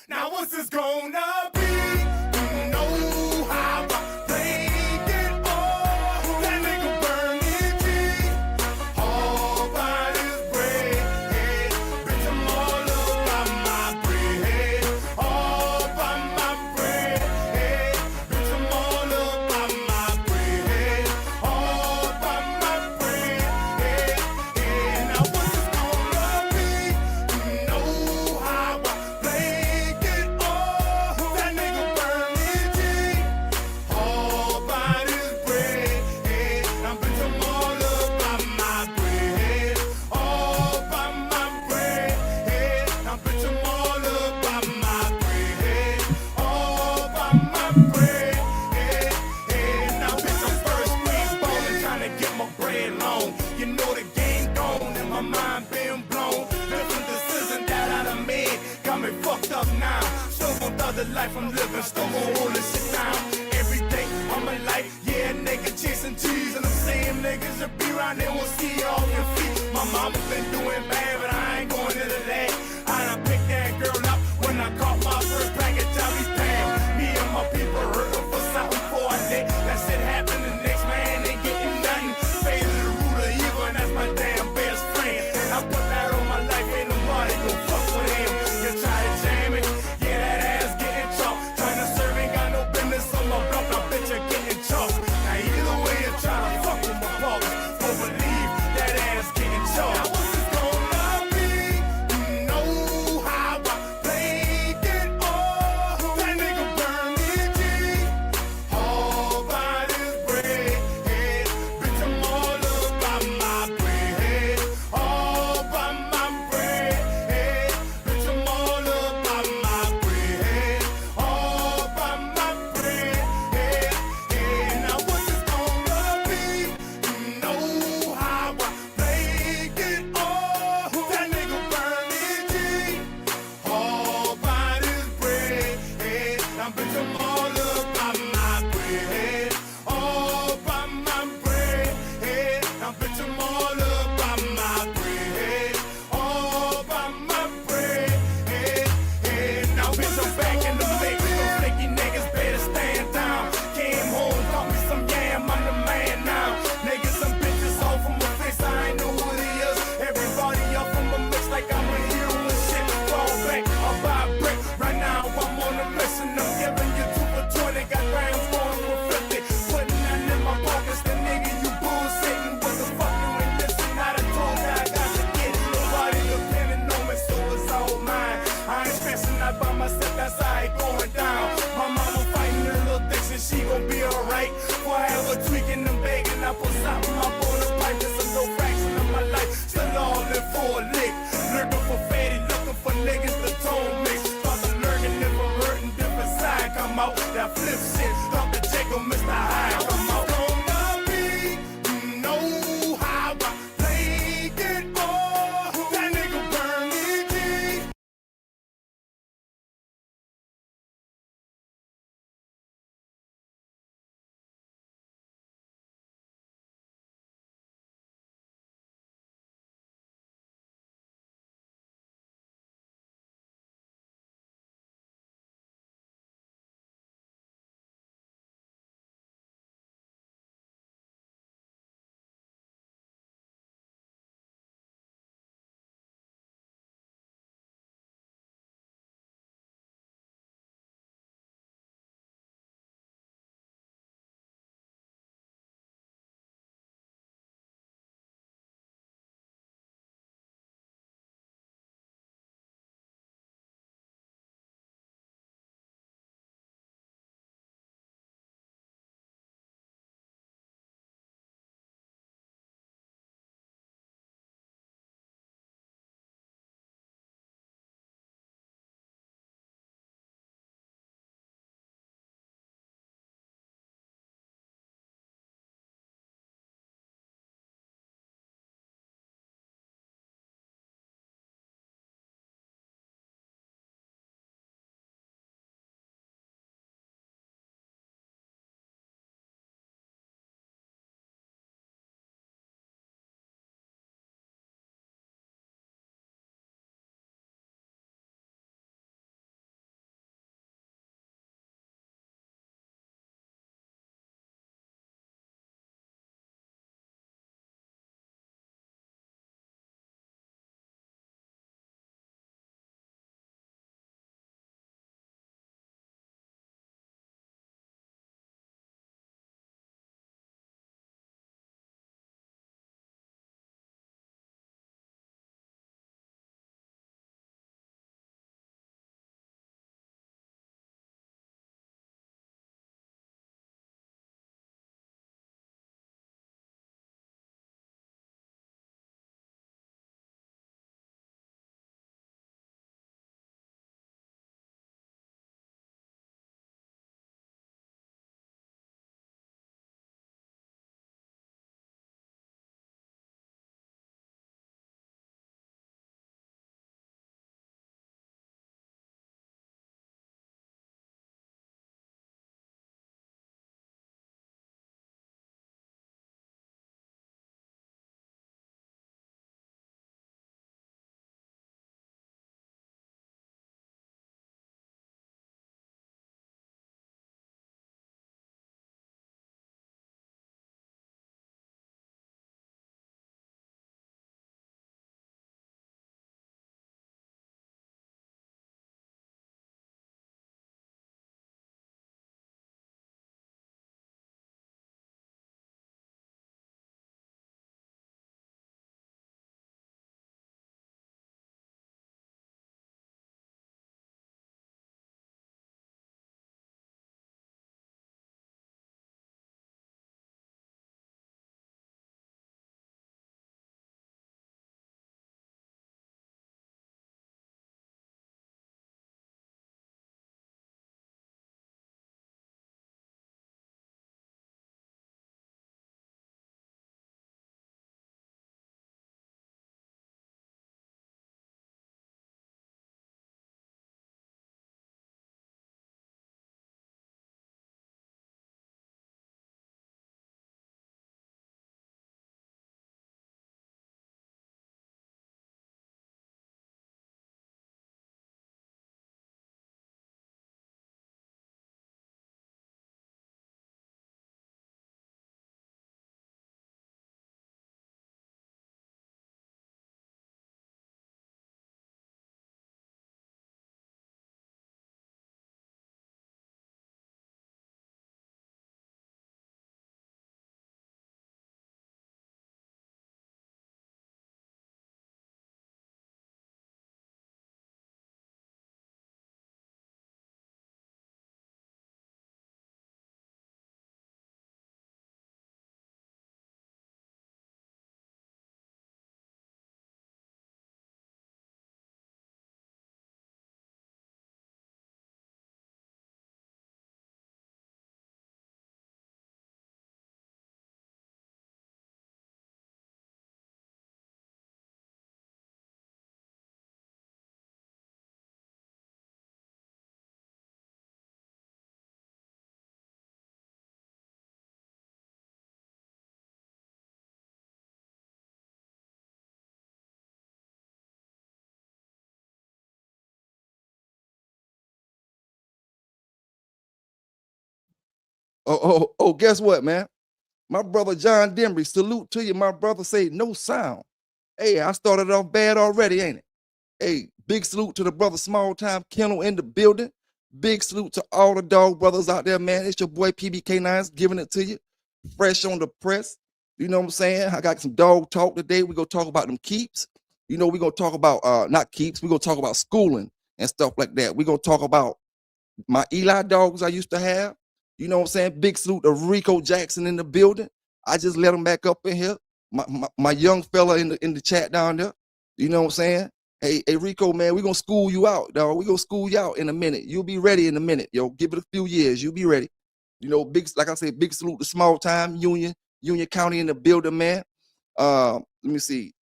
Now what's this gonna be? You know how I played it all. That nigga burn it deep. All by his bread. Bitch, I'm all up by my bread. All by my bread. Bitch, I'm all up by my bread. All by my bread. Now what's this gonna be? You know how I played it all. That nigga burn it deep. All by his bread. Now bitch, I'm all up by my bread. All by my bread. Now bitch, I'm all up by my bread. All by my bread. Now bitch, I'm first green ballin', trying to get my bread long. You know the game gone and my mind been blown. Different decisions that I done made got me fucked up now. Still gon' thug the life I'm living, still gon' hold this shit down. Every day of my life, yeah, nigga chasing cheese. And the same niggas that be around there will see all your feet. My mama been doing bad, but I ain't going into that. I done picked that girl up when I caught my first package. I be damn. Me and my people hurting for something for a day. That shit happened, the next man ain't getting nothing. Fade to the root of evil, and that's my damn best friend. And I put that on my life, ain't nobody gon' fuck with him. You try to jam it, yeah, that ass getting chalked. Trying to serve ain't got no business on my block, I bet you're getting chalked. Now either way you try to fuck with my balls, don't believe that ass getting chalked. Now what's this gonna Guess what, man? My brother John Denby, salute to you. My brother say no sound. Hey, I started off bad already, ain't it? Hey, big salute to the brother Small Time Kennel in the building. Big salute to all the dog brothers out there, man. It's your boy PBK9s giving it to you. Fresh on the press. You know what I'm saying? I got some dog talk today. We're gonna talk about them keeps. You know, we're gonna talk about not keeps, we're gonna talk about schooling and stuff like that. We're gonna talk about my Eli dogs I used to have. You know what I'm saying? Big salute to Rico Jackson in the building. I just let him back up in here. My young fella in the chat down there. You know what I'm saying? Hey Rico, man, we're gonna school you out, dog. We're gonna school you out in a minute. You'll be ready in a minute, yo. Give it a few years, you'll be ready. You know, like I said, big salute to Small Time Union County in the building, man. Let me see.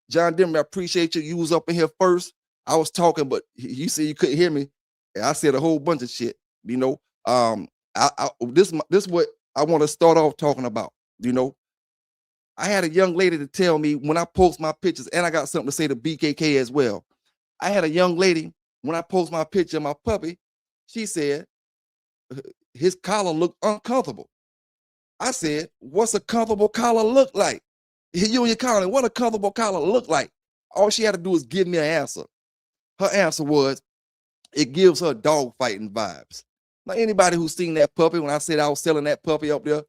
John Denver, I appreciate you. You was up in here first. I was talking, but you said you couldn't hear me. I said a whole bunch of shit. You know, this what I want to start off talking about. You know, I had a young lady to tell me when I post my pictures, and I got something to say to BKK as well. I had a young lady when I post my picture of my puppy. She said his collar looked uncomfortable. I said, "What's a comfortable collar look like?" You and your collar, what a comfortable collar look like? All she had to do is give me an answer. Her answer was, it gives her dog fighting vibes. Now, anybody who's seen that puppy, when I said I was selling that puppy up there,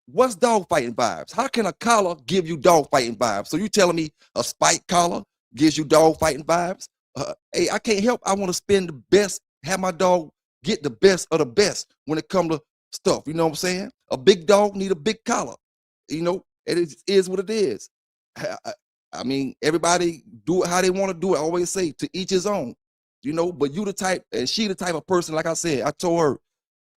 what's dog fighting vibes? How can a collar give you dog fighting vibes? So you telling me a spike collar gives you dog fighting vibes? Hey, I can't help. I want to spend the best, have my dog get the best of the best when it comes to stuff. You know what I'm saying? A big dog need a big collar. You know, it is what it is. I mean, everybody do it how they want to do it. I always say to each his own, you know, but you the type, and she the type of person, like I said, I told her,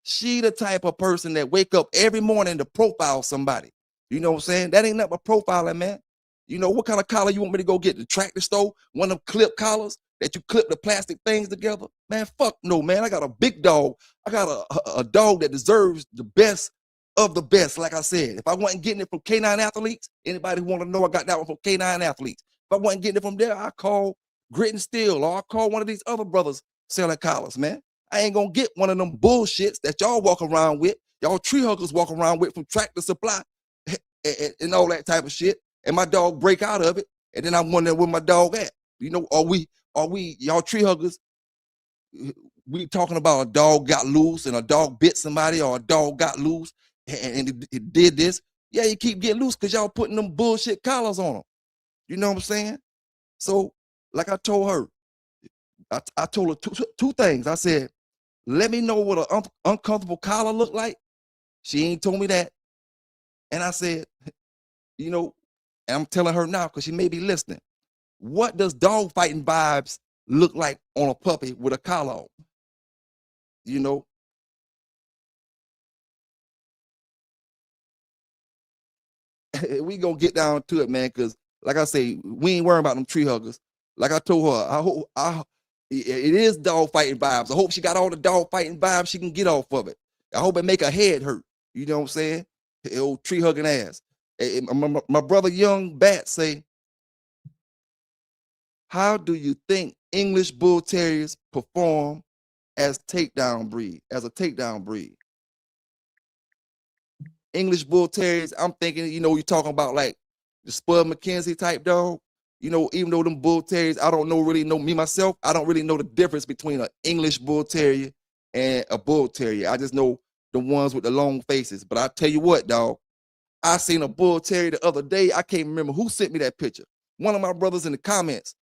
she the type of person that wake up every morning to profile somebody. You know what I'm saying? That ain't nothing but profiling, man. You know, what kind of collar you want me to go get? The tractor store? One of them clip collars that you clip the plastic things together? Man, fuck no, man. I got a big dog. I got a dog that deserves the best of the best, like I said. If I wasn't getting it from K9 Athletes, anybody who want to know, I got that one from K9 Athletes. If I wasn't getting it from there, I call Grit and Steel, or I call one of these other brothers selling collars, man. I ain't gonna get one of them bullshits that y'all walk around with, y'all tree huggers walk around with from Tractor Supply and all that type of shit. And my dog break out of it, and then I'm wondering where my dog at. You know, are we y'all tree huggers? We talking about a dog got loose and a dog bit somebody, or a dog got loose and it did this. Yeah, you keep getting loose because y'all putting them bullshit collars on them. You know what I'm saying? So, like I told her, I told her two things. I said, let me know what an uncomfortable collar look like. She ain't told me that. And I said, you know, and I'm telling her now because she may be listening. What does dog fighting vibes look like on a puppy with a collar on? You know, we gonna get down to it, man, because like I say, we ain't worrying about them tree huggers. Like I told her, I hope it is dog fighting vibes. I hope she got all the dog fighting vibes she can get off of it. I hope it make her head hurt. You know what I'm saying? Old tree hugging ass. My brother Young Bat say, how do you think English Bull Terriers perform as a takedown breed? English Bull Terriers, I'm thinking, you know, you're talking about like the Spud McKenzie type dog. You know, even though them Bull Terriers, I don't really know me myself. I don't really know the difference between an English Bull Terrier and a Bull Terrier. I just know the ones with the long faces. But I tell you what, dog, I seen a Bull Terrier the other day. I can't remember who sent me that picture. One of my brothers in the comments.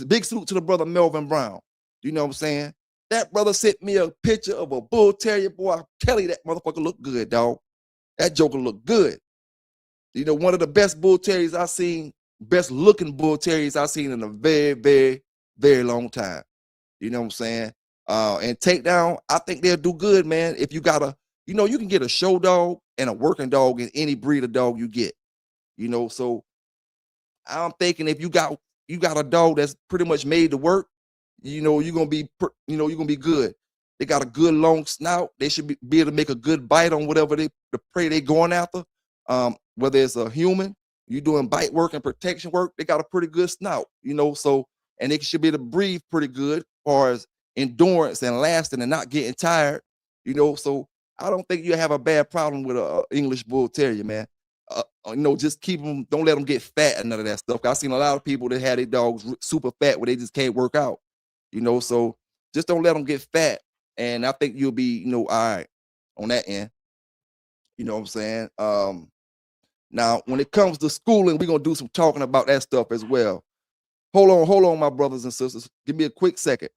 Big salute to the brother Melvin Brown. You know what I'm saying? That brother sent me a picture of a Bull Terrier. Boy, I tell you, that motherfucker look good, dog. That joker look good. You know, one of the best Bull Terriers I seen, best looking Bull Terriers I seen in a very, very, very long time. You know what I'm saying? And takedown, I think they'll do good, man. If you got you know, you can get a show dog and a working dog in any breed of dog you get. You know, so I'm thinking if you got a dog that's pretty much made to work, you know, you're gonna be good. They got a good long snout. They should be able to make a good bite on whatever the prey they going after. Whether it's a human, you doing bite work and protection work, they got a pretty good snout, you know. So, and they should be able to breathe pretty good as far as endurance and lasting and not getting tired. So I don't think you have a bad problem with a English Bull Terrier, man. Just keep them, don't let them get fat and none of that stuff. I've seen a lot of people that had their dogs super fat where they just can't work out, so just don't let them get fat. And I think you'll be, all right on that end. You know what I'm saying? Now, when it comes to schooling, we're going to do some talking about that stuff as well. Hold on, my brothers and sisters. Give me a quick second.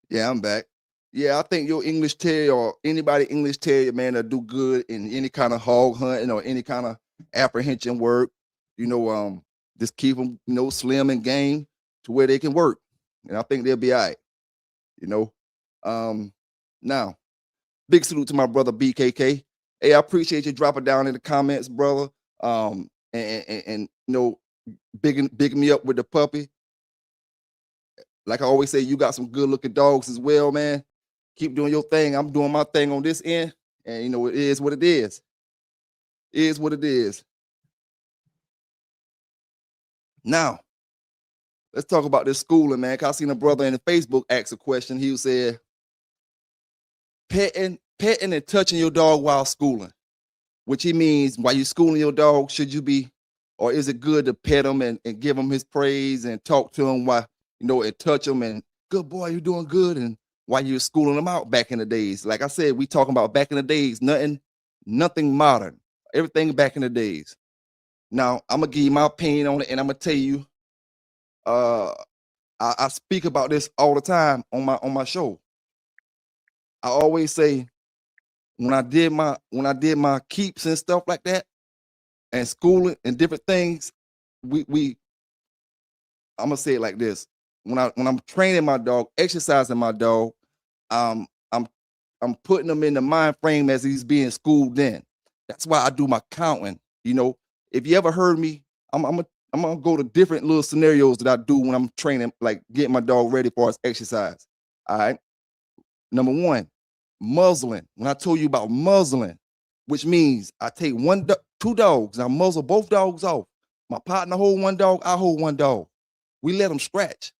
Yeah, I'm back. Yeah, I think your English Terrier or anybody English Terrier, man, that do good in any kind of hog hunting or any kind of apprehension work. Just keep them, slim and game to where they can work, and I think they'll be all right. You know, now big salute to my brother BKK. Hey, I appreciate you dropping down in the comments, brother. And bigging me up with the puppy. Like I always say, you got some good looking dogs as well, man. Keep doing your thing. I'm doing my thing on this end, and it is what it is. It is what it is. Now, let's talk about this schooling, man. 'Cause I seen a brother in the Facebook ask a question. He said, petting and touching your dog while schooling, which he means while you're schooling your dog, should you be, or is it good to pet him and give him his praise and talk to him while, and touch him and good boy, you're doing good. And while you're schooling them out back in the days, like I said, we talking about back in the days, nothing modern, everything back in the days. Now, I'm gonna give you my opinion on it, and I'm gonna tell you, I speak about this all the time on my show. I always say when I did my keeps and stuff like that, and schooling and different things, I'm gonna say it like this: when I'm training my dog, exercising my dog, I'm putting them in the mind frame as he's being schooled in. That's why I do my counting. If you ever heard me, I'm gonna go to different little scenarios that I do when I'm training, like getting my dog ready for his exercise. All right. Number one, muzzling. When I told you about muzzling, which means I take two dogs, I muzzle both dogs off. My partner hold one dog, I hold one dog. We let them scratch.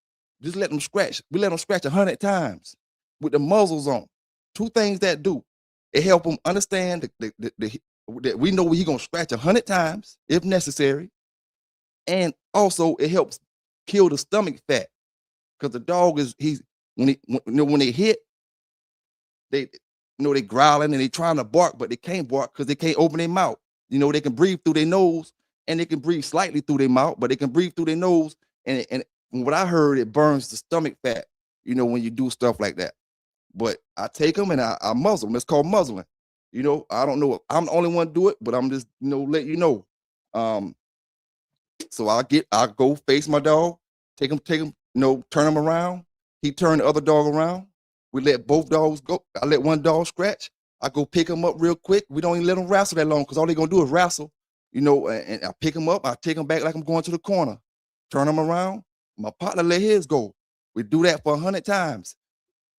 Just let them scratch. We let them scratch 100 times with the muzzles on. Two things that do. It help them understand that we know he's gonna scratch 100 times if necessary. And also it helps kill the stomach fat. Because the dog when they hit, they growling and they trying to bark, but they can't bark because they can't open their mouth. They can breathe through their nose and they can breathe slightly through their mouth, but they can breathe through their nose. And from what I heard, it burns the stomach fat, when you do stuff like that. But I take them and I muzzle them. It's called muzzling. I don't know if I'm the only one to do it, but I'm just, let you know. So I go face my dog, take him, turn him around. He turn the other dog around. We let both dogs go. I let one dog scratch. I go pick him up real quick. We don't even let them wrestle that long because all they're gonna do is wrestle, and I pick him up. I take him back like I'm going to the corner, turn him around. My partner let his go. We do that for 100 times,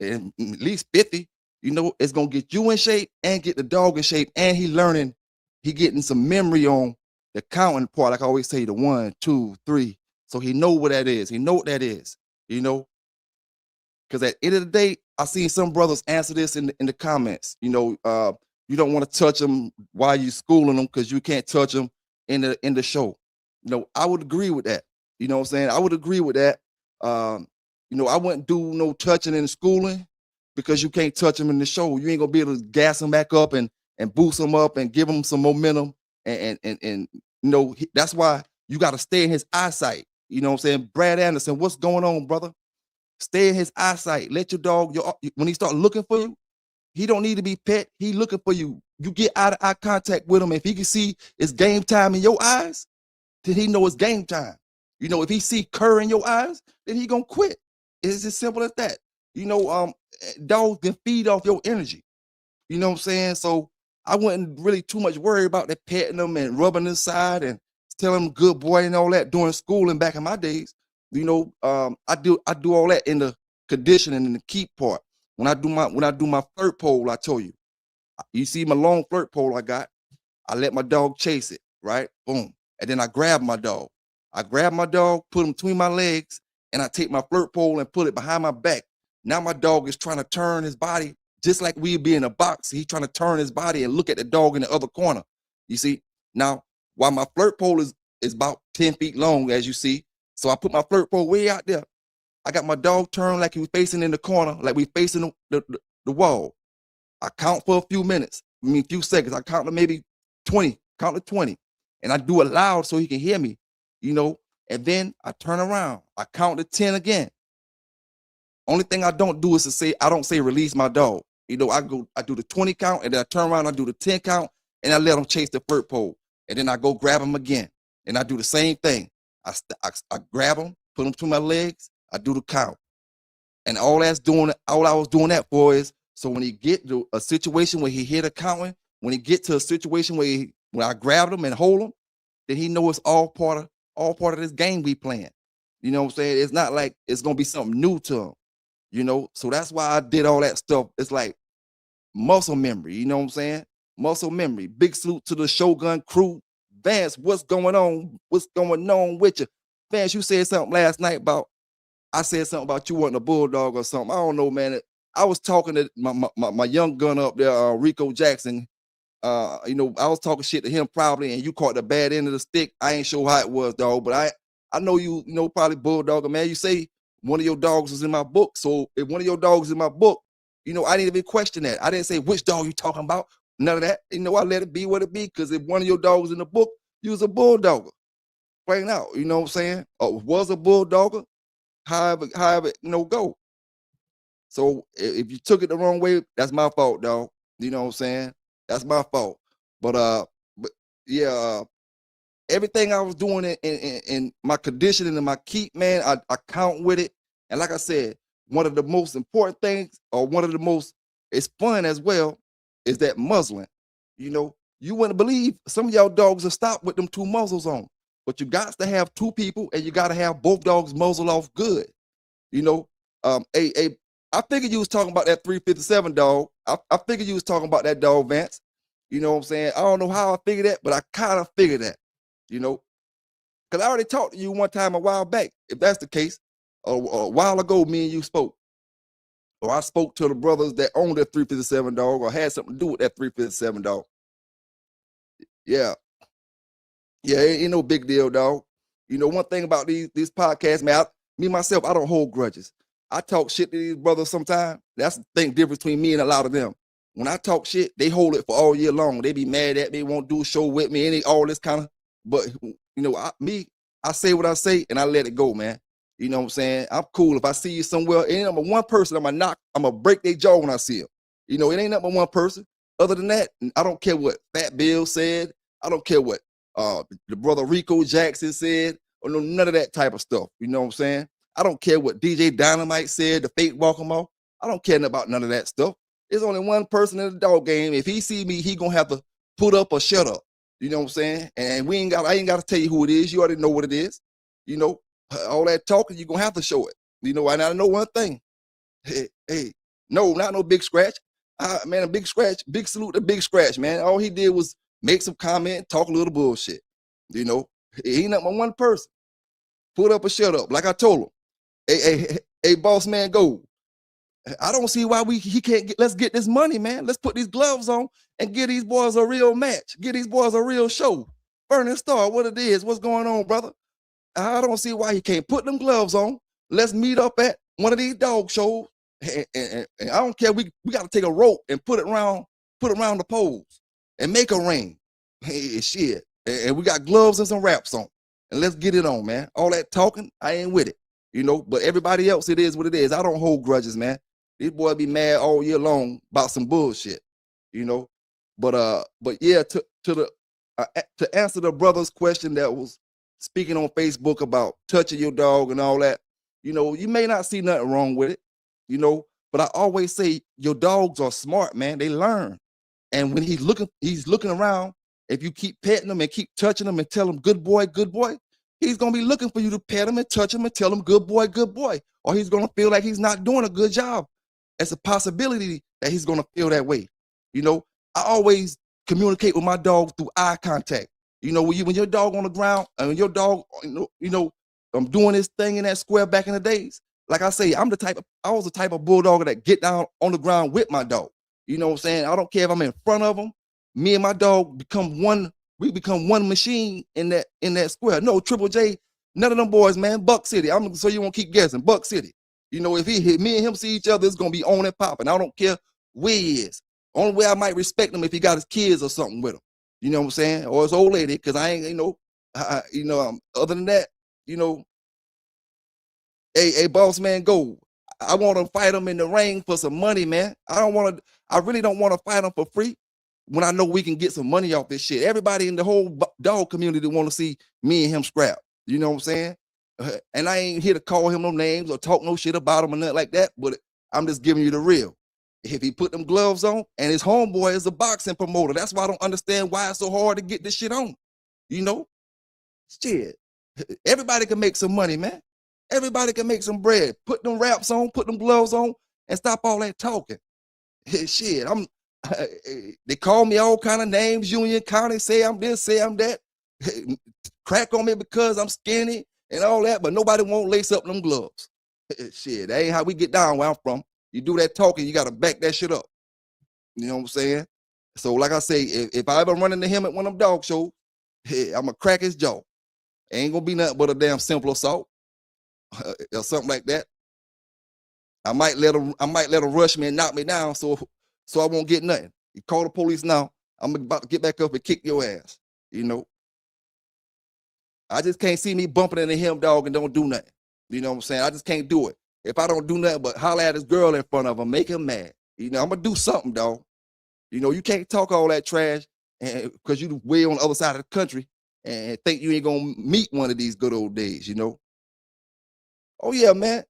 and at least 50. It's gonna get you in shape and get the dog in shape, and he getting some memory on the counting part. Like I always say, the 1, 2, 3. So he know what that is. He know what that is. Because at the end of the day, I seen some brothers answer this in the comments. You don't want to touch them while you schooling them because you can't touch them in the show. I would agree with that. You know what I'm saying? I would agree with that. I wouldn't do no touching in schooling because you can't touch them in the show. You ain't gonna be able to gas them back up and boost them up and give them some momentum. And that's why you got to stay in his eyesight. You know what I'm saying? Brad Anderson, what's going on, brother? Stay in his eyesight. Let your dog, when he start looking for you, he don't need to be pet. He looking for you. You get out of eye contact with him. If he can see it's game time in your eyes, then he know it's game time. You know, if he see cur in your eyes, then he gonna quit. It's as simple as that. You know, dogs can feed off your energy. You know what I'm saying? So I wasn't really too much worried about that petting them and rubbing inside and telling them good boy and all that during school and back in my days. You know, I do all that in the conditioning and the keep part. When I do my flirt pole, I told you. You see my long flirt pole I got. I let my dog chase it, right? Boom. And then I grab my dog. I grab my dog, put him between my legs, and I take my flirt pole and put it behind my back. Now my dog is trying to turn his body just like we'd be in a box. He's trying to turn his body and look at the dog in the other corner. You see? Now, while my flirt pole is about 10 feet long, as you see, so I put my flirt pole way out there. I got my dog turned like he was facing in the corner, like we facing the wall. I count for a few minutes, a few seconds. I count to maybe 20, count to 20. And I do it loud so he can hear me, you know, and then I turn around. I count to 10 again. Only thing I don't do is I don't say release my dog. You know, I do the 20 count, and then I turn around, I do the 10 count, and I let him chase the flirt pole. And then I go grab him again. And I do the same thing. I grab him, put him to my legs, I do the count. And all I was doing that for is, so when he get to a situation where he hear the counting, when he get to a situation when I grab him and hold him, then he know it's all part of this game we playing. You know what I'm saying? It's not like it's gonna be something new to him. You know, so that's why I did all that stuff. It's like muscle memory, you know what I'm saying? Muscle memory. Big salute to the Shogun crew. Vance, what's going on? What's going on with you? Vance, you said something last night about, I said something about you wanting a bulldog or something. I don't know, man. I was talking to my young gun up there, Rico Jackson. You know, I was talking shit to him probably, and you caught the bad end of the stick. I ain't sure how it was, dog, but I know you know, probably bulldog. Man, you say one of your dogs was in my book. So if one of your dogs is in my book, you know, I didn't even question that. I didn't say which dog you talking about. None of that. You know, I let it be what it be, because if one of your dogs in the book, you was a bulldogger. Plain out. You know what I'm saying? Or was a bulldogger. However, you know, go. So if you took it the wrong way, that's my fault, dog. You know what I'm saying? That's my fault. But yeah, everything I was doing in my conditioning and my keep, man, I count with it. And like I said, one of the most important things, or one of the most, it's fun as well, is that muzzling. You know, you wouldn't believe some of y'all dogs will stop with them 2 muzzles on. But you got to have 2 people, and you got to have both dogs muzzle off good. You know, I figured you was talking about that 357 dog. I figured you was talking about that dog, Vance. You know what I'm saying? I don't know how I figured that, but I kind of figured that, you know, because I already talked to you one time a while back. If that's the case, a while ago, me and you spoke. Or I spoke to the brothers that owned that 357 dog, or had something to do with that 357 dog. Yeah. Yeah, ain't no big deal, dog. You know, one thing about these podcasts, man, me myself, I don't hold grudges. I talk shit to these brothers sometimes. That's the thing difference between me and a lot of them. When I talk shit, they hold it for all year long. They be mad at me, won't do a show with me, all this kind of, but you know, I say what I say and I let it go, man. You know what I'm saying? I'm cool. If I see you somewhere, it ain't number one person, I'm gonna break their jaw when I see them. You know, it ain't number one person. Other than that, I don't care what Fat Bill said. I don't care what the brother Rico Jackson said, or none of that type of stuff. You know what I'm saying? I don't care what DJ Dynamite said, the fake walk him off. I don't care about none of that stuff. There's only one person in the dog game. If he see me, he gonna have to put up or shut up. You know what I'm saying? And I ain't gotta tell you who it is. You already know what it is. You know, all that talking, you're gonna have to show it. You know, and I know one thing. Hey, no, not no Big Scratch. Man, a Big Scratch, big salute to Big Scratch, man. All he did was make some comment, talk a little bullshit. You know, he ain't not my one person. Put up or shut up, like I told him. Hey, boss man, go. I don't see why he can't get, let's get this money, man. Let's put these gloves on and give these boys a real match. Give these boys a real show. Burning Star, what it is, what's going on, brother? I don't see why he can't put them gloves on. Let's meet up at one of these dog shows. And I don't care, we got to take a rope and put it around the poles and make a ring. Hey, shit. And we got gloves and some wraps on. and let's get it on, man. All that talking, I ain't with it, you know. But everybody else, it is what it is. I don't hold grudges, man. These boys be mad all year long about some bullshit, you know. But yeah, to answer the brother's question that was speaking on Facebook about touching your dog and all that, you know, you may not see nothing wrong with it, you know. But I always say your dogs are smart, man. They learn. And when he's looking around. If you keep petting him and keep touching him and tell him good boy, he's gonna be looking for you to pet him and touch him and tell him good boy, or he's gonna feel like he's not doing a good job. It's a possibility that he's gonna feel that way. You know, I always communicate with my dog through eye contact. You know, when your dog on the ground and when your dog, doing this thing in that square back in the days. Like I say, I was the type of bulldog that get down on the ground with my dog. You know what I'm saying? I don't care if I'm in front of him. Me and my dog become one. We become one machine in that square. No, Triple J, none of them boys, man. Buck City. So you won't keep guessing. Buck City. You know, if me and him see each other, it's gonna be on and popping. I don't care where he is. Only way I might respect him if he got his kids or something with him. You know what I'm saying? Or his old lady, because I ain't, other than that, you know, hey, boss man, go. I want to fight him in the ring for some money, man. I really don't want to fight him for free when I know we can get some money off this shit. Everybody in the whole dog community want to see me and him scrap. You know what I'm saying? And I ain't here to call him no names or talk no shit about him or nothing like that, but I'm just giving you the real. If he put them gloves on, and his homeboy is a boxing promoter, that's why I don't understand why it's so hard to get this shit on. You know? Shit. Everybody can make some money, man. Everybody can make some bread. Put them wraps on, put them gloves on, and stop all that talking. Shit, they call me all kind of names, Union County, say I'm this, say I'm that, crack on me because I'm skinny and all that, but nobody won't lace up them gloves. Shit, that ain't how we get down where I'm from. You do that talking, you got to back that shit up. You know what I'm saying? So like I say, if I ever run into him at one of them dog shows, I'm going to crack his jaw. Ain't going to be nothing but a damn simple assault or something like that. I might let him rush me and knock me down so I won't get nothing. You call the police now, I'm about to get back up and kick your ass. You know. I just can't see me bumping into him, dog, and don't do nothing. You know what I'm saying? I just can't do it. If I don't do nothing but holler at his girl in front of him, make him mad. You know, I'm gonna do something, dog. You know, you can't talk all that trash because you way on the other side of the country and think you ain't gonna meet one of these good old days, you know. Oh yeah, man.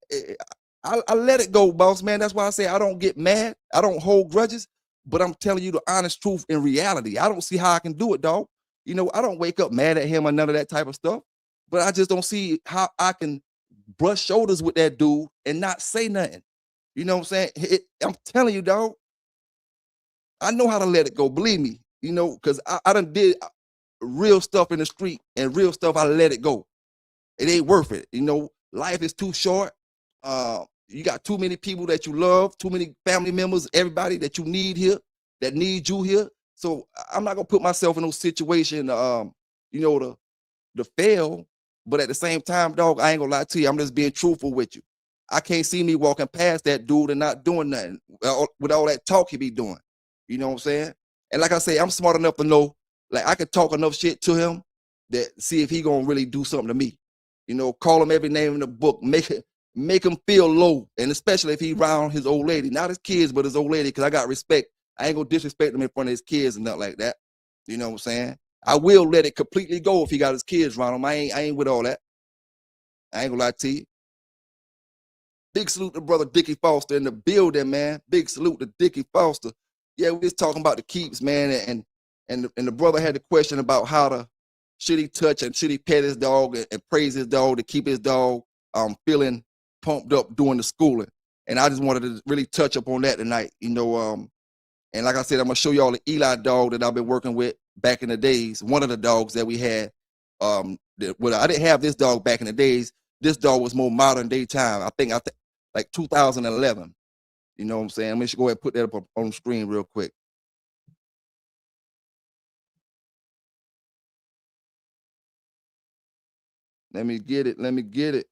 I let it go, boss man. That's why I say I don't get mad. I don't hold grudges, but I'm telling you the honest truth in reality. I don't see how I can do it, dog. You know, I don't wake up mad at him or none of that type of stuff, but I just don't see how I can brush shoulders with that dude and not say nothing. You know what I'm saying? I'm telling you, dog, I know how to let it go. Believe me, you know, because I done did real stuff in the street and real stuff. I let it go. It ain't worth it. You know, life is too short. You got too many people that you love, too many family members, everybody that you need here, that need you here. So I'm not gonna put myself in no situation, to fail. But at the same time, dog, I ain't gonna lie to you. I'm just being truthful with you. I can't see me walking past that dude and not doing nothing with all that talk he be doing. You know what I'm saying? And like I say, I'm smart enough to know, like I could talk enough shit to him that see if he gonna really do something to me. You know, call him every name in the book, make him feel low, and especially if he around his old lady, not his kids, but his old lady, because I got respect. I ain't gonna disrespect him in front of his kids and nothing like that. You know what I'm saying? I will let it completely go if he got his kids around him. I ain't with all that. I ain't gonna lie to you. Big salute to brother Dickie Foster in the building, man. Big salute to Dickie Foster. Yeah, we just talking about the keeps, man, and the brother had the question about should he touch and should he pet his dog and praise his dog to keep his dog feeling pumped up during the schooling. And I just wanted to really touch up on that tonight, and like I said, I'm gonna show y'all the Eli dog that I've been working with back in the days. One of the dogs that we had. I didn't have this dog back in the days. This dog was more modern day time. I think like 2011. You know what I'm saying? I'm gonna go ahead and put that up on the screen real quick. Let me get it.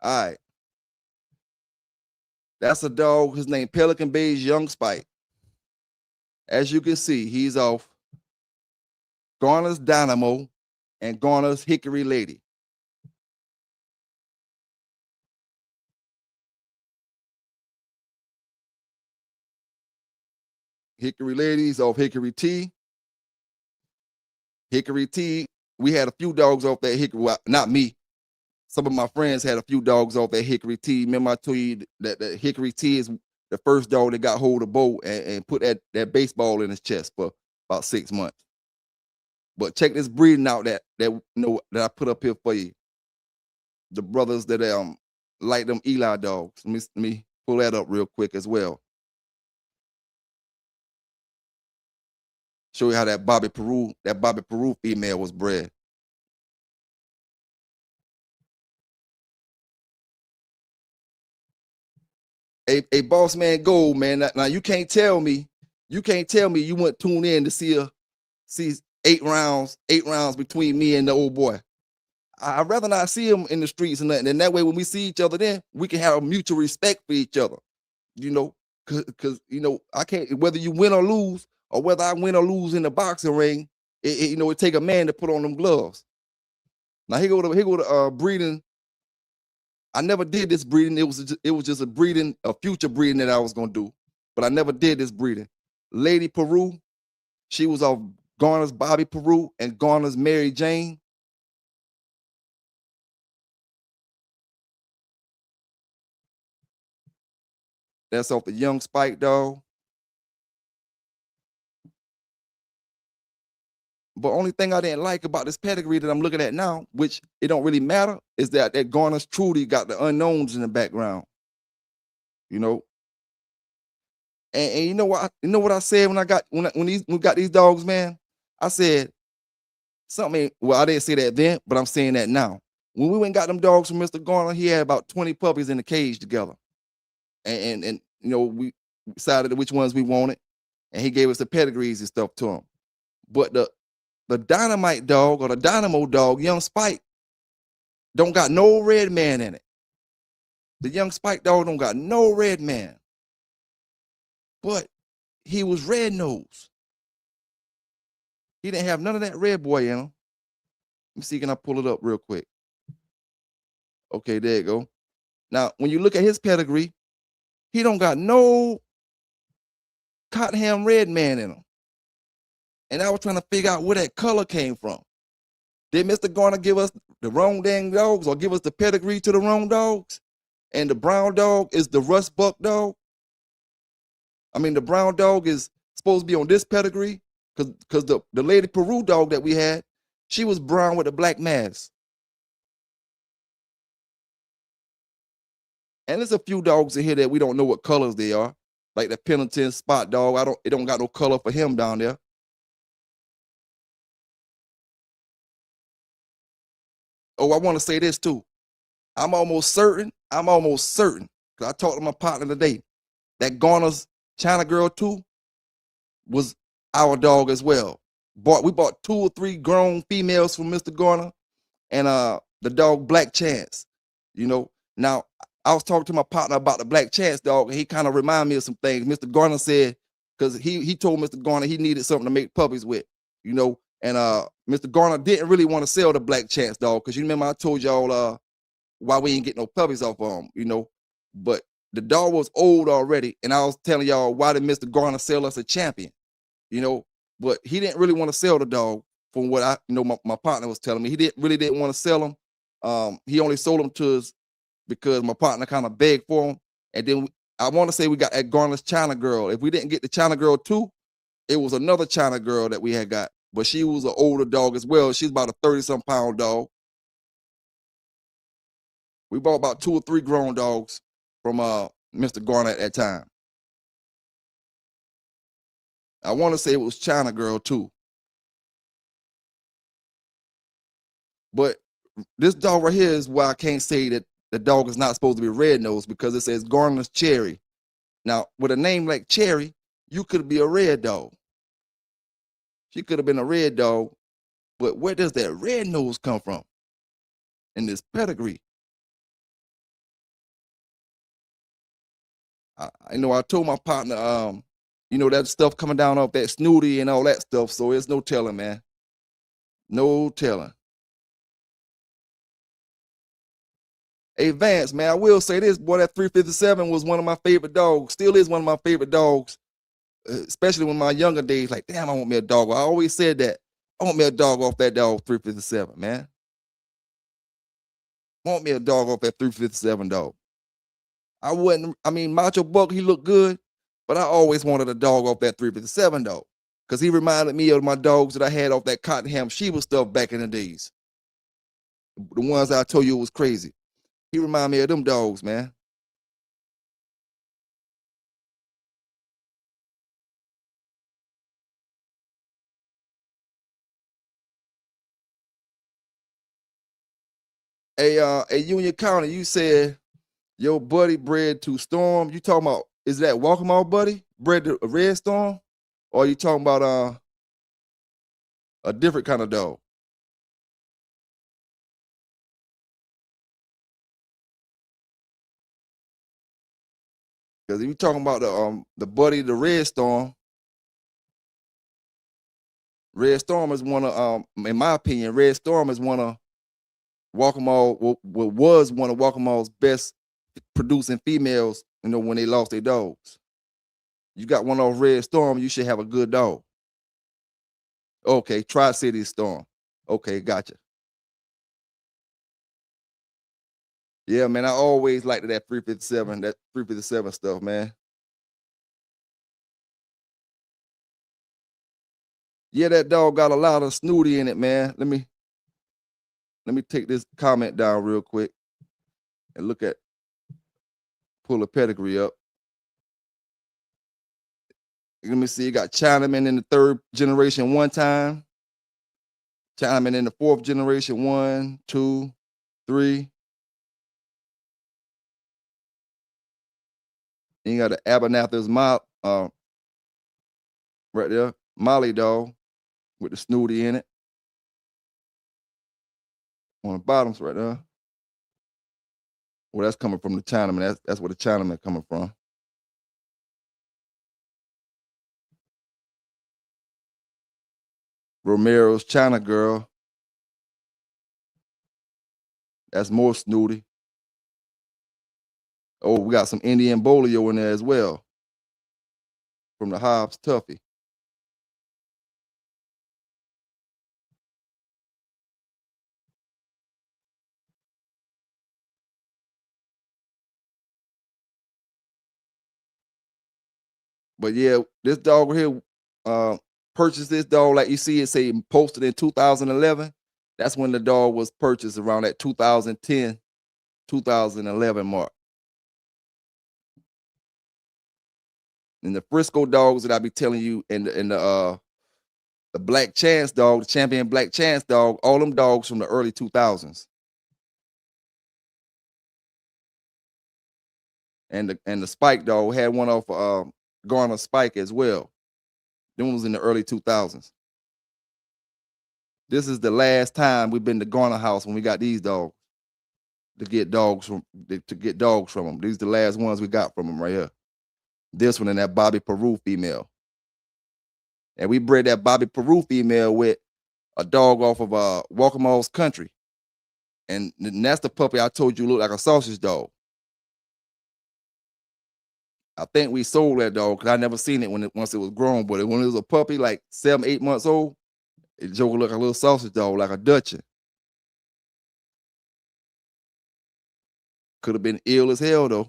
All right. That's a dog. His name Pelican Bay's Young Spike. As you can see, he's off Garner's Dynamo and Garner's Hickory Lady. Hickory Ladies off Hickory T. Hickory T, we had a few dogs off that Hickory, well, not me. Some of my friends had a few dogs off that Hickory T. Remember I told you that Hickory T is the first dog that got hold of Bo and put that baseball in his chest for about 6 months. But check this breeding out that I put up here for you. The brothers that like them Eli dogs. Let me pull that up real quick as well. Show you how that Bobby Peru female was bred. A boss man gold, man. Now you can't tell me you wouldn't tune in to see 8 rounds between me and the old boy. I'd rather not see him in the streets and nothing. And that way, when we see each other, then we can have a mutual respect for each other. You know, because I can't, whether you win or lose, or whether I win or lose in the boxing ring, it take a man to put on them gloves. Now here go to breeding. I never did this breeding. It was just a future breeding that I was gonna do, but I never did this breeding. Lady Peru, she was off Garner's Bobby Peru and Garner's Mary Jane. That's off the young Spike dog. But only thing I didn't like about this pedigree that I'm looking at now, which it don't really matter, is that Garner's Trudy got the unknowns in the background. You know. And you know what I said when we got these dogs, man? I said something. Well, I didn't say that then, but I'm saying that now. When we went and got them dogs from Mr. Garner, he had about 20 puppies in the cage together. And we decided which ones we wanted, and he gave us the pedigrees and stuff to them. But the Dynamite dog or the Dynamo dog, young Spike, don't got no red man in it. The young Spike dog don't got no red man. But he was red nose. He didn't have none of that red boy in him. Let me see, can I pull it up real quick? Okay, there you go. Now, when you look at his pedigree, he don't got no Cottonham red man in him. And I was trying to figure out where that color came from. Did Mr. Garner give us the wrong dang dogs or give us the pedigree to the wrong dogs? And the brown dog is the rust buck dog? I mean, the brown dog is supposed to be on this pedigree because the Lady Peru dog that we had, she was brown with a black mask. And there's a few dogs in here that we don't know what colors they are, like the Pendleton Spot dog. It don't got no color for him down there. Oh, I want to say this too. I'm almost certain, because I talked to my partner today, that Garner's China Girl 2 was our dog as well. We bought 2 or 3 grown females from Mr. Garner and the dog Black Chance. Now I was talking to my partner about the Black Chance dog, and he kind of reminded me of some things. Mr. Garner said, because he told Mr. Garner he needed something to make puppies with, and Mr. Garner didn't really want to sell the Black Chance dog, because you remember I told y'all why we ain't get no puppies off of him, but the dog was old already, and I was telling y'all, why did Mr. Garner sell us a champion? But he didn't really want to sell the dog, from what my partner was telling me. He didn't want to sell him. He only sold him to us because my partner kind of begged for him. And then I want to say we got that Garner's China Girl. If we didn't get the China Girl 2, it was another China Girl that we had got. But she was an older dog as well. She's about a 30-some pound dog. We bought about 2 or 3 grown dogs from Mr. Garner at that time. I want to say it was China Girl too. But this dog right here is why I can't say that the dog is not supposed to be red nose, because it says Garner's Cherry. Now, with a name like Cherry, you could be a red dog. She could have been a red dog, but where does that red nose come from in this pedigree? I told my partner, that stuff coming down off that snooty and all that stuff, so it's no telling, man. No telling. Hey Vance, man, I will say this, boy, that 357 was one of my favorite dogs. Still is one of my favorite dogs, especially in my younger days. Like, damn, I want me a dog. I always said that. I want me a dog off that dog 357, man. I want me a dog off that 357 dog. I mean, Macho Buck, he looked good, but I always wanted a dog off that 357 dog. Because he reminded me of my dogs that I had off that Cottonham Sheba stuff back in the days. The ones I told you was crazy. He reminded me of them dogs, man. Hey, Union County, you said your buddy bred to Storm. You talking about, is that Walkmall buddy bred to a Red Storm? Or you talking about a different kind of dog? Because if you talking about the buddy, the Red Storm is one of in my opinion, Red Storm is one of Walkmall, what was one of Walkmall's best producing females, when they lost their dogs. You got one of Red Storm, you should have a good dog. Okay, Tri-City Storm. Okay, gotcha. Yeah, man, I always liked that 357 stuff, man. Yeah, that dog got a lot of snooty in it, man. Let me take this comment down real quick and pull a pedigree up. Let me see, you got Chinaman in the third generation one time. Chinaman in the fourth generation, 1, 2, 3. Then you got the Abernathy's right there, Molly dog with the snooty in it. On the bottoms right there. Well, that's coming from the Chinaman. That's where the Chinaman coming from. Romero's China Girl. That's more snooty. Oh, we got some Indian Bolio in there as well. From the Hobbs Tuffy. But yeah, this dog here, purchased this dog, like you see it say posted in 2011. That's when the dog was purchased, around that 2010, 2011 mark. And the Frisco dogs that I be telling you, and the Black Chance dog, the champion Black Chance dog, all them dogs from the early 2000s. And the Spike dog had one off Garner Spike as well. Them was in the early 2000s. This is the last time we've been to Garner House when we got these dogs to get dogs from them. These are the last ones we got from them right here. This one and that Bobby Peru female. And we bred that Bobby Peru female with a dog off of Walkmall's Country. And that's the puppy I told you looked like a sausage dog. I think we sold that dog because I never seen it once it was grown. But when it was a puppy, like 7, 8 months old, it joke looked like a little sausage dog, like a Dutchin. Could have been ill as hell though.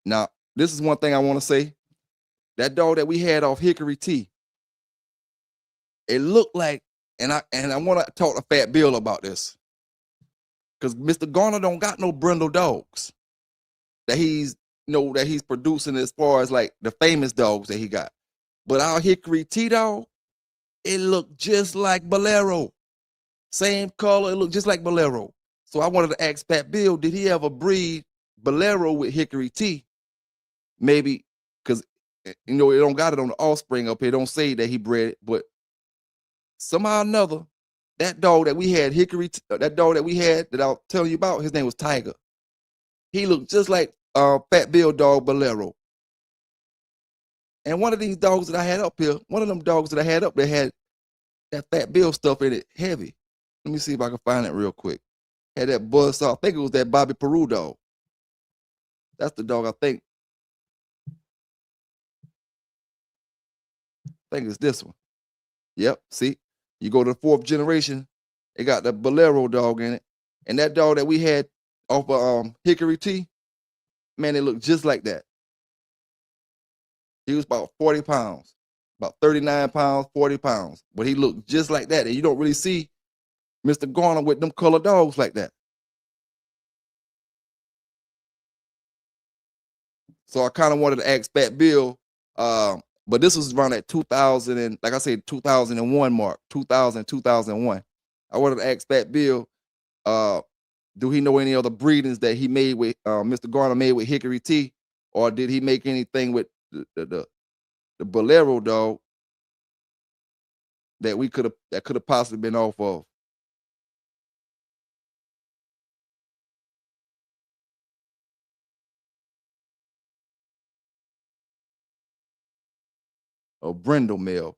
Now, this is one thing I want to say. That dog that we had off Hickory T, it looked like, and I want to talk to Fat Bill about this, because Mr. Garner don't got no brindle dogs that he's producing as far as like the famous dogs that he got. But our Hickory T dog, it looked just like Bolero. Same color, it looked just like Bolero. So I wanted to ask Fat Bill, did he ever breed Bolero with Hickory T? Maybe, because it don't got it on the offspring up here. It don't say that he bred it, but somehow or another, that dog that we had, that I'll tell you about, his name was Tiger. He looked just like Fat Bill dog Bolero. And one of these dogs that I had up here, one of them dogs that I had up there had that Fat Bill stuff in it heavy. Let me see if I can find it real quick. Had that buzzsaw. I think it was that Bobby Peru dog. That's the dog I think. I think it's this one. Yep, see? You go to the 4th generation, it got the Bolero dog in it. And that dog that we had off of Hickory Tea, man, it looked just like that. He was about 40 pounds, about 39 pounds, 40 pounds. But he looked just like that. And you don't really see Mr. Garner with them colored dogs like that. So I kind of wanted to ask Fat Bill, but this was around that 2000 and, like I said, 2001 mark, 2000, 2001. I wanted to ask Fat Bill, do he know any other breedings that he made with Mr. Garner made with Hickory Tea, or did he make anything with the Bolero dog that could have possibly been off of? Or Brindle male,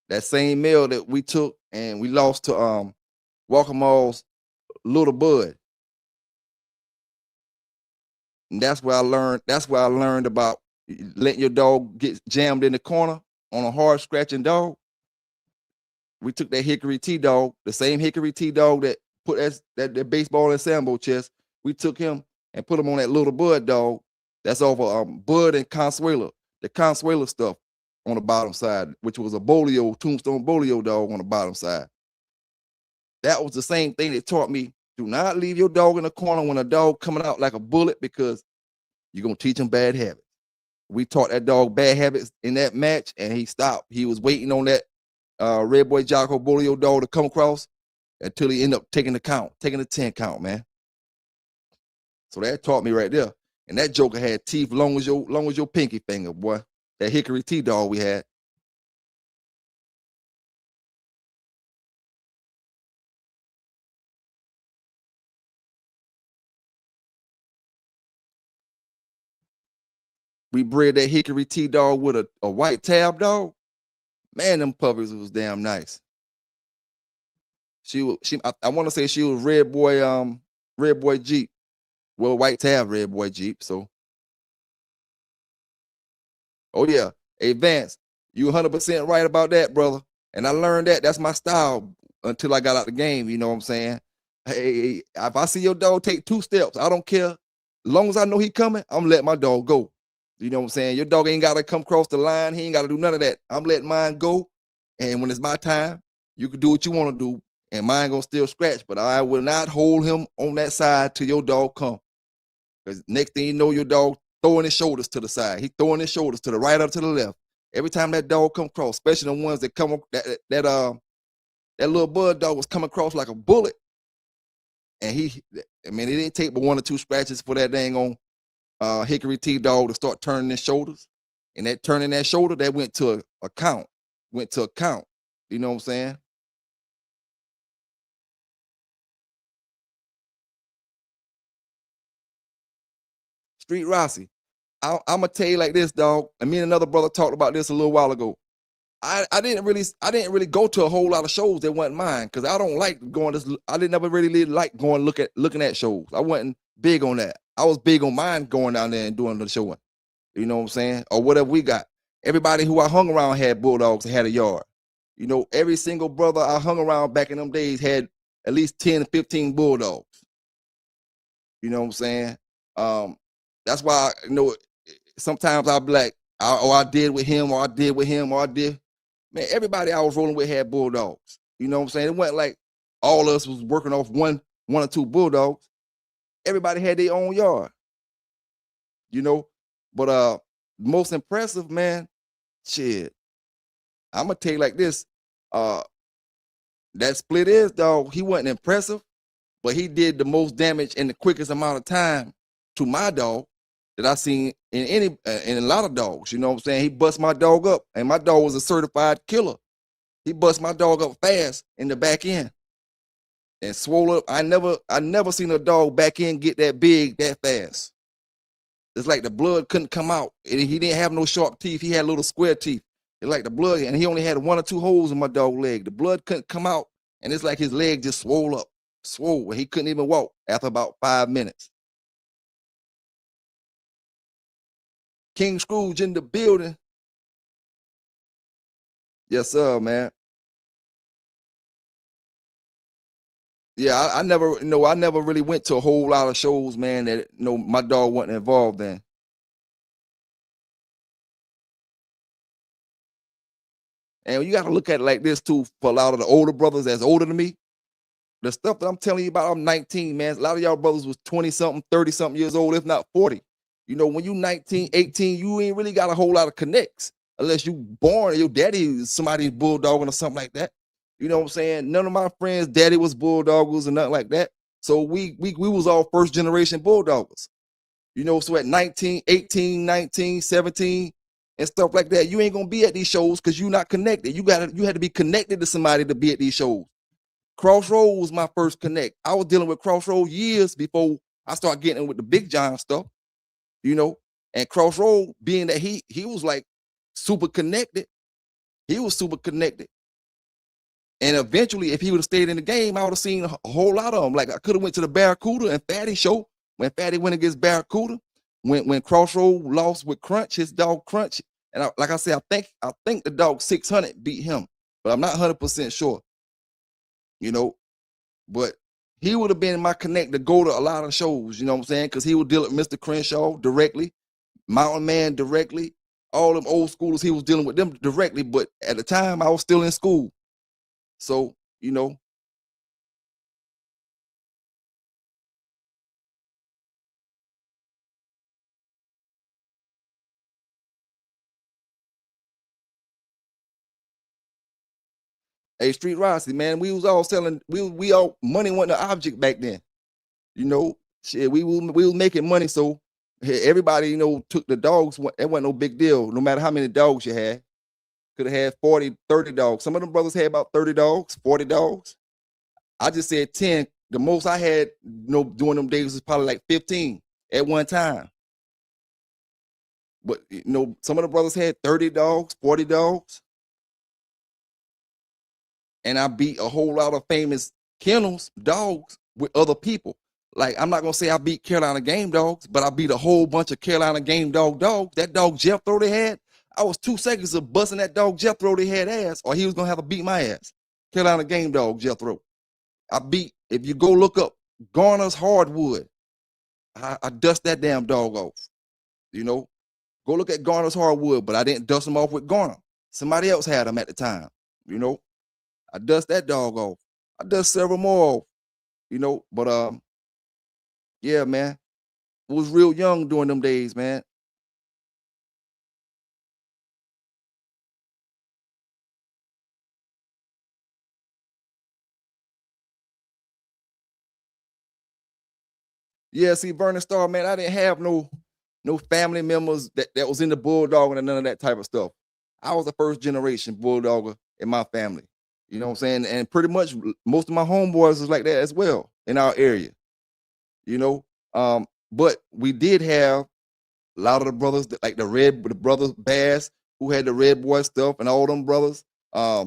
that same male that we took and we lost to Walker Mall's Little Bud. And that's where I learned about letting your dog get jammed in the corner on a hard scratching dog. We took that Hickory Tea dog, the same Hickory Tea dog that put that baseball and Sambo chest. We took him and put him on that Little Bud dog. That's off of Bud and Consuela, the Consuela stuff on the bottom side, which was a Bolio, Tombstone Bolio dog on the bottom side. That was the same thing that taught me, do not leave your dog in the corner when a dog coming out like a bullet, because you're going to teach him bad habits. We taught that dog bad habits in that match, and he stopped. He was waiting on that Red Boy Jocko Bolio dog to come across until he ended up taking the 10 count, man. So that taught me right there. And that joker had teeth long as your pinky finger, boy. That Hickory Tea dog we had. We bred that Hickory Tea dog with a white tab dog. Man, them puppies was damn nice. I want to say she was Red Boy Jeep. Well, white tab Red Boy Jeep. So, oh yeah, hey Vance, you 100% right about that, brother. And I learned that. That's my style until I got out the game. You know what I'm saying? Hey, if I see your dog take 2 steps, I don't care. As long as I know he coming, I'm letting my dog go. You know what I'm saying? Your dog ain't got to come across the line. He ain't got to do none of that. I'm letting mine go. And when it's my time, you can do what you want to do. And mine going to still scratch. But I will not hold him on that side till your dog come. Because next thing you know, your dog throwing his shoulders to the side. He throwing his shoulders to the right or to the left. Every time that dog come across, especially the ones that come, that little Bud dog was coming across like a bullet. And it didn't take but 1 or 2 scratches for that dang on Hickory Tea dog to start turning his shoulders. And that turning that shoulder, that went to a count. Went to a count. You know what I'm saying? Street Rossi. I'm gonna tell you like this, dog. And me and another brother talked about this a little while ago. I didn't really go to a whole lot of shows that wasn't mine, because I don't like going to. I didn't ever really like going looking at shows. I wasn't big on that. I was big on mine going down there and doing the showing. You know what I'm saying? Or whatever we got. Everybody who I hung around had bulldogs and had a yard. You know, every single brother I hung around back in them days had at least 10 to 15 bulldogs. You know what I'm saying? That's why, sometimes I'll be like, I did with him, or I did with him, or I did. Man, everybody I was rolling with had bulldogs. You know what I'm saying? It wasn't like all of us was working off one or 2 bulldogs. Everybody had their own yard. You know? But most impressive, man, shit. I'm gonna tell you like this. That split is, dog, he wasn't impressive, but he did the most damage in the quickest amount of time to my dog that I seen in a lot of dogs. You know what I'm saying? He bust my dog up, and my dog was a certified killer. He bust my dog up fast in the back end and swole up. I never seen a dog back end get that big that fast. It's like the blood couldn't come out. And he didn't have no sharp teeth. He had little square teeth. It's like the blood, and he only had 1 or 2 holes in my dog leg. The blood couldn't come out, and it's like his leg just swole up, swole, and he couldn't even walk after about 5 minutes. King Scrooge in the building. Yes, sir, man. Yeah, I never, I never really went to a whole lot of shows, man, that my dog wasn't involved in. And you got to look at it like this too. For a lot of the older brothers that's older than me, the stuff that I'm telling you about, I'm 19, man. A lot of y'all brothers was 20 something, 30 something years old, if not 40. When you 19, 18, you ain't really got a whole lot of connects unless you born, your daddy is somebody's bulldogging or something like that. You know what I'm saying? None of my friends' daddy was bulldoggers or nothing like that. So we was all first generation bulldoggers. So at 19, 18, 19, 17, and stuff like that, you ain't gonna be at these shows because you're not connected. You had to be connected to somebody to be at these shows. Crossroad was my first connect. I was dealing with Crossroad years before I started getting with the big giant stuff, and Crossroad, being that he was like super connected, he was super connected. And eventually, if he would have stayed in the game, I would have seen a whole lot of them. Like I could have went to the Barracuda and Fatty show when Fatty went against Barracuda. When Crossroad lost with Crunch, his dog Crunch, and like I said, I think the dog 600 beat him, but I'm not 100% sure. But he would have been my connect to go to a lot of shows. You know what I'm saying? Because he would deal with Mr. Crenshaw directly, Mountain Man directly, all them old schoolers. He was dealing with them directly. But at the time, I was still in school. So, hey, Street Rossi, man, we was all selling. We all money wasn't an object back then. Shit, we was making money. So everybody, took the dogs. It wasn't no big deal. No matter how many dogs you had, could have had 40, 30 dogs. Some of them brothers had about 30 dogs, 40 dogs. I just said 10. The most I had, during them days was probably like 15 at one time. But some of the brothers had 30 dogs, 40 dogs. And I beat a whole lot of famous kennels, dogs, with other people. Like, I'm not gonna say I beat Carolina Game Dogs, but I beat a whole bunch of Carolina Game Dog dogs. That dog Jethro they had, I was 2 seconds of busting that dog Jethro they had ass, or he was gonna have to beat my ass. Carolina Game Dog Jethro. If you go look up Garner's Hardwood, I dust that damn dog off. Go look at Garner's Hardwood, but I didn't dust him off with Garner. Somebody else had him at the time. I dust that dog off. I dust several more off, but yeah, man. I was real young during them days, man. Yeah, see, Burning Star, man, I didn't have no family members that was in the Bulldog and none of that type of stuff. I was the first generation Bulldogger in my family. You know what I'm saying? And pretty much most of my homeboys was like that as well in our area. You know, but we did have a lot of the brothers like the brothers Bass who had the Red Boy stuff and all them brothers. Uh,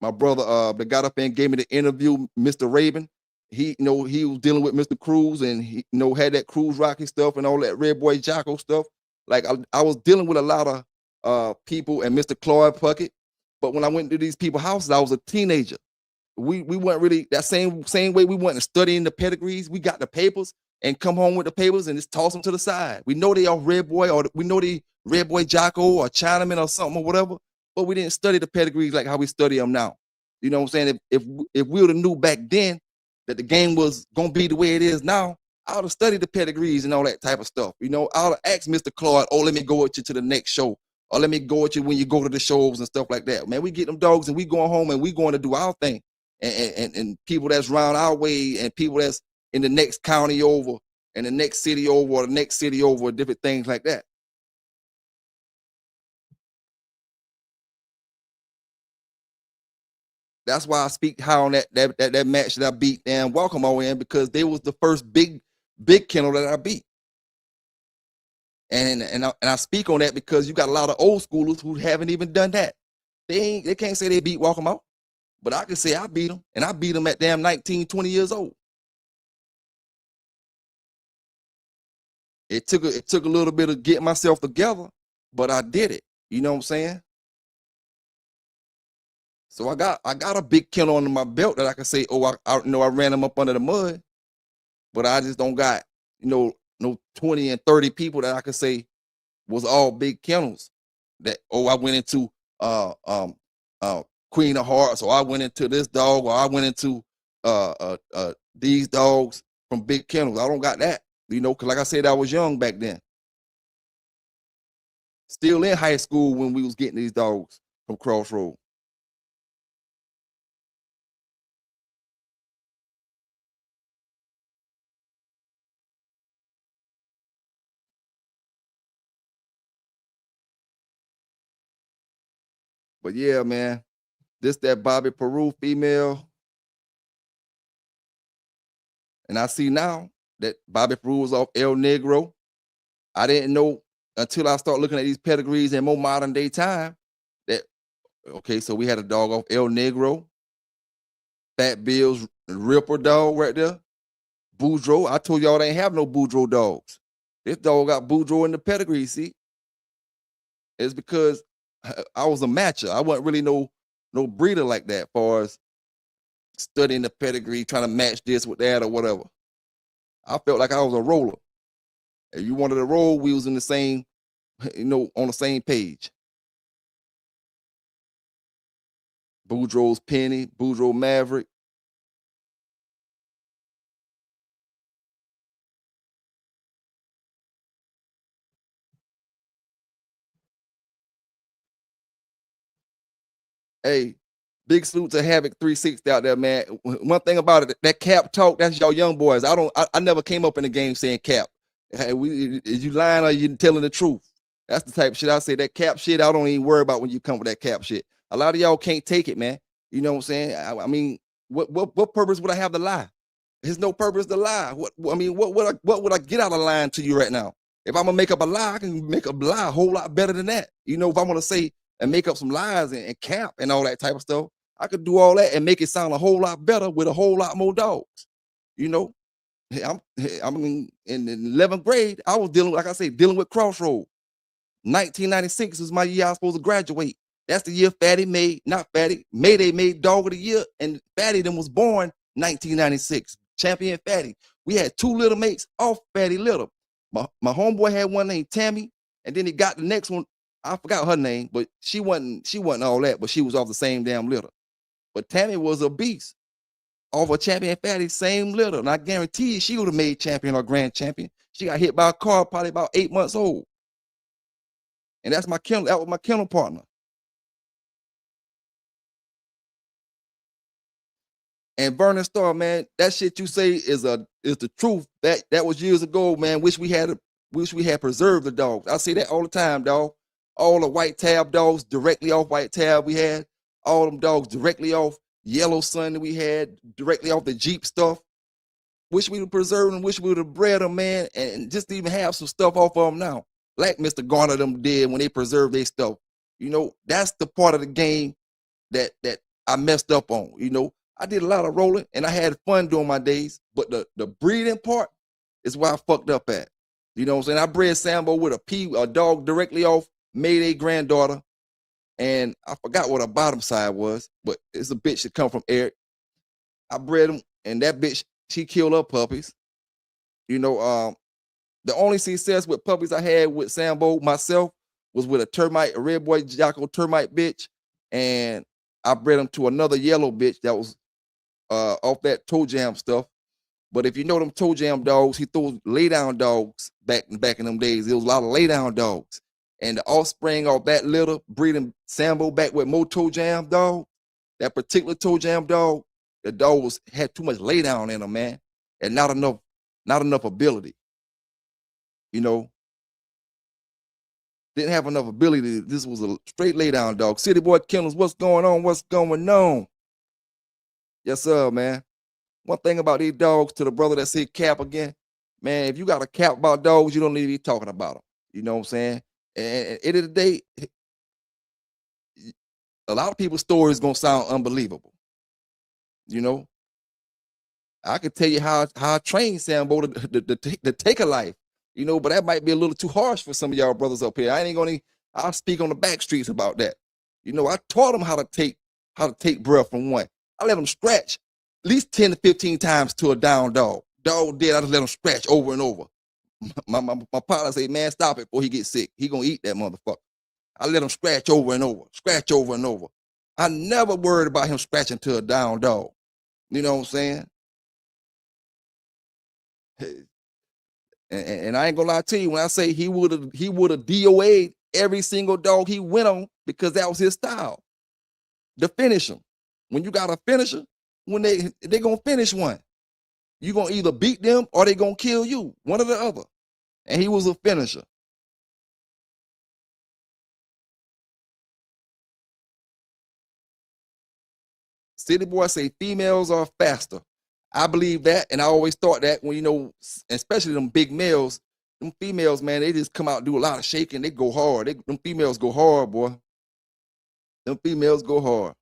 my brother that got up and gave me the interview, Mr. Raven. He was dealing with Mr. Cruz and he had that Cruz Rocky stuff and all that Red Boy Jocko stuff. Like I was dealing with a lot of people and Mr. Cloyd Puckett. But when I went to these people's houses, I was a teenager. We weren't really that same way we went studying the pedigrees. We got the papers and come home with the papers and just toss them to the side. We know they are Red Boy or we know they Red Boy Jocko or Chinaman or something or whatever, but we didn't study the pedigrees like how we study them now. You know what I'm saying? If we would have knew back then that the game was gonna be the way it is now, I would have studied the pedigrees and all that type of stuff. I would have asked Mr. Claude, oh, let me go with you to the next show. Or let me go with you when you go to the shows and stuff like that. Man, we get them dogs and we going home and we going to do our thing. And people that's around our way and people that's in the next county over and the next city over or the next city over, different things like that. That's why I speak high on that match that I beat and Welcome in because they was the first big kennel that I beat. And I speak on that because you got a lot of old schoolers who haven't even done that. They can't say they beat Walker Mouth, but I can say I beat them, and I beat them at damn 19, 20 years old. It took a little bit of getting myself together, but I did it. You know what I'm saying? So I got a big kennel under my belt that I can say, oh, I ran them up under the mud, but I just don't got no 20 and 30 people that I could say was all big kennels. That I went into Queen of Hearts, or I went into this dog, or I went into these dogs from big kennels. I don't got that, because like I said, I was young back then. Still in high school when we was getting these dogs from Crossroad. But yeah, man, that Bobby Peru female. And I see now that Bobby Peru was off El Negro. I didn't know until I start looking at these pedigrees in more modern day time that, okay, so we had a dog off El Negro, Fat Bill's Ripper dog right there, Boudreaux. I told y'all they ain't have no Boudreaux dogs. This dog got Boudreaux in the pedigree, see? It's because I was a matcher. I wasn't really no breeder like that, as far as studying the pedigree, trying to match this with that or whatever. I felt like I was a roller. If you wanted to roll, we was in the same, on the same page. Boudreaux's Penny, Boudreaux Maverick. Hey, big salute to Havoc 360 out there, man. One thing about it, that cap talk, that's y'all young boys. I never came up in the game saying cap. Hey, is you lying or you telling the truth? That's the type of shit I say. That cap shit, I don't even worry about when you come with that cap shit. A lot of y'all can't take it, man. You know what I'm saying? I mean, what purpose would I have to lie? There's no purpose to lie. What would I get out of lying to you right now? If I'm gonna make up a lie, I can make up a lie a whole lot better than that. If I want to say and make up some lies and cap and all that type of stuff, I could do all that and make it sound a whole lot better with a whole lot more dogs. I'm in 11th grade. I was dealing with Crossroad. 1996 was my year I was supposed to graduate. That's the year Fatty made, not Fatty, Mayday made Dog of the Year, and Fatty then was born 1996. Champion Fatty. We had two little mates off Fatty Little. My homeboy had one named Tammy, and then he got the next one. I forgot her name, but she wasn't all that, but she was off the same damn litter. But Tammy was a beast. Off a Champion Fatty, same litter. And I guarantee you she would have made champion or grand champion. She got hit by a car probably about 8 months old. And that was my kennel partner. And Vernon Starr, man, that shit you say is the truth. That was years ago, man. Wish we had preserved the dogs. I say that all the time, dog. All the white tab dogs directly off white tab we had. All them dogs directly off Yellow Sun that we had, directly off the Jeep stuff. Wish we would preserve them. Wish we would have bred them, man, and just even have some stuff off of them now, like Mr. Garner them did when they preserved their stuff. That's the part of the game that I messed up on. I did a lot of rolling and I had fun during my days, but the breeding part is where I fucked up at. You know what I'm saying? I bred Sambo with a dog directly off Mayday granddaughter, and I forgot what her bottom side was, but it's a bitch that come from Eric. I bred him, and that bitch, she killed her puppies. The only success with puppies I had with Sambo myself was with a red boy Jocko termite bitch, and I bred him to another yellow bitch that was off that toe jam stuff. But if you know them toe jam dogs, he threw lay down dogs back in them days. There was a lot of lay down dogs. And the offspring of that litter breeding Sambo back with more toe jam dog, that particular toe jam dog, the dog had too much lay down in him, man, and not enough ability. Didn't have enough ability. This was a straight lay down dog. City Boy Kennels, what's going on? What's going on? Yes, sir, man. One thing about these dogs, to the brother that said cap again, man, if you got a cap about dogs, you don't need to be talking about them. You know what I'm saying? And at the end of the day, a lot of people's stories gonna sound unbelievable. You know, I could tell you how I trained Sambo to take a life. You know, but that might be a little too harsh for some of y'all brothers up here. I ain't gonna. I'll speak on the back streets about that. You know, I taught them how to take breath from one. I let them scratch at least 10 to 15 times to a down dog. Dog dead, I just let them scratch over and over. My partner say, man, stop it before he gets sick. He gonna eat that motherfucker. I let him scratch over and over, scratch over and over. I never worried about him scratching to a down dog. You know what I'm saying? And I ain't gonna lie to you when I say he would have DOA'd every single dog he went on because that was his style. To finish him. When you got a finisher, when they gonna finish one, you gonna either beat them or they gonna kill you, one or the other. And he was a finisher. City boy say females are faster. I believe that, and I always thought that when especially them big males, them females, man, they just come out and do a lot of shaking. They go hard. Them females go hard, boy. Them females go hard.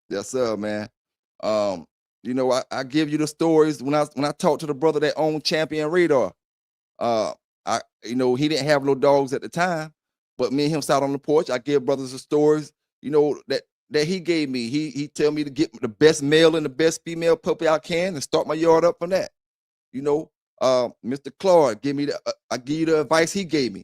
Yes, sir, man. Um, I give you the stories when I talk to the brother that owned Champion Radar. Uh, he didn't have no dogs at the time, but me and him sat on the porch. I give brothers the stories, that he gave me. He tell me to get the best male and the best female puppy I can and start my yard up from that. You know, Mr. Claude give me I give you the advice he gave me.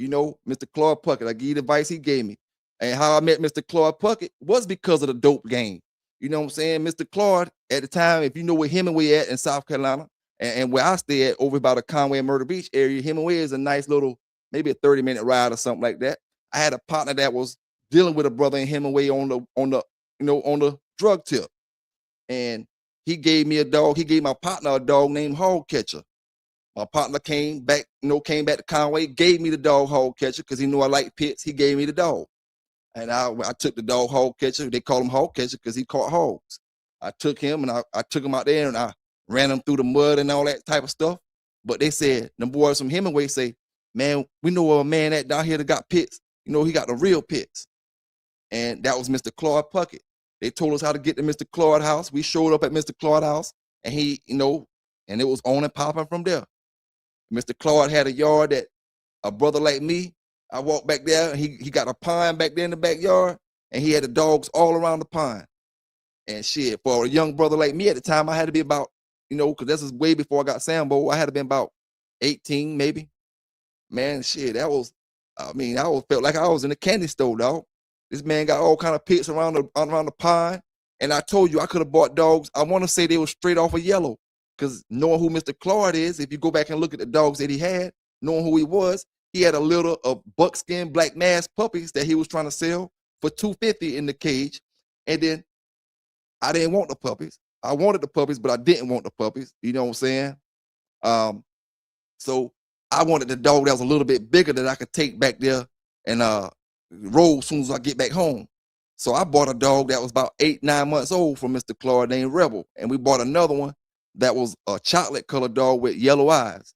Mr. Claude Puckett, I give you the advice he gave me. And how I met Mr. Claude Puckett was because of the dope game. You know what I'm saying? Mr. Claude, at the time, if you know where Hemingway at in South Carolina, and where I stay at over by the Conway and Myrtle Beach area, Hemingway is a nice little, maybe a 30-minute ride or something like that. I had a partner that was dealing with a brother in Hemingway on the drug tip. And he gave me a dog. He gave my partner a dog named Hog Catcher. My partner came back to Conway, gave me the dog Hog Catcher because he knew I liked pits. He gave me the dog. And I took the dog Hog Catcher. They call him Hog Catcher because he caught hogs. I took him and I took him out there and I ran him through the mud and all that type of stuff. But they said, the boys from Hemingway say, man, we know a man that down here that got pits. He got the real pits. And that was Mr. Claude Puckett. They told us how to get to Mr. Claude house. We showed up at Mr. Claude house and and it was on and popping from there. Mr. Claude had a yard that a brother like me, I walked back there, and he got a pond back there in the backyard, and he had the dogs all around the pond. And shit, for a young brother like me at the time, I had to be about, because this is way before I got Sambo, I had to be about 18 maybe. Man, shit, I felt like I was in a candy store, dog. This man got all kind of pits around the pond. And I told you I could have bought dogs. I want to say they were straight off of yellow. Because knowing who Mr. Claude is, if you go back and look at the dogs that he had, knowing who he had a litter of buckskin black mass puppies that he was trying to sell for $250 in the cage. And then I didn't want the puppies. I wanted the puppies, but I didn't want the puppies. You know what I'm saying? So I wanted the dog that was a little bit bigger that I could take back there and roll as soon as I get back home. So I bought a dog that was about 8-9 months old from Mr. Claude named Rebel. And we bought another one that was a chocolate colored dog with yellow eyes.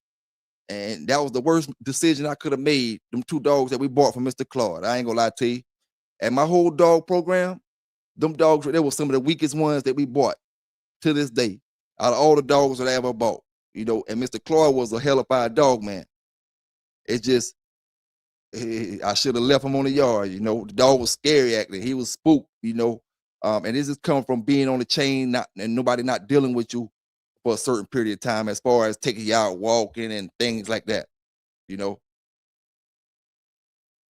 And that was the worst decision I could have made, them two dogs that we bought from Mr. Claude. I ain't gonna lie to you. And my whole dog program, them dogs, they were some of the weakest ones that we bought to this day. Out of all the dogs that I ever bought. And Mr. Claude was a hellified dog, man. It's just, I should have left him on the yard. The dog was scary acting. He was spooked, and this is coming from being on the chain, and nobody not dealing with you for a certain period of time, as far as taking you out walking and things like that.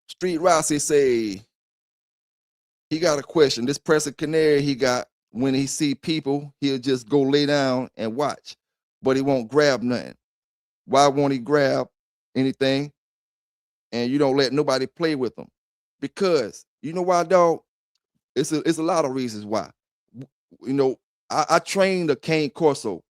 Street Rossi say he got a question. This Pressing Canary he got, when he see people, he'll just go lay down and watch, but he won't grab nothing. Why won't he grab anything? And you don't let nobody play with him? Because you know why, dog? It's a lot of reasons why. I trained a cane corso,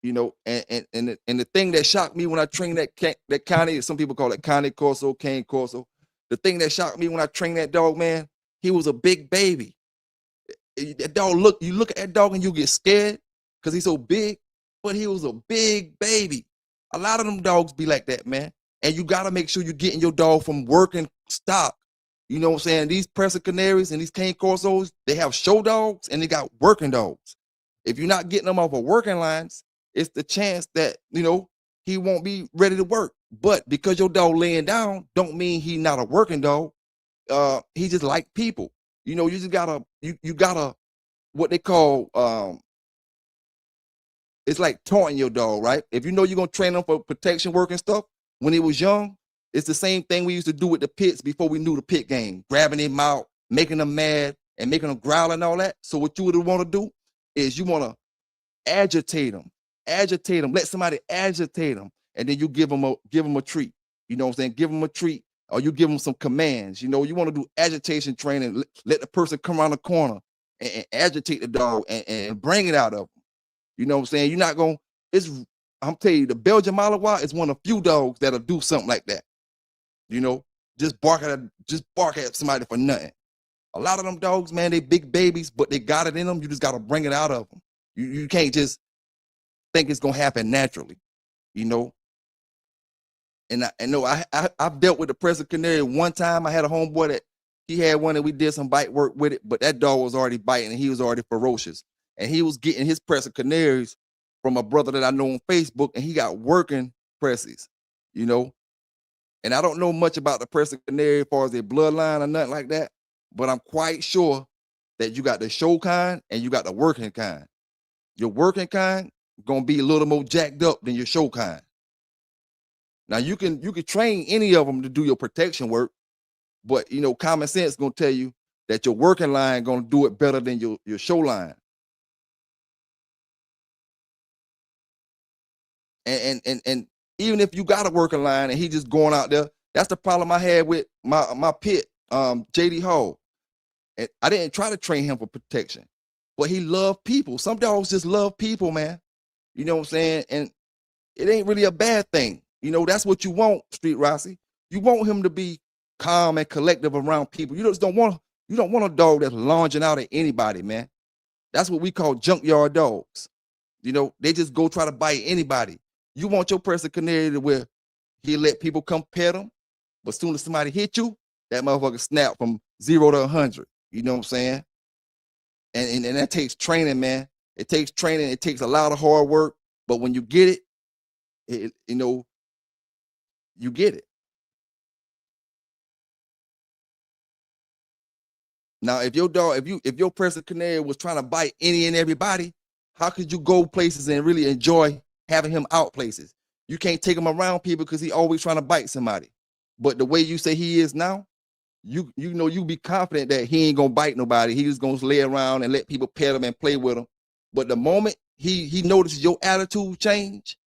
you know, and the thing that shocked me when I trained that county, some people call it county corso, cane corso. The thing that shocked me when I trained that dog, man, he was a big baby. That dog, you look at that dog and you get scared because he's so big, but he was a big baby. A lot of them dogs be like that, man. And you got to make sure you're getting your dog from working stock. You know what I'm saying? These Crescent Canaries and these cane corsos, they have show dogs and they got working dogs. If you're not getting them off of working lines, it's the chance that, you know, he won't be ready to work. But because your dog laying down, don't mean he not a working dog. He just like people. You know, you just gotta, you gotta, what they call, it's like taunting your dog, right? If you know you're gonna train them for protection work and stuff, when he was young, it's the same thing we used to do with the pits before we knew the pit game, grabbing him out, making them mad, and making them growl and all that. So what you would want to do is you want to agitate them, let somebody agitate them, and then you give them a treat. You know what I'm saying? Give them a treat, or you give them some commands. You know, you want to do agitation training. Let the person come around the corner and agitate the dog and bring it out of them. You know what I'm saying? You're not gonna. I'm telling you, the Belgian Malinois is one of few dogs that'll do something like that. You know, just bark at somebody for nothing. A lot of them dogs, man, they big babies, but they got it in them. You just gotta bring it out of them. You can't just think it's gonna happen naturally, you know. And I've dealt with the Crescent Canary one time. I had a homeboy that he had one and we did some bite work with it, but that dog was already biting and he was already ferocious. And he was getting his Crescent Canaries from a brother that I know on Facebook, and he got working presses, you know. And I don't know much about the Crescent Canary as far as their bloodline or nothing like that, but I'm quite sure that you got the show kind and you got the working kind. Your working kind gonna be a little more jacked up than your show kind. Now you can train any of them to do your protection work, but you know, common sense gonna tell you that your working line gonna do it better than your show line. And even if you got a working line and he just going out there, that's the problem I had with my pit, JD Hall. And I didn't try to train him for protection, but he loved people. Some dogs just love people, man. You know what I'm saying? And it ain't really a bad thing. You know, that's what you want, Street Rossi. You want him to be calm and collective around people. You don't want a dog that's lunging out at anybody, man. That's what we call junkyard dogs. You know, they just go try to bite anybody. You want your Crescent Canary to where he let people come pet him, but as soon as somebody hit you, that motherfucker snap from 0 to 100. You know what I'm saying? And that takes training, man. It takes training. It takes a lot of hard work. But when you get it, you know, you get it. Now, if your Crescent Canary was trying to bite any and everybody, how could you go places and really enjoy having him out places? You can't take him around people because he always trying to bite somebody. But the way you say he is now, you know, you be confident that he ain't gonna bite nobody. He just gonna lay around and let people pet him and play with him. But the moment he notices your attitude change,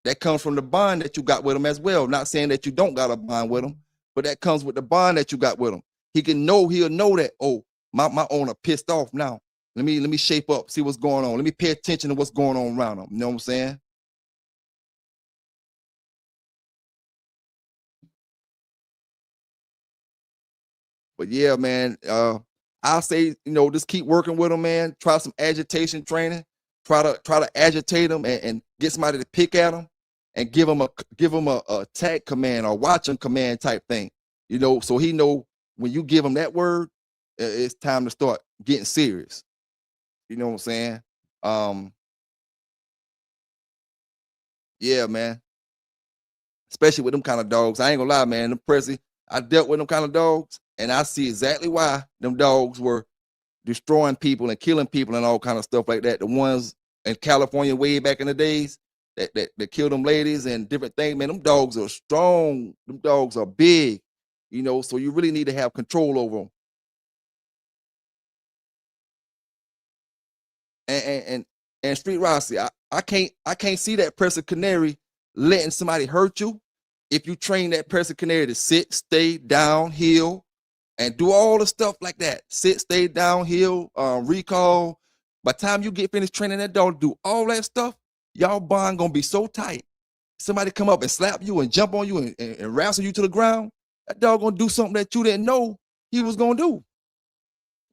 that comes from the bond that you got with him as well. Not saying that you don't got a bond with him, but that comes with the bond that you got with him. He'll know that, oh, my owner pissed off now. Let me shape up, see what's going on. Let me pay attention to what's going on around him. You know what I'm saying? But yeah, man, I'll say, you know, just keep working with them, man. Try some agitation training. Try to agitate them and get somebody to pick at them and give them a attack command or watch him command type thing. You know, so he know when you give him that word, it's time to start getting serious. You know what I'm saying? Um, yeah, man. Especially with them kind of dogs. I ain't gonna lie, man. Them Prezi, I dealt with them kind of dogs, and I see exactly why them dogs were destroying people and killing people and all kind of stuff like that. The ones in California way back in the days that killed them ladies and different things, man. Them dogs are strong. Them dogs are big, you know. So you really need to have control over them. And Street Rossi, I can't see that Crescent Canary letting somebody hurt you if you train that Crescent Canary to sit, stay, downhill, and do all the stuff like that. Sit, stay, downhill, recall, By the time you get finished training that dog to do all that stuff, y'all bond gonna be so tight. Somebody come up and slap you and jump on you and wrestle you to the ground, that dog gonna do something that you didn't know he was gonna do.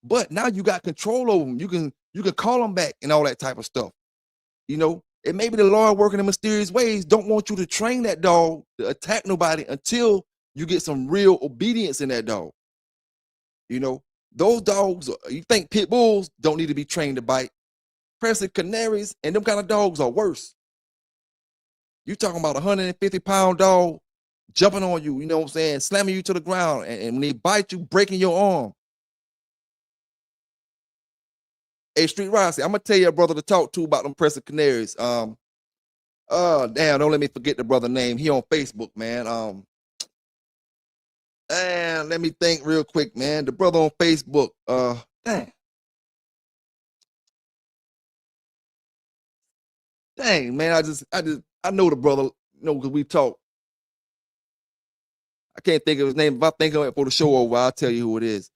But now you got control over him. You can call him back and all that type of stuff. You know, and maybe the Lord working in mysterious ways don't want you to train that dog to attack nobody until you get some real obedience in that dog. You know, those dogs, you think pit bulls don't need to be trained to bite. Crested canaries and them kind of dogs are worse. You talking about a 150-pound dog jumping on you, you know what I'm saying, slamming you to the ground, and when they bite you, breaking your arm. Hey, Street Rossi, I'm gonna tell you a brother to talk to about them crested canaries. Damn, don't let me forget the brother name. He on Facebook, man. And let me think real quick, man. The brother on Facebook, dang, man. I know the brother, you know, because we talk. I can't think of his name. If I think of it for the show over, I'll tell you who it is.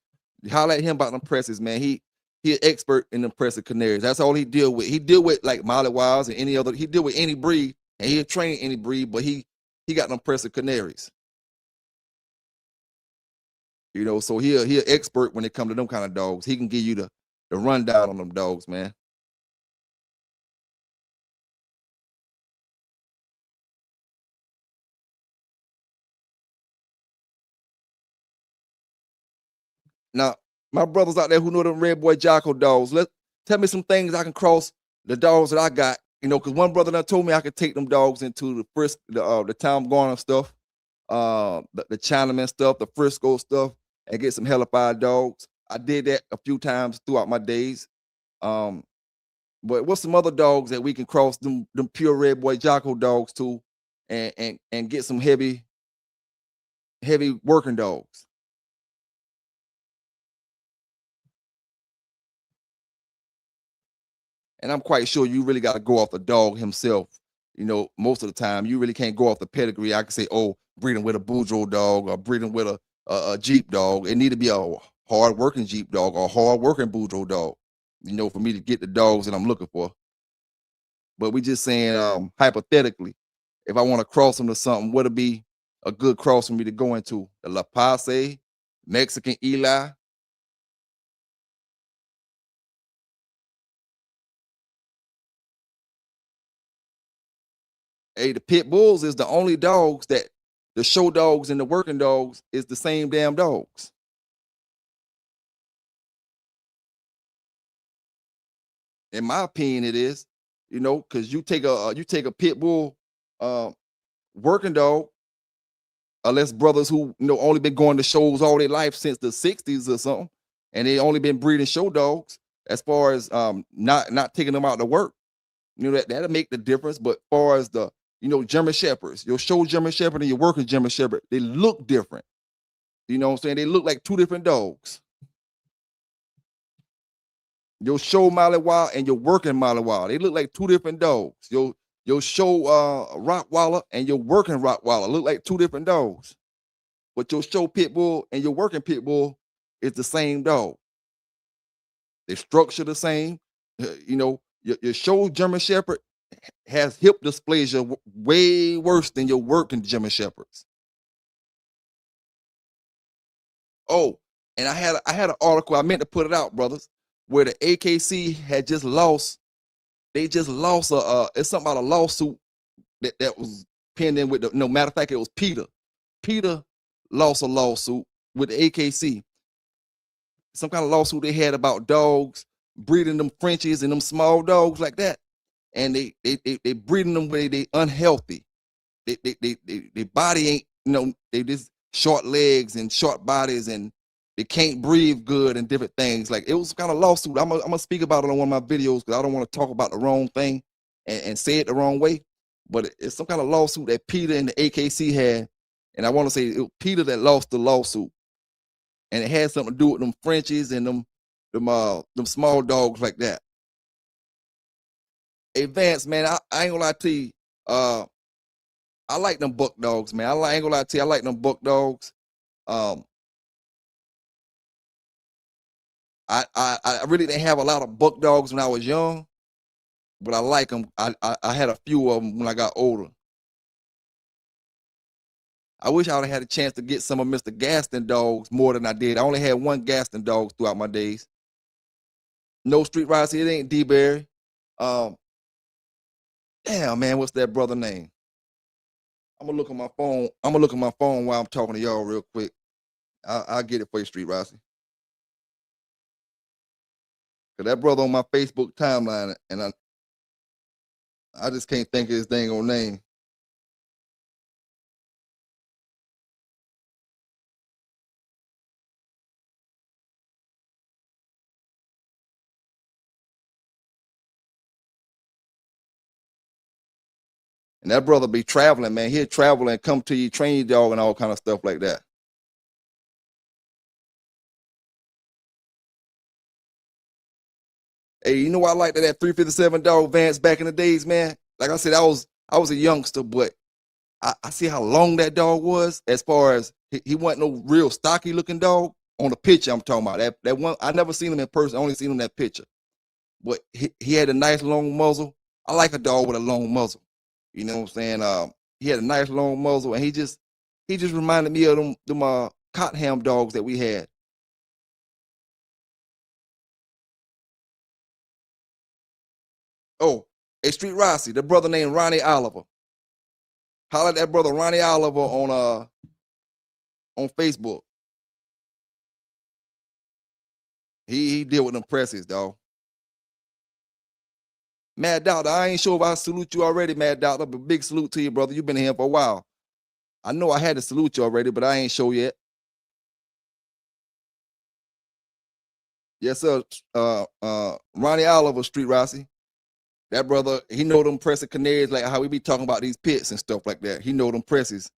Holler at him about them presses, man. He an expert in them crested canaries. That's all he deal with. He deal with like Molly Wiles and any other. He deal with any breed, and he'll train any breed. But he got them crested canaries. You know, so he an expert when it comes to them kind of dogs. He can give you the rundown on them dogs, man. Now, my brothers out there who know them red boy Jocko dogs, tell me some things I can cross the dogs that I got. You know, because one brother done told me I could take them dogs into the Tom Garner stuff, the Chinaman stuff, the Frisco stuff, and get some hellified dogs. I did that a few times throughout my days. But what's some other dogs that we can cross them pure red boy Jocko dogs to, and get some heavy working dogs? And I'm quite sure you really got to go off the dog himself. You know, most of the time you really can't go off the pedigree. I can say, oh, breeding with a Bulldog dog or breeding with a Jeep dog. It need to be a hard working Jeep dog or hard working Bulldog dog. You know, for me to get the dogs that I'm looking for. But we just saying, hypothetically, if I want to cross them to something, what'd be a good cross for me to go into? The La Pase, Mexican Eli. Hey, the pit bulls is the only dogs that the show dogs and the working dogs is the same damn dogs. In my opinion, it is. You know, because you take a pit bull working dog, unless brothers who only been going to shows all their life since the '60s or something, and they only been breeding show dogs. As far as not taking them out to work, you know that'll make the difference. But far as the German shepherds, your show German shepherd and your working German shepherd, they look different. You know what I'm saying? They look like two different dogs. Your show Malinois and your working Malinois, they look like two different dogs. Your show Rottweiler and your working Rottweiler look like two different dogs. But your show pit bull and your working pit bull is the same dog. They structure the same. You know, your show German Shepherd has hip dysplasia way worse than your working German Shepherds. Oh, and I had an article, I meant to put it out, brothers, where the AKC had just lost. They just lost it's something about a lawsuit that was pending with the. No matter of fact, it was Peter. Peter lost a lawsuit with the AKC. Some kind of lawsuit they had about dogs breeding them Frenchies and them small dogs like that, and they breeding them where they unhealthy. They body ain't they just short legs and short bodies, and they can't breathe good and different things. Like it was kind of lawsuit. I'm gonna speak about it on one of my videos because I don't want to talk about the wrong thing and say it the wrong way. But it's some kind of lawsuit that Peter and the AKC had, and I want to say it was Peter that lost the lawsuit, and it had something to do with them Frenchies and them small dogs like that. Hey Vance, man, I ain't gonna lie to you. I like them buck dogs, man. I ain't gonna lie to you. I like them buck dogs. I really didn't have a lot of buck dogs when I was young, but I like them. I had a few of them when I got older. I wish I would have had a chance to get some of Mr. Gaston dogs more than I did. I only had one Gaston dog throughout my days. No Street Rider, it ain't D-Berry. Um, damn man, what's that brother name? I'm gonna look at my phone. I'm gonna look at my phone while I'm talking to y'all real quick. I'll get it for you, Street Rossi. Cause that brother on my Facebook timeline, and I just can't think of his dang old name. And that brother be traveling, man. He'll travel and come to you, train your dog, and all kind of stuff like that. Hey, you know what I liked that 357 dog Vance back in the days, man? Like I said, I was a youngster, but I see how long that dog was. As far as he wasn't no real stocky looking dog on the picture. I'm talking about that one. I never seen him in person. I only seen him in that picture. But he had a nice long muzzle. I like a dog with a long muzzle. You know what I'm saying? He had a nice long muzzle, and he just reminded me of them Cottenham dogs that we had. Oh, a Street Rossi, the brother named Ronnie Oliver. Holler at that brother Ronnie Oliver on Facebook. He deal with them presses, dog. Mad Doctor, I ain't sure if I salute you already, Mad Doctor, but big salute to you, brother. You've been here for a while. I know I had to salute you already, but I ain't sure yet. Yes, sir. Ronnie Oliver, Street Rossi. That brother, he know them pressing canaries, like how we be talking about these pits and stuff like that. He know them presses.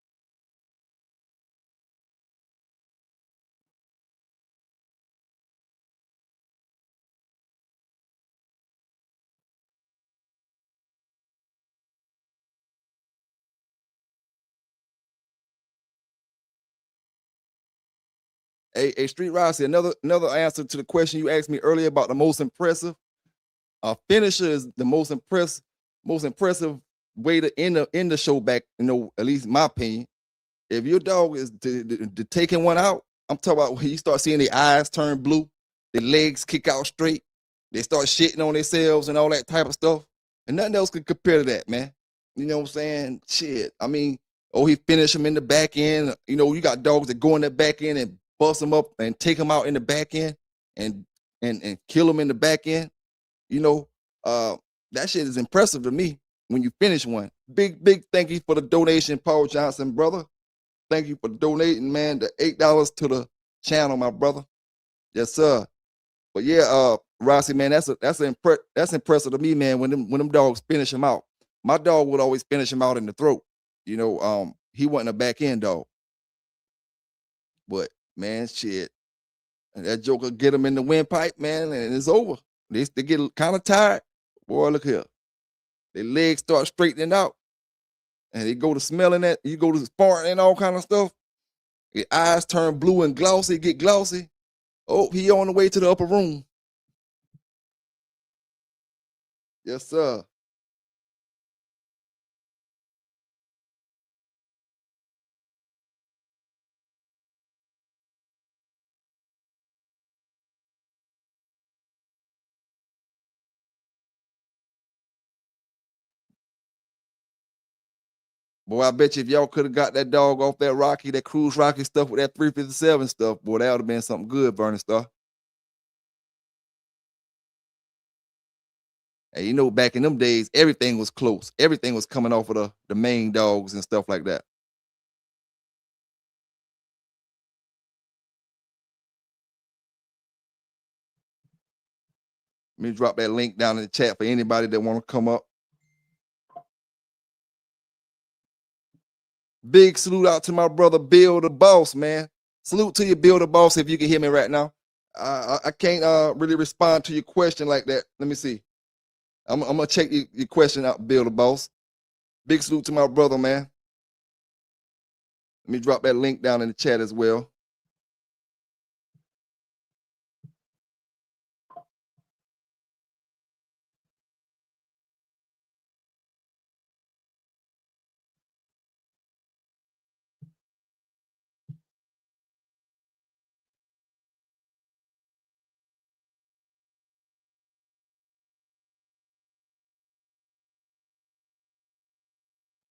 Hey, Street Rossi, another answer to the question you asked me earlier about the most impressive. A finisher is the most impressive way to end the show back, at least in my opinion. If your dog is taking one out, I'm talking about when you start seeing their eyes turn blue, their legs kick out straight, they start shitting on themselves and all that type of stuff. And nothing else can compare to that, man. You know what I'm saying? Shit. I mean, he finished them in the back end. You got dogs that go in the back end and bust them up and take them out in the back end and kill them in the back end. You know, that shit is impressive to me when you finish one. Big thank you for the donation, Paul Johnson, brother. Thank you for donating, man, the $8 to the channel, my brother. Yes, sir. But yeah, Rossi, man, that's impressive to me, man. When them dogs finish him out, my dog would always finish him out in the throat. He wasn't a back end dog, but man, shit, and that joker get him in the windpipe, man, and it's over. They get kind of tired. Boy, look here, their legs start straightening out, and they go to smelling that. You go to farting and all kind of stuff. Your eyes turn blue and glossy, get glossy. Oh, he on the way to the upper room. Yes, sir. Boy, I bet you if y'all could have got that dog off that Cruise Rocky stuff with that 357 stuff, boy, that would have been something good, Burning Star. And back in them days, everything was close. Everything was coming off of the main dogs and stuff like that. Let me drop that link down in the chat for anybody that want to come up. Big salute out to my brother Bill the Boss, man. Salute to you, Bill the Boss, if you can hear me right now. I can't really respond to your question like that. Let me see. I'm gonna check your question out, Bill the Boss. Big salute to my brother, man. Let me drop that link down in the chat as well.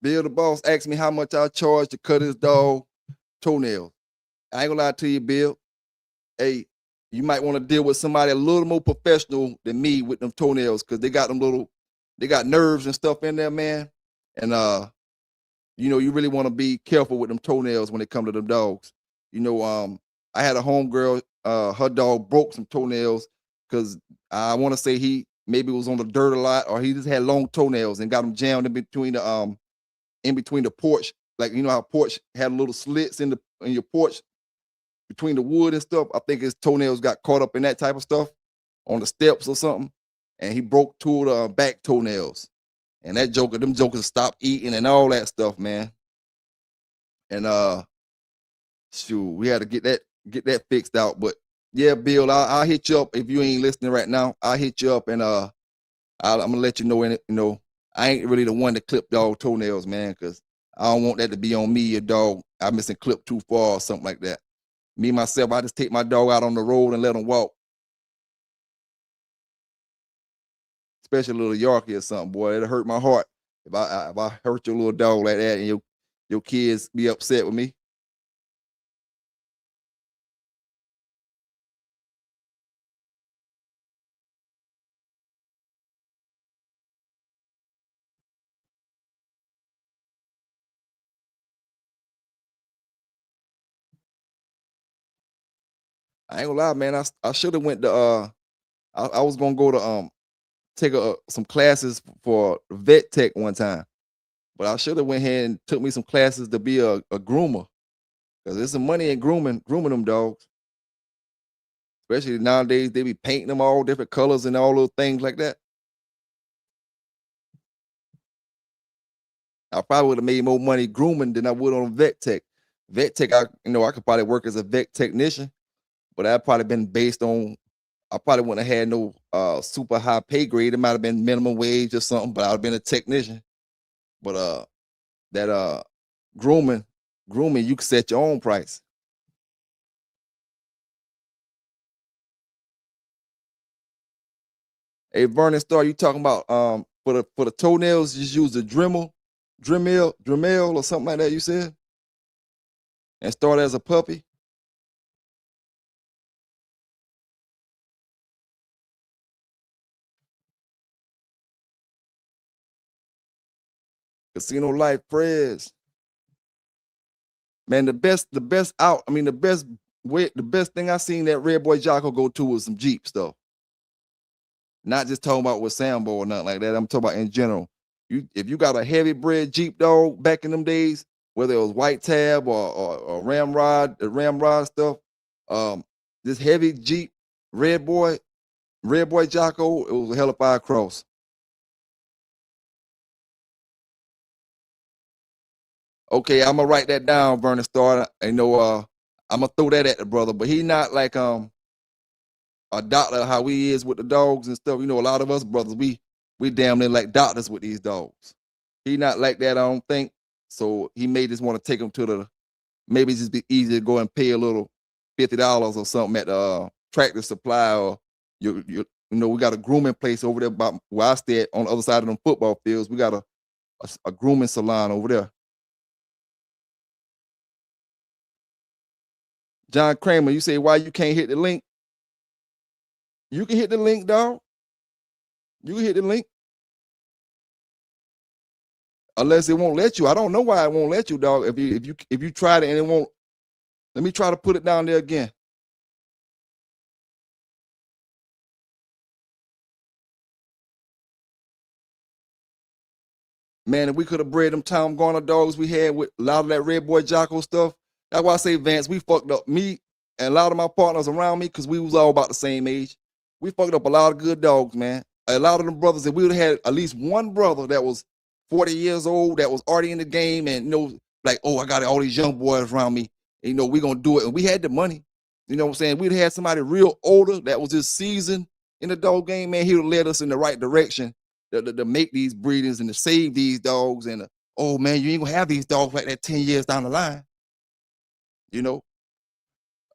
Bill the boss asked me how much I charge to cut his dog toenails. I ain't gonna lie to you, Bill. Hey, you might want to deal with somebody a little more professional than me with them toenails, because they got nerves and stuff in there, man. And you really want to be careful with them toenails when it come to them dogs. I had a homegirl, her dog broke some toenails because I want to say he maybe was on the dirt a lot, or he just had long toenails and got them jammed in between the porch. Like, you know how porch had little slits in your porch between the wood and stuff. I think his toenails got caught up in that type of stuff on the steps or something, and he broke two of the back toenails. And them jokers stopped eating and all that stuff, man. And shoot, we had to get that fixed out. But yeah, Bill, I'll hit you up if you ain't listening right now. I'll hit you up, and I'm gonna let you know. I ain't really the one to clip dog toenails, man, because I don't want that to be on me, your dog. I missing clip too far or something like that. Me myself, I just take my dog out on the road and let him walk. Especially a little Yorkie or something, boy. It'll hurt my heart if I hurt your little dog like that, and your kids be upset with me. I ain't gonna lie, man. I should have went to I was gonna go to take some classes for vet tech one time, but I should have went ahead and took me some classes to be a groomer, because there's some money in grooming them dogs. Especially nowadays, they be painting them all different colors and all those things like that. I probably would have made more money grooming than I would on vet tech. Vet tech, I could probably work as a vet technician, but I'd probably been based on. I probably wouldn't have had no super high pay grade. It might have been minimum wage or something, but I'd have been a technician. But that grooming, you can set your own price. Hey, Vernon Star, you talking about for the toenails, just use the Dremel or something like that, you said? And start as a puppy? Casino Life Prez. Man, the best thing I seen that Red Boy Jocko go to was some Jeep stuff. Not just talking about with Sambo or nothing like that. I'm talking about in general. If you got a heavy bred Jeep dog back in them days, whether it was White Tab or Ramrod, the Ramrod stuff, this heavy Jeep Red Boy Jocko, it was a hell of a cross. Okay, I'm gonna write that down, Vernon Star. I'm gonna throw that at the brother, but he not like a doctor how we is with the dogs and stuff. A lot of us brothers, we damn near like doctors with these dogs. He not like that, I don't think. So he may just want to take him to maybe just be easy to go and pay a little $50 or something at the Tractor Supply, or we got a grooming place over there about where I stay at on the other side of them football fields. We got a grooming salon over there. John Kramer, you say why you can't hit the link? You can hit the link, dog. You can hit the link. Unless it won't let you. I don't know why it won't let you, dog. If you tried it and it won't, let me try to put it down there again. Man, if we could have bred them Tom Garner dogs we had with a lot of that Red Boy Jocko stuff, that's why I say, Vance, we fucked up. Me and a lot of my partners around me, because we was all about the same age. We fucked up a lot of good dogs, man. A lot of them brothers, if we would have had at least one brother that was 40 years old, that was already in the game, and like, oh, I got all these young boys around me. We gonna do it. And we had the money. You know what I'm saying? We'd had somebody real older that was just seasoned in the dog game, man. He would have led us in the right direction to make these breedings and to save these dogs. And oh man, you ain't gonna have these dogs like that 10 years down the line.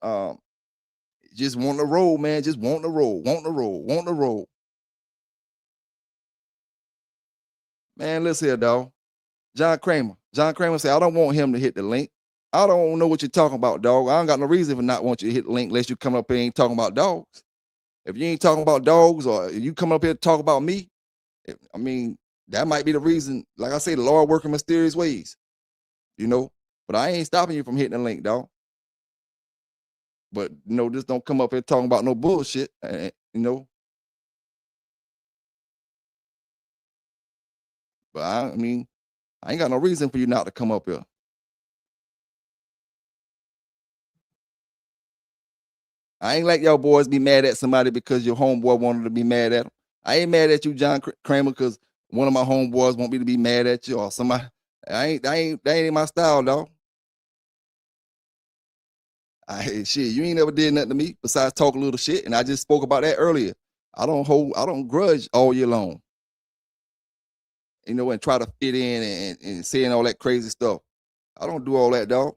Um, just want to roll, man. Just want to roll, want to roll, want to roll. Man, listen here, dog. John Kramer. John Kramer said, I don't want him to hit the link. I don't know what you're talking about, dog. I don't got no reason for not want you to hit the link unless you come up here and ain't talking about dogs. If you ain't talking about dogs or you come up here to talk about me, I mean, that might be the reason. Like I say, the Lord working mysterious ways, you know. But I ain't stopping you from hitting the link, dog. But just don't come up here talking about no bullshit, you know. But I mean, I ain't got no reason for you not to come up here. I ain't like y'all boys be mad at somebody because your homeboy wanted to be mad at him. I ain't mad at you, John Kramer, because one of my homeboys want me to be mad at you or somebody. That ain't my style, dog. Shit, you ain't never did nothing to me besides talk a little shit, and I just spoke about that earlier. I don't grudge all year long, and try to fit in and saying all that crazy stuff. I don't do all that, dog.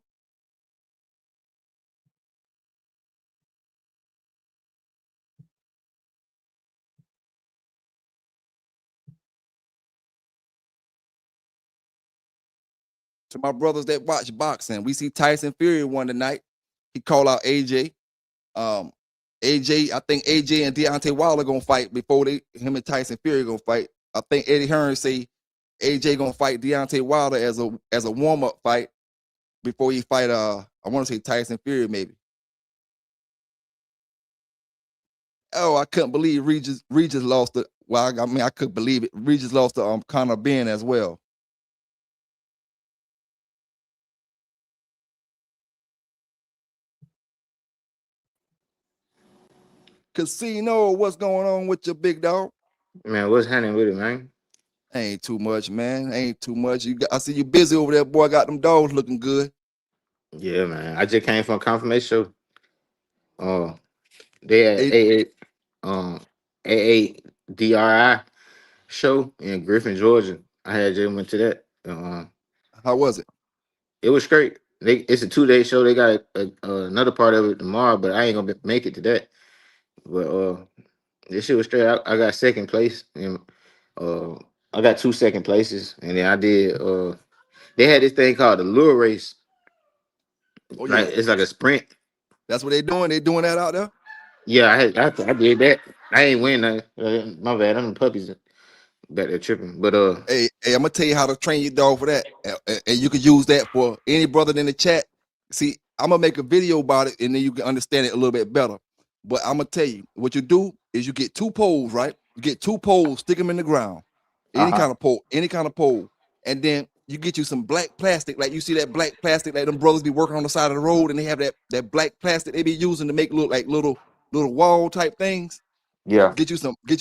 To my brothers that watch boxing, we see Tyson Fury won tonight. He called out AJ. I think AJ and Deontay Wilder gonna fight before him and Tyson Fury gonna fight. I think Eddie Hearn say AJ gonna fight Deontay Wilder as a warm up fight before he fight. I want to say Tyson Fury maybe. Oh, I couldn't believe Regis lost it. Well, I mean, I couldn't believe it. Regis lost to Conor Ben as well. Casino, what's going on with your big dog? Man, what's happening with it, man? Ain't too much, man. Ain't too much. I see you busy over there, boy. Got them dogs looking good. Yeah, man. I just came from a confirmation show. Uh, they had Hey, AADRI show in Griffin, Georgia. I had just went to that. how was it? It was great. It's a 2-day show. They got another part of it tomorrow, but I ain't gonna make it to that. But this shit was straight. I got second place, and uh, I got 2 second places, and then I did. They had this thing called the lure race. Oh Like yeah, it's like a sprint. that's what they doing. They doing that out there. Yeah, I did that. I ain't win nothing. My bad. I'm the puppies back there tripping. But Hey, I'm gonna tell you how to train your dog for that, and you can use that for any brother in the chat. See, I'm gonna make a video about it, and then you can understand it a little bit better. But I'm gonna tell you what you do is you get 2 poles, right? You get 2 poles, stick them in the ground, uh-huh. any kind of pole, and then you get you some black plastic, like you see that black plastic, like them brothers be working on the side of the road, and they have that black plastic they be using to make look like little wall type things. Yeah. Get you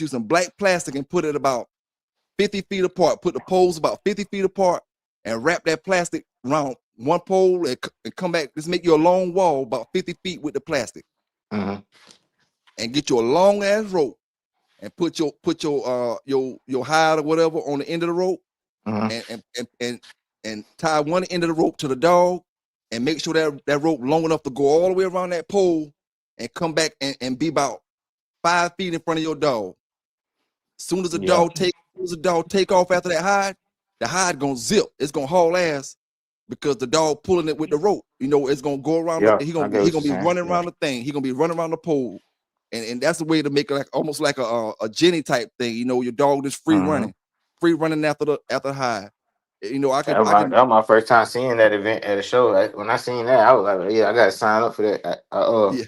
some black plastic and put it about 50 feet apart. Put the poles about 50 feet apart and wrap that plastic around one pole and come back. Just make you a long wall about 50 feet with the plastic Uh-huh. and get you a long ass rope and put your hide or whatever on the end of the rope Uh-huh. and tie one end of the rope to the dog and make sure that rope long enough to go all the way around that pole and come back and be about 5 feet in front of your dog. Soon as the Yeah. dog take off after that hide, the hide gonna zip. It's gonna haul ass because the dog pulling it with the rope. It's gonna go around. Yeah. He I gonna get he what gonna you're be saying. running Yeah. around the thing. He gonna be running around the pole, and that's the way to make it like almost like a Jenny type thing. Your dog just Uh-huh. free running after the hide. I That can was my first time seeing that event at a show. When I seen that, I was like, yeah, I gotta sign up for that. yeah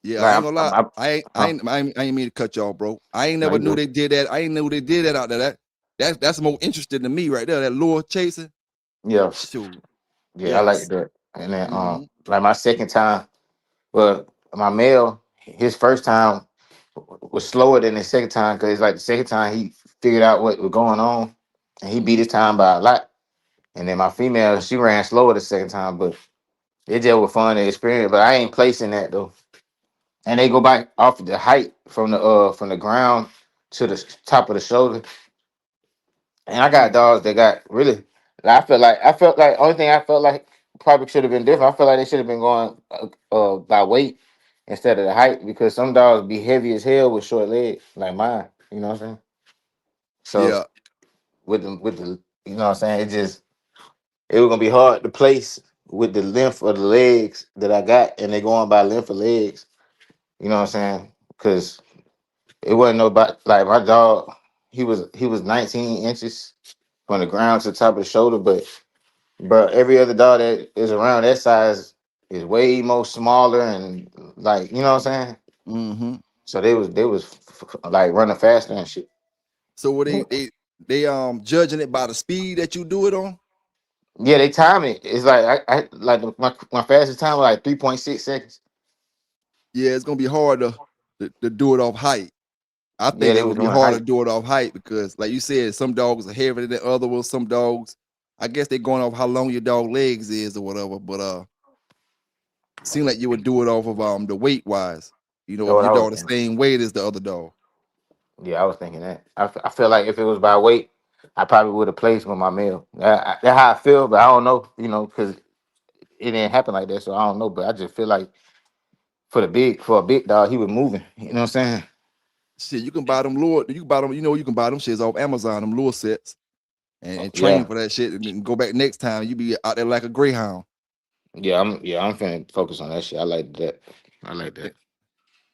yeah. I Like ain't gonna lie. I ain't mean to cut y'all, bro. I ain't no, never you knew good. they did that. I ain't knew they did that out there. That's more interesting to me right there. That lure chasing. Yeah. Shoot. Yeah, I like Yes. that. And then Mm-hmm. like my second time, well, my male, his first time was slower than the second time because like the second time he figured out what was going on and he beat Mm-hmm. his time by a lot. And then my female, she ran slower the second time, but it just was fun to experience. But I ain't placing that though. And they go back off the height from the ground to the top of the shoulder. And I got Mm. dogs that got really. I felt like only thing I felt like probably should have been different. I felt like they should have been going by weight instead of the height because some dogs be heavy as hell with short legs like mine. You know what I'm saying? So Yeah. with the you know what I'm saying? It was gonna be hard to place with the length of the legs that I got, and they going by length of legs. You know what I'm saying? Because it wasn't no like my dog. He was 19 inches from the ground to the top of the shoulder, but every other dog that is around that size is way more smaller and like you know what I'm saying. Mm-hmm. So they was like running faster and shit. So were they judging it by the speed that you do it on? Yeah, they time it. It's like I like my fastest time was like 3.6 seconds. Yeah, it's gonna be hard to do it off height. I Yeah, think they it was would be doing hard to height. do it off height because, like you said, some dogs are heavier than other ones. Some dogs, I guess they're going off how long your dog legs is or whatever. But seem like you would do it off of the weight wise. You know, That's if what your I was dog the thinking. same weight as the other dog. Yeah, I was thinking that. I feel like if it was by weight, I probably would have placed with my male. That's how I feel, but I don't know, because it didn't happen like that, so I don't know. But I just feel like for a big dog, he was moving. You know what I'm saying? Shit, you can buy them lure. You can buy them. You know, you can buy them shits off Amazon. Them lure sets and train Yeah, for that shit and then go back next time. You be out there like a greyhound. I'm finna focus on that shit. I like that. I like Think, that.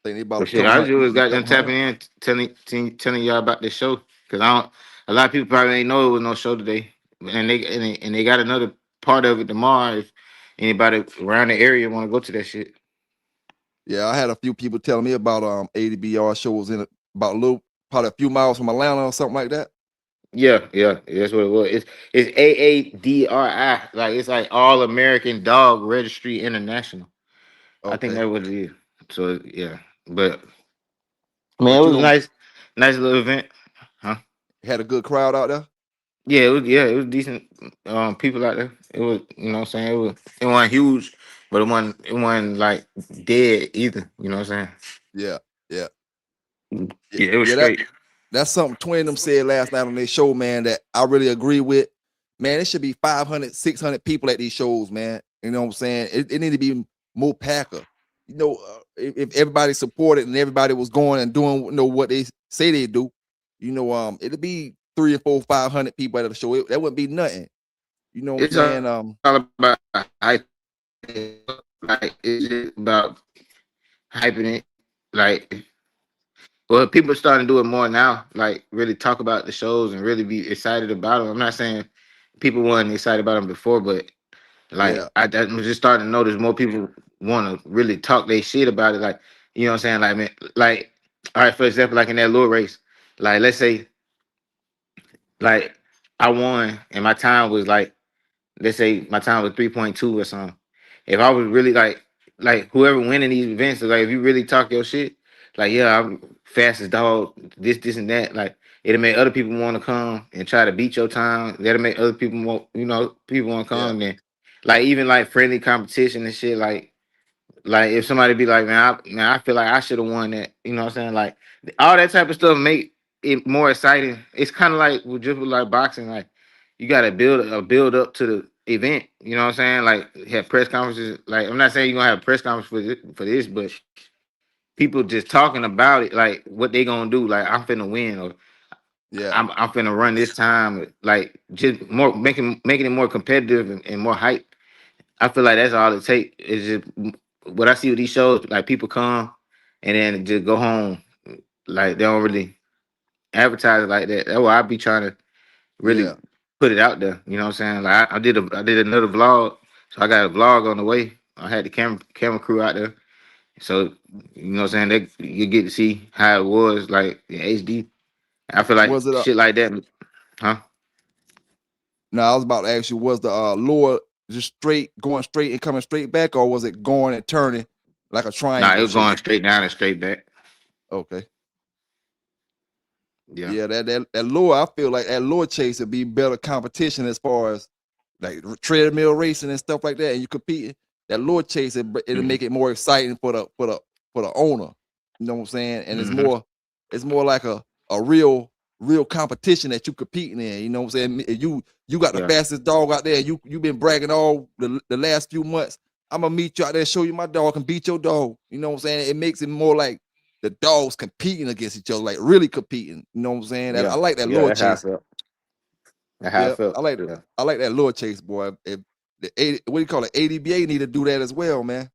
think they about a But shit, couple I hundred, just got them couple tapping hundred. in, telling y'all about this show because I don't. A lot of people probably ain't know it was no show today, and they got another part of it tomorrow. If anybody around the area want to go to that shit. Yeah, I had a few people telling me about ADBR shows in about a little, probably a few miles from Atlanta or something like that. Yeah, that's what it was. It's AADRI, like it's like All American Dog Registry International. I think Okay, that's what it is. So yeah, but man, but it you was a don't nice little event, huh? had a good crowd out there. Yeah, it was decent. People out there. It was, what I'm saying, it wasn't huge, but it wasn't like dead either. You know what I'm Yeah, yeah, saying? yeah, Yeah, it was yeah. straight. That's something Twin them said last night on their show, man, that I really agree with. Man, it should be 500, 600 people at these shows, man. You know what I'm saying? It need to be more packer. You know, if everybody supported and everybody was going and doing what they say they do, it'd be 3 or 4, 500 people at the show. That wouldn't be nothing. You know what I'm It's saying? all about hype. Like it's just about hyping it. Like, well, people are starting to do it more now. Like, really talk about the shows and really be excited about them. I'm not saying people weren't excited about them before, but Yeah, like I'm just starting to notice more people want to really talk their shit about it. Like, you know what I'm saying? Like, man, like, all right, for example, like in that little race, like let's say like I won and my time was like, let's say my time was 3.2 or something. If I was really like whoever winning these events, like if you really talk your shit, like yeah, I'm fastest dog, this and that, like it'll make other people want to come and try to beat your time. That'll make other people want, people want to yeah, come. Then like even like friendly competition and shit, like if somebody be like, man, I feel like I should have won that. You know what I'm saying? Like all that type of stuff make it more exciting. It's kind of like with like boxing. Like you got to build up to the event. You know what I'm saying? Like have press conferences. Like I'm not saying you're gonna have a press conference for this, but people just talking about it. Like what they gonna do? Like I'm finna win or yeah, I'm finna run this time. Like just more making it more competitive and more hype. I feel like that's all it takes. Is just what I see with these shows. Like people come and then just go home. Like they don't really advertise it like that. That's why I be trying to yeah. really put it out there. You know what I'm saying? Like I did another vlog, so I got a vlog on the way. I had the camera crew out there, so you know what I'm saying. They you get to see how it was like in HD. I feel like Was it shit like that, huh? No, I was about to ask you, was the lure just straight going straight and coming straight back, or was it going and turning like a Nah, it triangle was shape? going straight down and straight back. Okay. Yeah. Yeah, that lure, I feel like that lure chase would be better competition as far as like treadmill racing and stuff like that. And you compete that lure chase, it'll hmm make it more exciting for the owner. You know what I'm saying? And hmm it's more like a real competition that you competing in. You know what I'm saying? You got the Yeah. fastest dog out there. You been bragging all the last few months. I'm gonna meet you out there, show you my dog can beat your dog. You know what I'm saying? It makes it more like the dogs competing against each other, like really competing. You know what I'm saying? I Yeah. like that Yeah. lure That's how I chase. felt. That's how I Yeah, felt. I like Yeah, I like that lure chase, boy. If the 80, what do you call it? ADBA need to do that as well, man.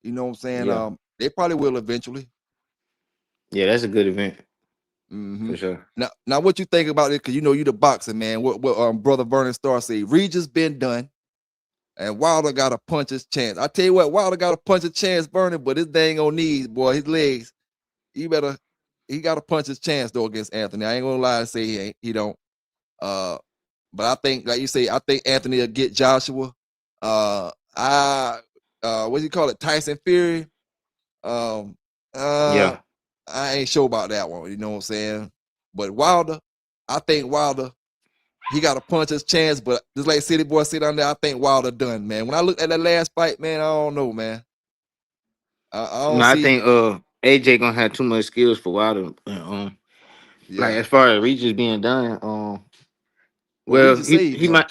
You know what I'm saying? yeah, They probably will eventually. yeah. That's a good event Hmm. for sure. Now, what you think about it? Because you know you the boxing man. What brother Vernon Starr say? Regis been done, and Wilder got to punch his chance. I tell you what, Wilder got to punch his chance, Vernon, but his dang on knees, boy, his legs. He better. He got to punch his chance though against Anthony. I ain't gonna lie and say he ain't. He don't. Uh, but I think, like you say, I think Anthony will get Joshua. I what do you call it? Tyson Fury. Um, uh, Yeah. I ain't sure about that one. You know what I'm saying? But Wilder, I think Wilder, he got to punch his chance. But just like City Boy sit down there, I think Wilder done, man. When I looked at that last fight, man, I don't know, man. I No, don't I see. think AJ gonna have too much skills for Wilder. Like Yeah. as far as Regis being done, Well, well, Regis he say he he done. might,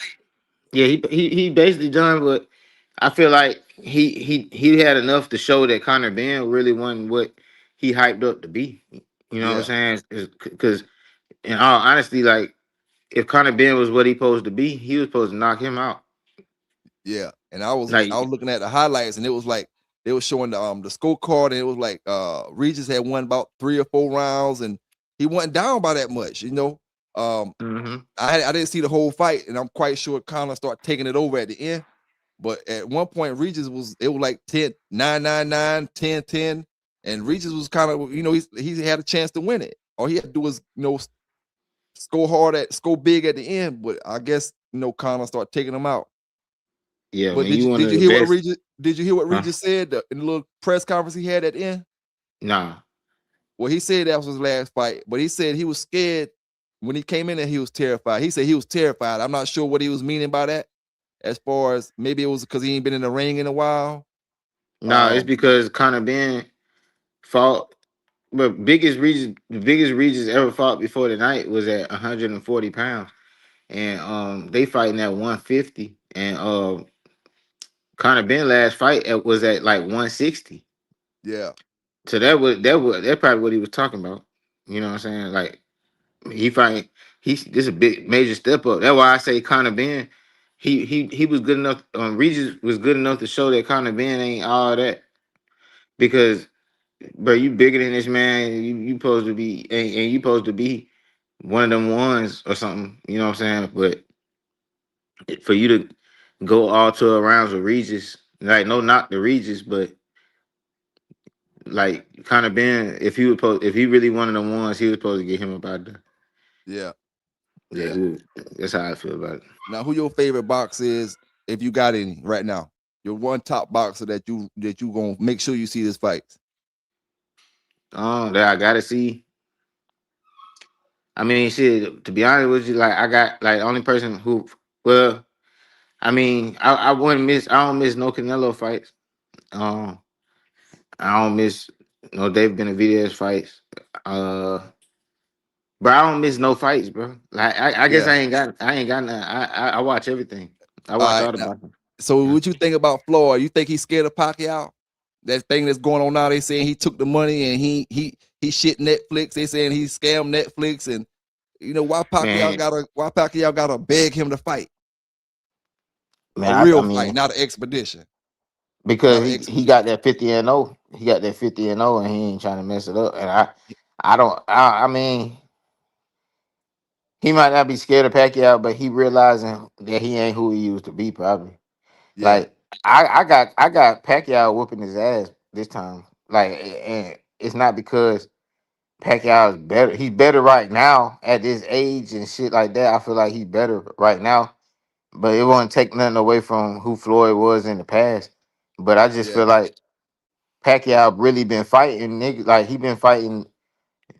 yeah, he basically done, but I feel like he had enough to show that Conor Ben really wasn't what he hyped up to be. You know what Yeah. I'm saying? Because in all honesty, like if Conor Ben was what he supposed to be, he was supposed to knock him out. Yeah, and I was Like, looking at the highlights, and it was like they was showing the scorecard, and it was like Regis had won about 3 or 4 rounds, and he wasn't down by that much, you know. Um, hmm I didn't see the whole fight, and I'm quite sure Conor started taking it over at the end. But at one point, Regis was like 10, 9, 9, 9, 10, 10, and Regis was kind of he had a chance to win it. All he had to do was score big at the end. But I guess Conor started taking him out. yeah, But when did you you one did of you the hear what best, Regis did you hear what huh? Regis said in the little press conference he had at the end? Nah, Well, he said that was his last fight, but he said he was scared when he came in and he was terrified. He said he was terrified. I'm not sure what he was meaning by that. As far as maybe it was because he ain't been in the ring in a while. nah, it's Um, because Conor Ben fought. But the biggest Regis ever fought before the night was at 140 pounds, and they fighting at 150, and Conor Ben last fight was at like 160. yeah, So that's probably what he was talking about. You know what I'm saying? Like he fight this is a big major step up. That's why I say Conor Ben. He was good enough. Regis was good enough to show that Conor Ben ain't all that because, bro, you bigger than this man. You supposed to be and you supposed to be one of them ones or something. You know what I'm saying? But for you to go all 12 rounds with Regis, like no knock to Regis, but like kind of been if he really one of them ones, he was supposed to get him about the yeah, yeah. yeah. That's how I feel about it. Now, who your favorite boxer is, if you got any right now? Your one top boxer that you gonna make sure you see this fight. That I gotta see. I mean, shit. To be honest with you, like I got like the only person who, well, I mean, I wouldn't miss. I don't miss no Canelo fights. Um, I don't miss no David Benavidez fights. Uh, but I don't miss no fights, bro. Like I guess Yeah. I ain't got none. I watch everything. I watch All all right. the Now, boxing. so Yeah. what you think about Floyd? You think he's scared of Pacquiao? That thing that's going on now, they saying he took the money and he shit Netflix. They saying he scammed Netflix, and why Pacquiao Man, gotta beg him to fight a man, I real fight, mean, not an expedition, because not an he expedition. got that 50-0. He got that 50-0, and he ain't trying to mess it up. And I don't. I mean, he might not be scared of Pacquiao, but he realizing that he ain't who he used to be. Probably. Yeah, Like I got Pacquiao whooping his ass this time. Like, and it's not because Pacquiao is better. He's better right now at this age and shit like that. I feel like he's better right now, but it won't take nothing away from who Floyd was in the past. But I just yeah, feel like Pacquiao really been fighting niggas, like he been fighting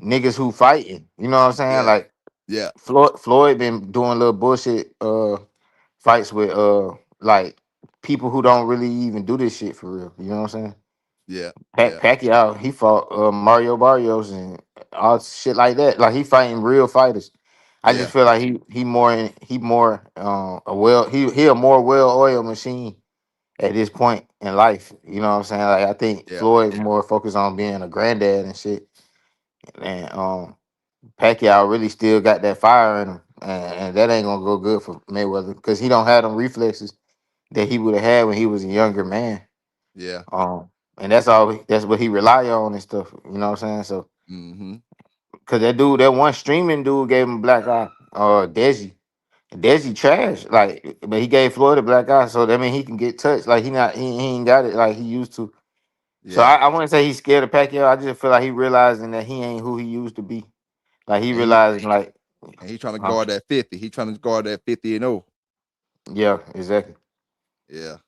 niggas who fighting. You know what I'm saying? yeah, Like yeah, Floyd been doing little bullshit fights with like people who don't really even do this shit for real. You know what I'm saying? yeah, yeah, Pacquiao, he fought Mario Barrios and all shit like that. Like he fighting real fighters. I just yeah, feel like he more a well he a more well oiled machine at this point in life. You know what I'm saying? Like I think yeah, Floyd more focused on being a granddad and shit. And Pacquiao really still got that fire in him. and that ain't gonna go good for Mayweather because he don't have them reflexes that he would have had when he was a younger man. Yeah. And that's all. That's what he rely on and stuff. You know what I'm saying? So, Mm-hmm. cause that dude, that one streaming dude, gave him a black eye. Desi. Desi trash. Like, but he gave Floyd a black eye, so that mean he can get touched. Like he ain't got it like he used to. So Yeah. I wouldn't say he's scared of Pacquiao. I just feel like he realizing that he ain't who he used to be. Like he And he realizing like, and he trying to uh, guard that 50. He trying to guard that 50 and 0. yeah, exactly. Yeah.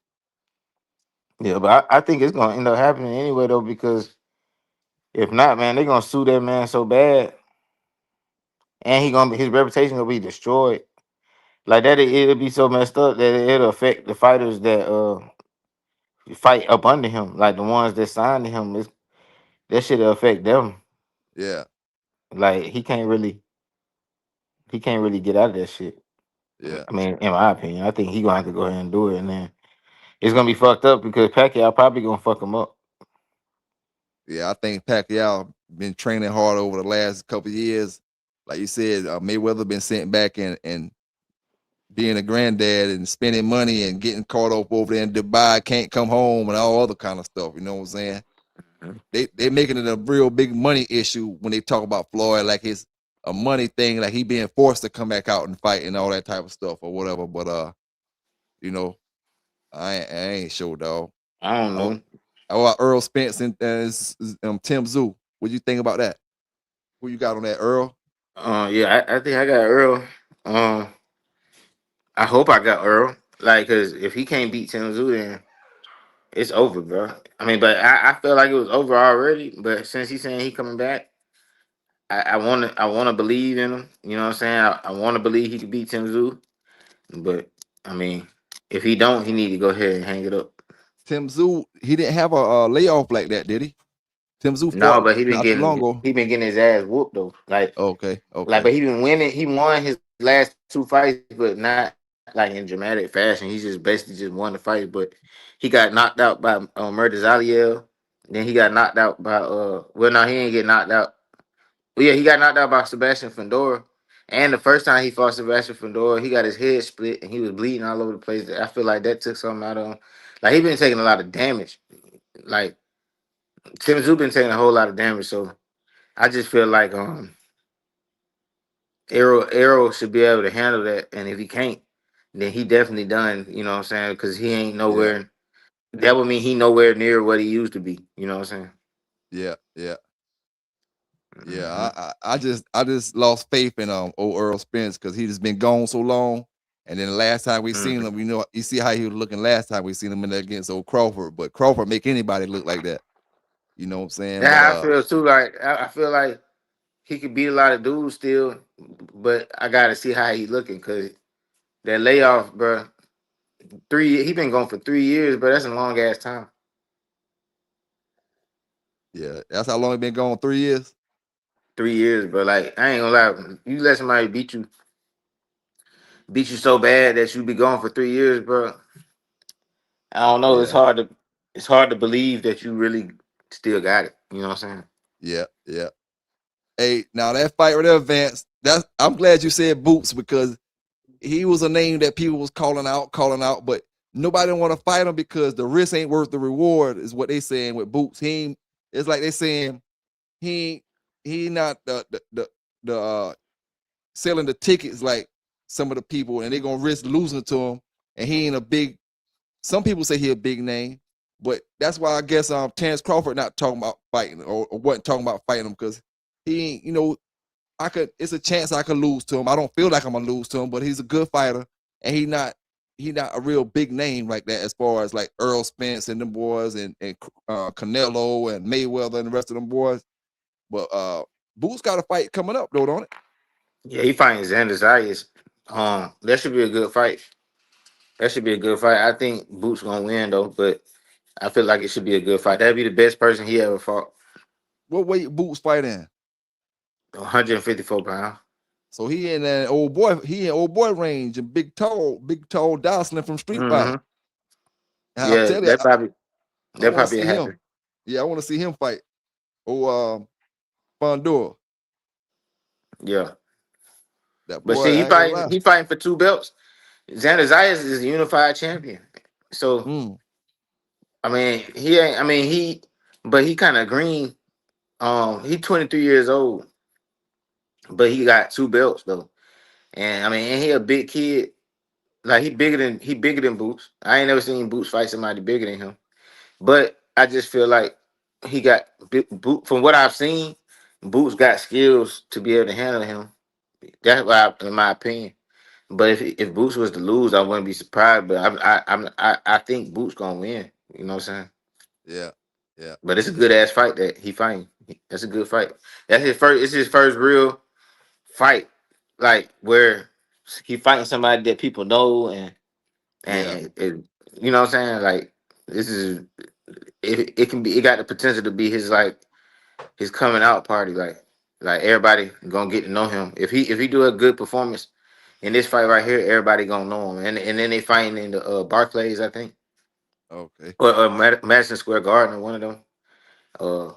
Yeah, but I think it's gonna end up happening anyway though, because if not, man, they gonna sue that man so bad, and his reputation gonna be destroyed. Like that, it'll be so messed up that it'll affect the fighters that fight up under him, like the ones that signed to him. That shit'll affect them. Yeah. Like he can't really get out of that shit. Yeah. I mean, in my opinion, I think he gonna have to go ahead and do it, and then it's gonna be fucked up because Pacquiao probably gonna fuck him up. Yeah. I think Pacquiao been training hard over the last couple of years. Like you said, Mayweather been sent back and being a granddad and spending money and getting caught up over there in Dubai, can't come home and all other kind of stuff. You know what I'm saying? Mhm. They making it a real big money issue when they talk about Floyd, like it's a money thing, like he being forced to come back out and fight and all that type of stuff or whatever. But you know, I ain't sure, dog. I don't Oh, know. Earl Spence and Tim Zoo. What you think about that? Who you got on that, Earl? Yeah, I think I got Earl. Um, I hope I got Earl. Like, cause if he can't beat Tim Zoo, then it's over, bro. I mean, but I feel like it was over already. But since he's saying he coming back, I wanna believe in him. You know what I'm saying? I wanna believe he can beat Tim Zoo. But I mean, if he don't, he need to go ahead and hang it up. Tim Zoo, he didn't have a layoff like that, did he? Tim Zoo No, fought but not too long ago. he been getting his ass whooped though. Okay, Like, okay. but he been winning. He won his last two fights, but not like in dramatic fashion. He just basically just won the fight, but he got knocked out by Murder. Then he got knocked out by well, no, he ain't get knocked out. Well, yeah, he got knocked out by Sebastian Fedora. And the first time he fought Sebastian Fedora, he got his head split and he was bleeding all over the place. I feel like that took something out of him. Like he been taking a lot of damage. Like Tim Tszyu been taking a whole lot of damage. So I just feel like Arrow should be able to handle that. And if he can't, then he definitely done. You know what I'm saying? Because he ain't Yeah, nowhere. That would mean he nowhere near what he used to be. You know what I'm saying? yeah, yeah. Yeah, Mhm. I just lost faith in old Earl Spence because he just been gone so long. And then the last time we seen Mhm. him, you see how he was looking last time we seen him in there against old Crawford. But Crawford make anybody look like that. You know what I'm saying? That's But how I feel too. Like I feel like he could beat a lot of dudes still, but I gotta see how he looking because that layoff, bro. He been gone for 3 years, but that's a long ass time. yeah, that's how long he been gone. 3 years. 3 years, bro. Like I ain't gonna lie, you let somebody beat you so bad that you be gone for 3 years, bro. I don't know. Yeah, It's hard to believe that you really still got it. You know what I'm saying? yeah, yeah. Hey, now that fight right there, Vance. I'm glad you said Boots because he was a name that people was calling out, but nobody want to fight him because the risk ain't worth the reward, is what they saying with Boots. It's like they saying he he not the selling the tickets like some of the people, and they gonna risk losing to him. And he ain't a big. Some people say he a big name, but that's why I guess Terrence Crawford not talking about fighting or wasn't talking about fighting him because he ain't. I could. It's a chance I could lose to him. I don't feel like I'm gonna lose to him, but he's a good fighter, and he not a real big name like that as far as like Earl Spence and them boys and Canelo and Mayweather and the rest of them boys. But Boots got a fight coming up though, don't it? Yeah, he fighting Xander Zayas. That should be a good fight. That should be a good fight. I think Boots gonna win though, but I feel like it should be a good fight. That'd be the best person he ever fought. What weight Boots fight in? 154 pounds. So he in that old boy. He in old boy range and big tall Dawson from Street Fighter. Hmm. And I'll Yeah, tell you, I that want to probably see him. happened. Yeah, I want to see him fight. Oh, Fondor. Yeah. That But boy, see, I ain't gonna lie. he fighting for 2 belts. Xander Zayas is a unified champion. So Mm, I mean, he ain't. I mean, but he kind of green. He 23 years old, but he got 2 belts though. And I mean, and he a big kid. Like he bigger than Boots. I ain't never seen Boots fight somebody bigger than him. But I just feel like he got Boot. From what I've seen, Boots got skills to be able to handle him. That's why, in my opinion. But if Boots was to lose, I wouldn't be surprised. But I think Boots gonna win. You know what I'm saying? yeah, yeah, But it's a good ass fight that he fighting. That's a good fight. That's his first. It's his first real fight, like where he fighting somebody that people know yeah, and you know what I'm saying. Like this is it can be. It got the potential to be his like his coming out party. Like everybody gonna get to know him if he do a good performance in this fight right here. Everybody gonna know him. And then they fighting in the Barclays, I think, okay, or Madison Square Garden, or one of them. Uh,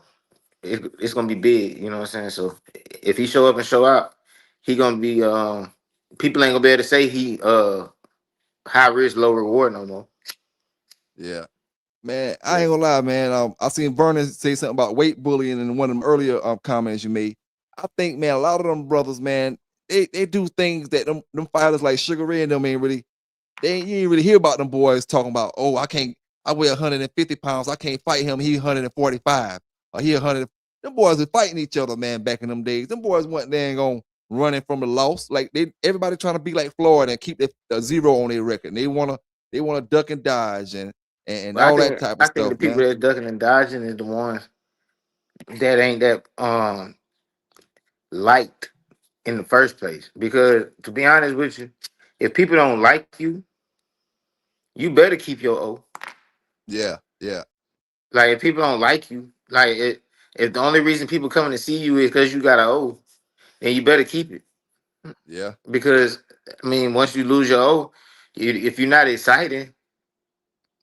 it's gonna be big, you know what I'm saying? So if he show up and show out, he gonna be people ain't gonna be able to say he high risk, low reward no more. yeah. Man, I Yeah. ain't gonna lie, man. I seen Vernon say something about weight bullying in one of them earlier comments you made. I think, man, a lot of them brothers, man, they do things that them fighters like Sugar Ray and them ain't really. You ain't really hear about them boys talking about, oh, I weigh 150 pounds, I can't fight him. He 145 or he 100. Them boys were fighting each other, man, back in them days. Them boys wasn't there and going running from the loss. Like everybody trying to be like Florida and keep the zero on their record. And they wanna duck and dodge and But all that type of I think the stuff, people man. that's ducking and dodging is the ones that ain't that liked in the first place. Because to be honest with you, if people don't like you, you better keep your O. Yeah, yeah, Like if people don't like you, if the only reason people coming to see you is because you got an O, then you better keep it. yeah, Because I mean, once you lose your O, if you're not excited,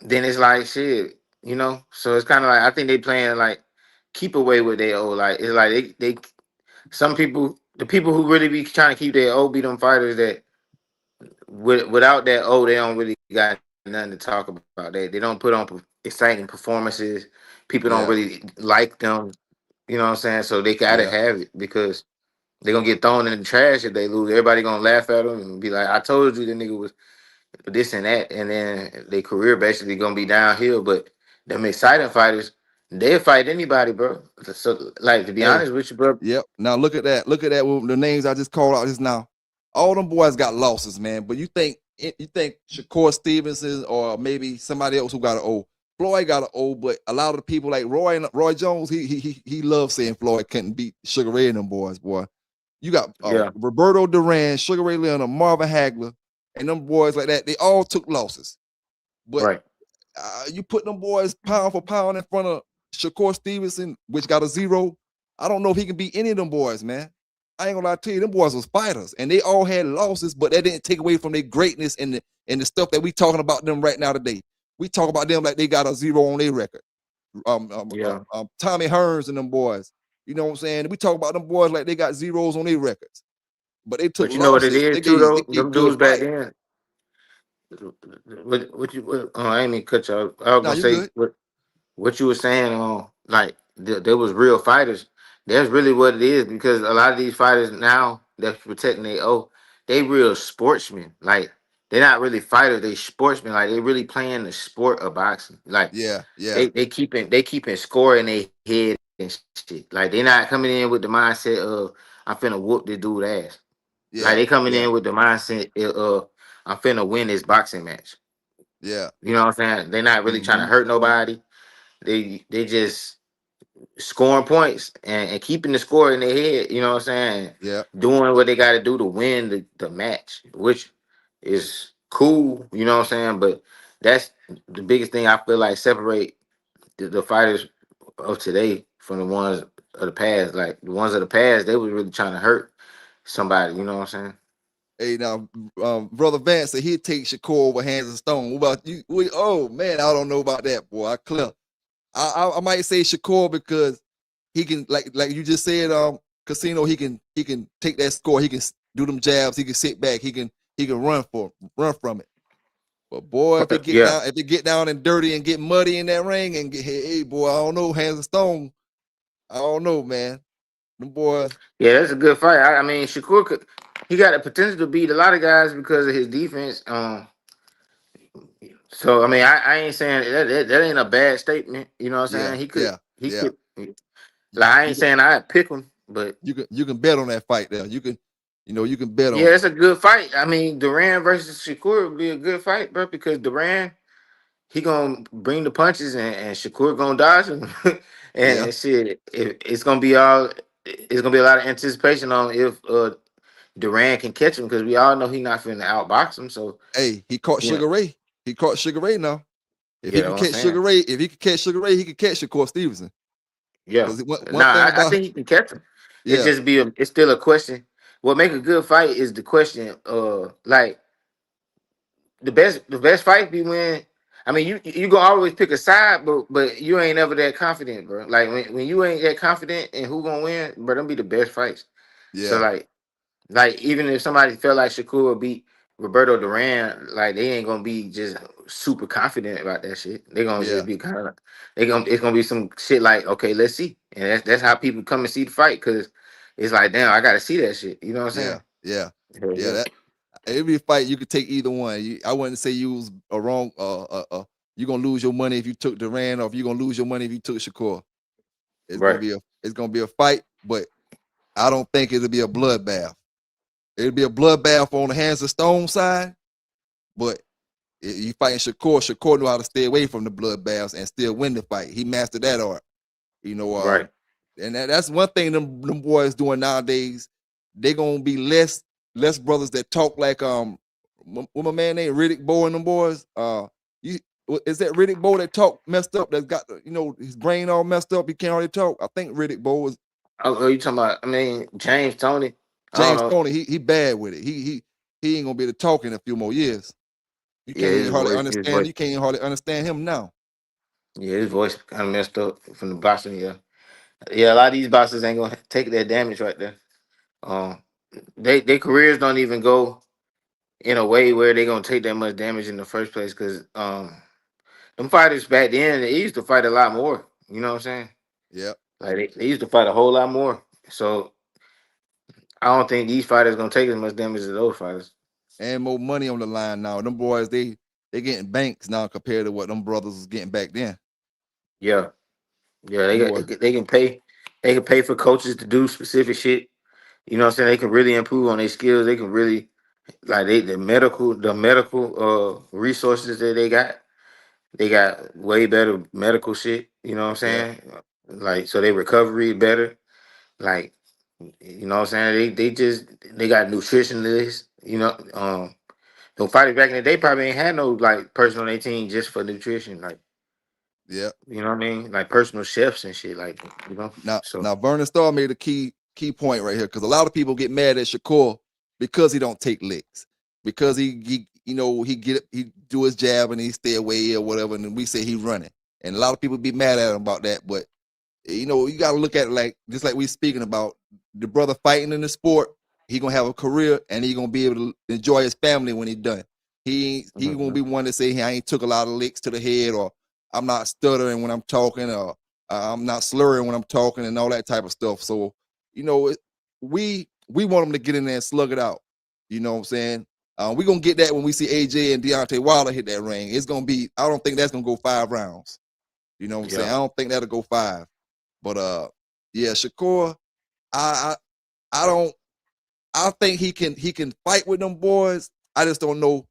then it's like shit, you know. So it's kind of like I think they playing like keep away with their O. Like it's like they some people, the people who really be trying to keep their O, be them fighters that without that O, they don't really got nothing to talk about. They don't put on exciting performances. People don't yeah, really like them. You know what I'm saying? So they gotta yeah, have it because they're gonna get thrown in the trash if they lose. Everybody gonna laugh at them and be like, "I told you the nigga was this and that," and then their career basically gonna be downhill. But them exciting fighters, they'll fight anybody, bro. So, like to be hey. honest with you, bro, Yep. Now look at that. Look at that with the names I just called out just now. All them boys got losses, man. But you think Shakur Stevenson or maybe somebody else who got an O. Floyd got an O, but a lot of the people like Roy Jones, he loves saying Floyd couldn't beat Sugar Ray and them boys, boy. You got yeah, Roberto Duran, Sugar Ray Leonard, Marvin Hagler, and them boys like that. They all took losses. But right. you put them boys pound for pound in front of Shakur Stevenson, which got a 0. I don't know if he can beat any of them boys, man. I ain't gonna lie to you, them boys was fighters, and they all had losses, but that didn't take away from their greatness and the stuff that we talking about them right now today. We talk about them like they got a 0 on their record. Yeah. Tommy Hearns and them boys. You know what I'm saying? We talk about them boys like they got zeros on their records, but they took But you know what it losses. is They too, gave they though. gave Them good dudes back fight. then. Oh, I ain't mean to cut you off. I was Now gonna you say good. what you were saying. Like there was real fighters. That's really what it is because a lot of these fighters now that's protecting their O, they real sportsmen. Like they're not really fighters. They sportsmen. Like they really playing the sport of boxing. Like Yeah, yeah, they keeping score in their head and shit. Like they not coming in with the mindset of I'm finna whoop this dude ass. Like yeah, they coming yeah, in with the mindset of I'm finna win this boxing match. yeah. You know what I'm saying? They're not really trying to Hmm. hurt nobody. They just scoring points and keeping the score in their head. You know what I'm saying? Yeah. Doing what they got to do to win the match, which is cool. You know what I'm saying? But that's the biggest thing I feel like separate the fighters of today from the ones of the past. Like the ones of the past, they was really trying to hurt somebody. You know what I'm saying? Hey, now, brother Vance said he'd take Shakur over hands of stone. What about you? Oh man, I don't know about that, boy. I clear. I might say Shakur because he can, like you just said, Casino. He can take that score. do them jabs. He can sit back. He can run from it. But boy, if Yeah, it get down and dirty and get muddy in that ring and get hey boy, I don't know, hands of stone. I don't know, man. Them boy, yeah, that's a good fight. I mean, Shakur he got the potential to beat a lot of guys because of his defense. So I mean, I ain't saying that ain't a bad statement. You know what I'm yeah, saying? yeah, He yeah. could like I You ain't can saying I'd pick him, but you can bet on that fight there. You can bet on yeah, it. it's a good fight. I mean, Duran versus Shakur would be a good fight, bro, because Duran he gonna bring the punches and Shakur gonna dodge him, Yeah. and shit, it's gonna be all. It's gonna be a lot of anticipation on if Duran can catch him because we all know he not finna outbox him. So Hey, he caught you know, Sugar Ray. He caught Sugar Ray now. yeah, that's what I'm saying. If he could catch Sugar Ray, he could catch Shakur Stevenson. Yeah. Because one Nah, thing I about think he can catch him. yeah, It's still a question. What make a good fight is the question. Like the best fight be when. I mean, you gonna always pick a side, but you ain't ever that confident, bro. Like when you ain't that confident in who gonna win, bro, them be the best fights. So yeah, like even if somebody felt like Shakur would beat Roberto Duran, like they ain't gonna be just super confident about that shit. They gonna yeah, just be kind of it's gonna be some shit like, okay, let's see. And that's how people come and see the fight because it's like, damn, I gotta see that shit. You know what I'm yeah, saying? yeah, Hell yeah. yeah. That every fight you could take either one. I wouldn't say you was a wrong. You're gonna lose your money if you took Duran, or if you're gonna lose your money if you took Shakur. Right. It's gonna be a fight, but I don't think it'll be a bloodbath. It'll be a bloodbath on the hands of stone side, but you fighting Shakur. Shakur know how to stay away from the bloodbaths and still win the fight. He mastered that art. You know, Right. and that's one thing them boys doing nowadays. They gonna be less brothers that talk like what my man named Riddick Bowe and them boys. You is that Riddick Bowe that talk messed up? That's got his brain all messed up. He can't hardly talk. I think Riddick Bowe is Oh, you talking about? I mean, James Tony. I don't James know. Toney. He bad with it. He ain't gonna be able to talk in a few more years. You Yeah, can't even hardly understand. You can't even hardly understand him now. his voice kind of messed up from the boxing. Yeah, yeah. A lot of these boxers ain't gonna take that damage right there. Um, they careers don't even go in a way where they gonna take that much damage in the first place because them fighters back then they used to fight a lot more. You know what I'm saying? Yeah. Like they used to fight a whole lot more. So I don't think these fighters gonna take as much damage as those fighters. And more money on the line now. Them boys, they getting banks now compared to what them brothers was getting back then. Yeah, yeah. Them boys, They can pay. They can pay for coaches to do specific shit. You know what I'm saying? They can really improve on their skills. They can really like the medical resources that they got. They got way better medical shit. You know what I'm yeah, saying? Like so, their recovery better. Like you know what I'm saying? They got nutritionists. The fighters back in the day probably ain't had no like person on their team just for nutrition. Like yeah. you know what I mean? Like personal chefs and shit. Like you know. So Now Vernon Starr made a key point right here because a lot of people get mad at Shakur because he don't take licks, because he do his jab and he stay away or whatever, and then we say he running, and a lot of people be mad at him about that. But you got to look at it like just like we speaking about the brother fighting in the sport. He gonna have a career and he gonna be able to enjoy his family when he done. He gonna be mhm. one to say, hey, I ain't took a lot of licks to the head, or I'm not stuttering when I'm talking, or I'm not slurring when I'm talking, and all that type of stuff. So we want him to get in there and slug it out. You know what I'm saying? We're gonna get that when we see AJ and Deontay Wilder hit that ring. It's gonna be. I don't think that's gonna go 5 rounds. You know what I'm saying? Yeah. I don't think that'll go 5. But yeah, Shakur, I I don't. I think he can fight with them boys. I just don't know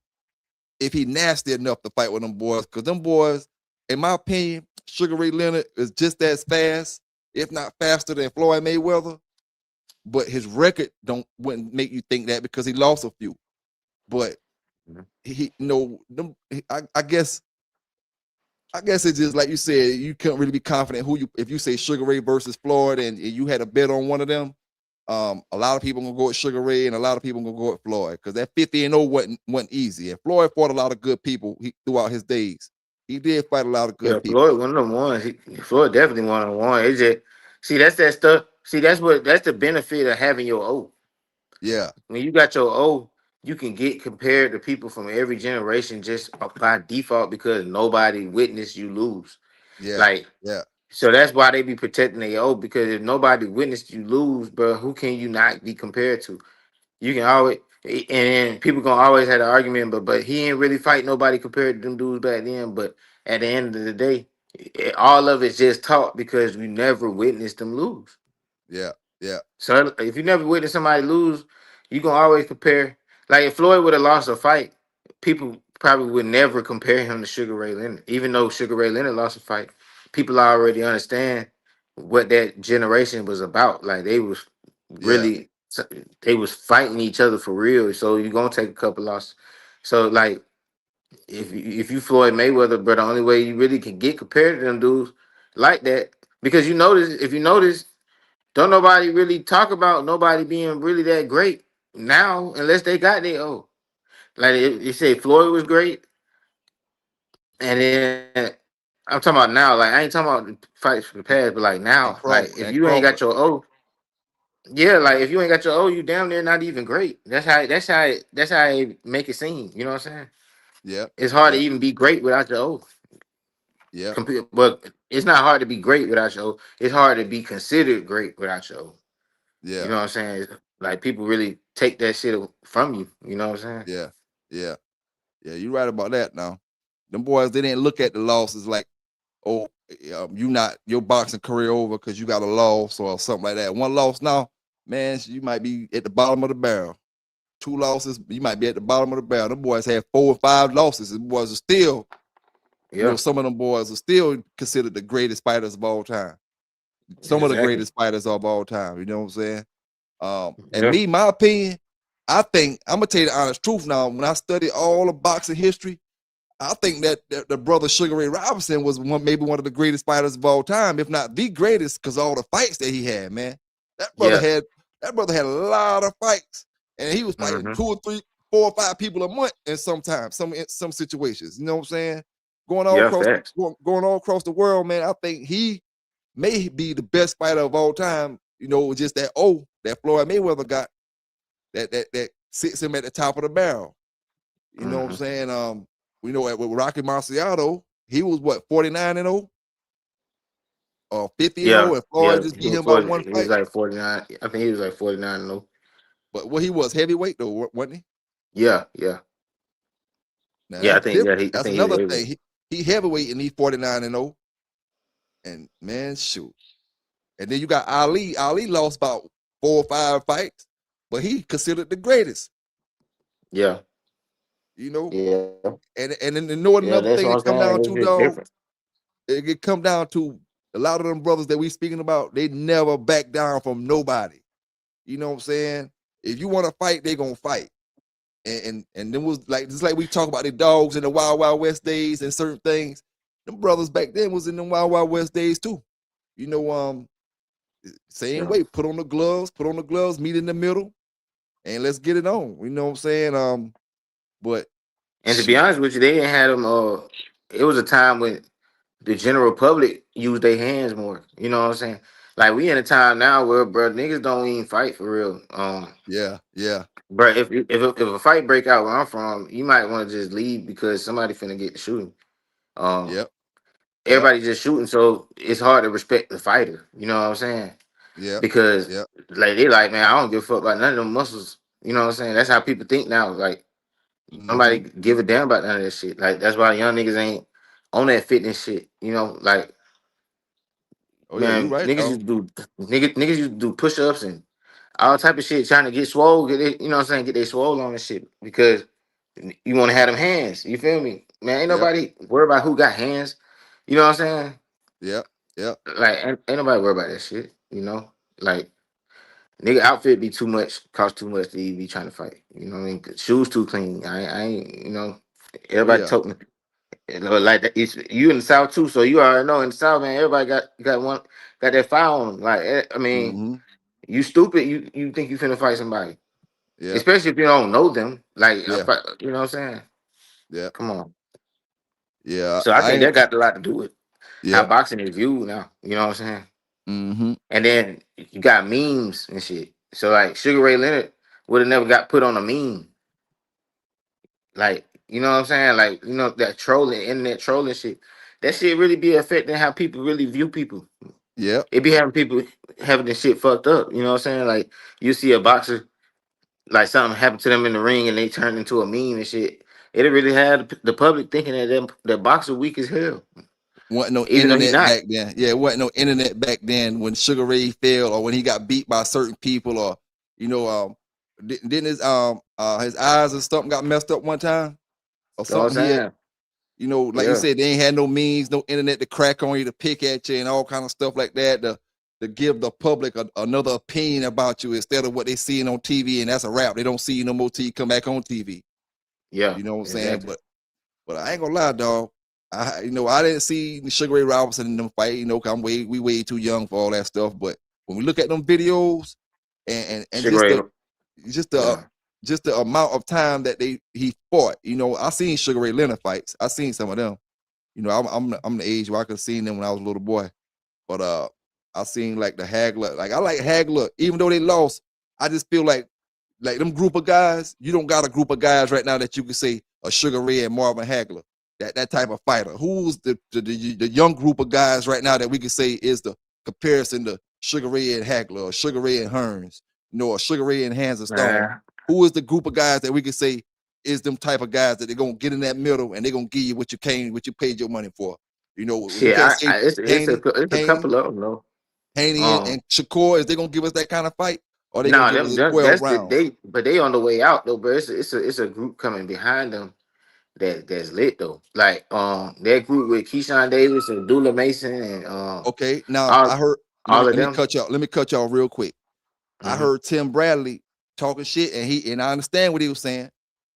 if he nasty enough to fight with them boys. Because them boys, in my opinion, Sugar Ray Leonard is just as fast, if not faster than Floyd Mayweather. But his record wouldn't make you think that because he lost a few. But Mhm. I guess it's just like you said, you couldn't really be confident if you say Sugar Ray versus Floyd and you had a bet on one of them. A lot of people gonna go with Sugar Ray and a lot of people gonna go with Floyd because that 50-0 wasn't easy. And Floyd fought a lot of good people throughout his days. He did fight a lot of Yeah, good people. Floyd one of them ones. Floyd definitely one. It's just see that's that stuff. See that's the benefit of having your oath. Yeah. When you got your O, you can get compared to people from every generation just by default because nobody witnessed you lose. Yeah. Like, Yeah. so that's why they be protecting their O, because if nobody witnessed you lose, bro, who can you not be compared to? You can always, and then people gonna always have the argument, but he ain't really fight nobody compared to them dudes back then. But at the end of the day, all of it's just taught because we never witnessed them lose. Yeah. Yeah. So if you never witnessed somebody lose, you gonna always compare. Like if Floyd would have lost a fight, people probably would never compare him to Sugar Ray Leonard. Even though Sugar Ray Leonard lost a fight, people already understand what that generation was about. Like they was Yeah. really, they was fighting each other for real. So you gonna take a couple losses. So like if you Floyd Mayweather, but the only way you really can get compared to them dudes like that, because you notice if you notice don't nobody really talk about nobody being really that great now unless they got their O. Like they say Floyd was great, and then I'm talking about now. Like I ain't talking about the fights from the past, but like now, And like if Crawford. you And ain't got your Crawford. O, yeah, like if you ain't got your O, you damn near not even great. That's how it make it seem. You know what I'm saying? Yeah. It's hard to Yeah. even be great without your O. Yeah. But it's not hard to be great without your O. It's hard to be considered great without your O. You Yeah. know what I'm saying? Like people really take that shit from you. You know what I'm saying? Yeah. Yeah. Yeah. You're right about that now. Them boys, they didn't look at the losses like, oh, you not your boxing career over because you got a loss or something like that. One loss now, man, you might be at the bottom of the barrel. Two losses, you might be at the bottom of the barrel. Them boys had 4 or 5 losses. Them boys are still, Yeah, some of them boys are still considered the greatest fighters of all time. Some of the exactly. greatest fighters of all time. You know what I'm saying? And Yeah, me, my opinion, I think I'm gonna tell you the honest truth now. When I study all the boxing history, I think that the brother Sugar Ray Robinson was maybe one of the greatest fighters of all time, if not the greatest, because all the fights that he had, man. That brother yeah. had that brother had a lot of fights, and he was fighting Hmm. 2 or 3, 4 or 5 people a month, and sometimes in some situations. You know what I'm saying? Going all Yeah, across facts. going all across the world, man. I think he may be the best fighter of all time. Just that Floyd Mayweather got that sits him at the top of the barrel. You know what I'm Hmm. saying? We know with Rocky Marciano, he was what 49-0 or 50-0, Yeah, and Floyd yeah. just beat him by one He was fight. like 49. I think he was like 49. No. But what he was heavyweight though, wasn't he? Yeah, yeah, Now yeah. that's different. I That's think he was another heavyweight. thing. He heavyweight and he 49-0, and man, shoot. And then you got Ali. Ali lost about 4 or 5 fights, but he considered the greatest. Yeah, You know, yeah, and then yeah. another That's thing what I'm it come saying. down It's to, just dog. different. It come down to a lot of them brothers that we speaking about. They never back down from nobody. You know what I'm saying? If you want to fight, they gonna fight. And then was like just like we talk about the dogs in the Wild Wild West days and certain things. Them brothers back then was in the Wild Wild West days too. You know, same Yeah. way. Put on the gloves, meet in the middle, and let's get it on. You know what I'm saying? But And to be shoot, honest with you, they didn't have them. It was a time when the general public use their hands more. You know what I'm saying? Like we in a time now where bro niggas don't even fight for real. yeah, yeah, Bro, if a fight break out where I'm from, you might want to just leave because somebody finna get to shooting. Um, yep, yep, everybody just shooting, so it's hard to respect the fighter. You know what I'm saying? yep, Because yep. like they like, man, I don't give a fuck about none of them muscles. You know what I'm saying? That's how people think now. Like nobody Mm-hmm. give a damn about none of that shit. Like that's why young niggas ain't on that fitness shit. You know, like Oh yeah, you man, right, niggas dog. used to do niggas used to do push ups and all type of shit trying to get swole, get it, you know what I'm saying, get they swole on and shit because you want to have them hands. You feel me? Man, ain't Yep, nobody worry about who got hands. You know what I'm saying? yep, yep. Like ain't nobody worry about that shit, you know? Like nigga outfit be too much, cost too much to even be trying to fight. You know what I mean? Shoes too clean. I ain't, you know, Oh everybody yeah. told me. You know, like that, it's you in the South too, so you already know in the South, man, everybody got that fire on 'em. Like I mean, Mm-hmm. you stupid, you think you finna fight somebody. Yep, Especially if you don't know them. Like yeah, you know what I'm saying? yep, Come on. yeah. So I I think ain't. that got a lot to do with how Yep. boxing is viewed now. You know what I'm saying? Mm-hmm. And then you got memes and shit. So like Sugar Ray Leonard, would have never got put on a meme. Like, you know what I'm saying? Like, you know, that trolling, internet trolling shit. That shit really be affecting how people really view people. Yeah. It be having people having this shit fucked up. You know what I'm saying? Like, you see a boxer, like something happened to them in the ring and they turned into a meme and shit. It really had the public thinking that the boxer weak as hell, Wasn't no even though he internet not. back then. Yeah, wasn't no internet back then when Sugar Ray fell or when he got beat by certain people or didn't his eyes or something got messed up one time or You know what I'm something he had, saying? like you Yeah. said, they ain't had no means, no internet to crack on you, to pick at you and all kind of stuff like that to give the public another opinion about you instead of what they seeing on TV, and that's a wrap. They don't see you no more till you come back on TV. Yeah. You know what I'm saying? Exactly. But I ain't gonna lie, dog. I didn't see Sugar Ray Robinson in them fight. You know, 'cause we way too young for all that stuff. But when we look at them videos and Sugar Ray. just the Yeah. just the amount of time that he fought. You know, I seen Sugar Ray Leonard fights. I seen some of them. You know, I'm the age where I could have seen them when I was a little boy. But I seen like the Hagler. Like I like Hagler, even though they lost. I just feel like them group of guys. You don't got a group of guys right now that you can say a Sugar Ray and Marvin Hagler. That type of fighter. Who's the young group of guys right now that we can say is the comparison to Sugar Ray and Hagler or Sugar Ray and Hearns, or Sugar Ray and Hands of Stone? Man. Who is the group of guys that we can say is them type of guys that they're gonna get in that middle and they're gonna give you what you paid your money for? You Shit, can't say it's a Haney, couple of them though. Haney Um, and Shakur. Is they gonna give us that kind of fight, or they gonna nah, give us a that's 12 the rounds? but they on the way out though, bro. It's a group coming behind them that's lit though. Like that group with Keyshawn Davis and Dula Mason and Okay, now all I heard. all of Let me them. cut y'all. Let me cut y'all real quick. I Hmm. heard Tim Bradley talking shit, and I understand what he was saying.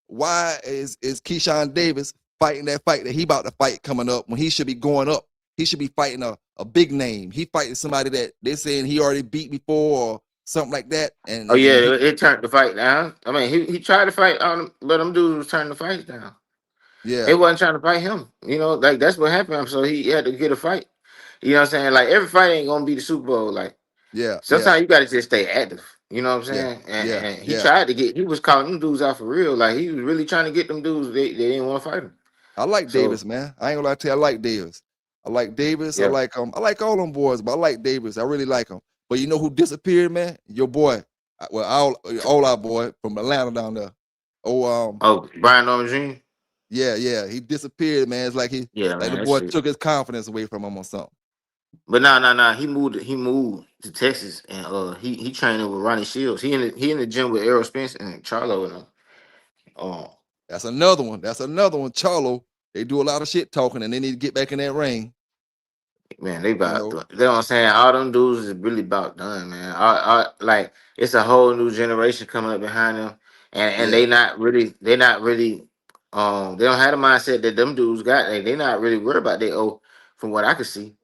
Why is Keyshawn Davis fighting that fight that he about to fight coming up when he should be going up? He should be fighting a big name. He fighting somebody that they're saying he already beat before or something like that. Oh yeah, And he, it turned the fight down. I mean, he tried to fight on them, but them dudes was turning the fights down. They yeah, wasn't trying to fight him. You know, like that's what happened. So he had to get a fight. You know what I'm saying? Like every fight ain't gonna be the Super Bowl. Like yeah, yeah, sometimes you gotta just stay active. You know what I'm yeah, saying? yeah, And he yeah. tried to he was calling them dudes out for real. Like he was really trying to get them dudes. They didn't want to fight him. I like So Davis, man. I ain't gonna lie to you. I like Davis. I like Davis. yeah. I like all them boys, but I like Davis. I really like him. But you know who disappeared, man? Your boy. Well, all our boy from Atlanta down there. Oh, Oh, Brian Norman Jr. yeah. He disappeared, man. It's Yeah, like the man, that boy shit. took his confidence away from him or something. But nah. He moved to Texas and he training with Ronnie Shields. He in the gym with Errol Spence and Charlo and them. Um, That's another one. That's another one. Charlo. They do a lot of shit talking, and they need to get back in that ring. Man, they You about know. you know what I'm saying. All them dudes is really about done, man. Like it's a whole new generation coming up behind them, and Yeah, they not really they don't have the mindset that them dudes got. Like, they not really worried about they from what I could see.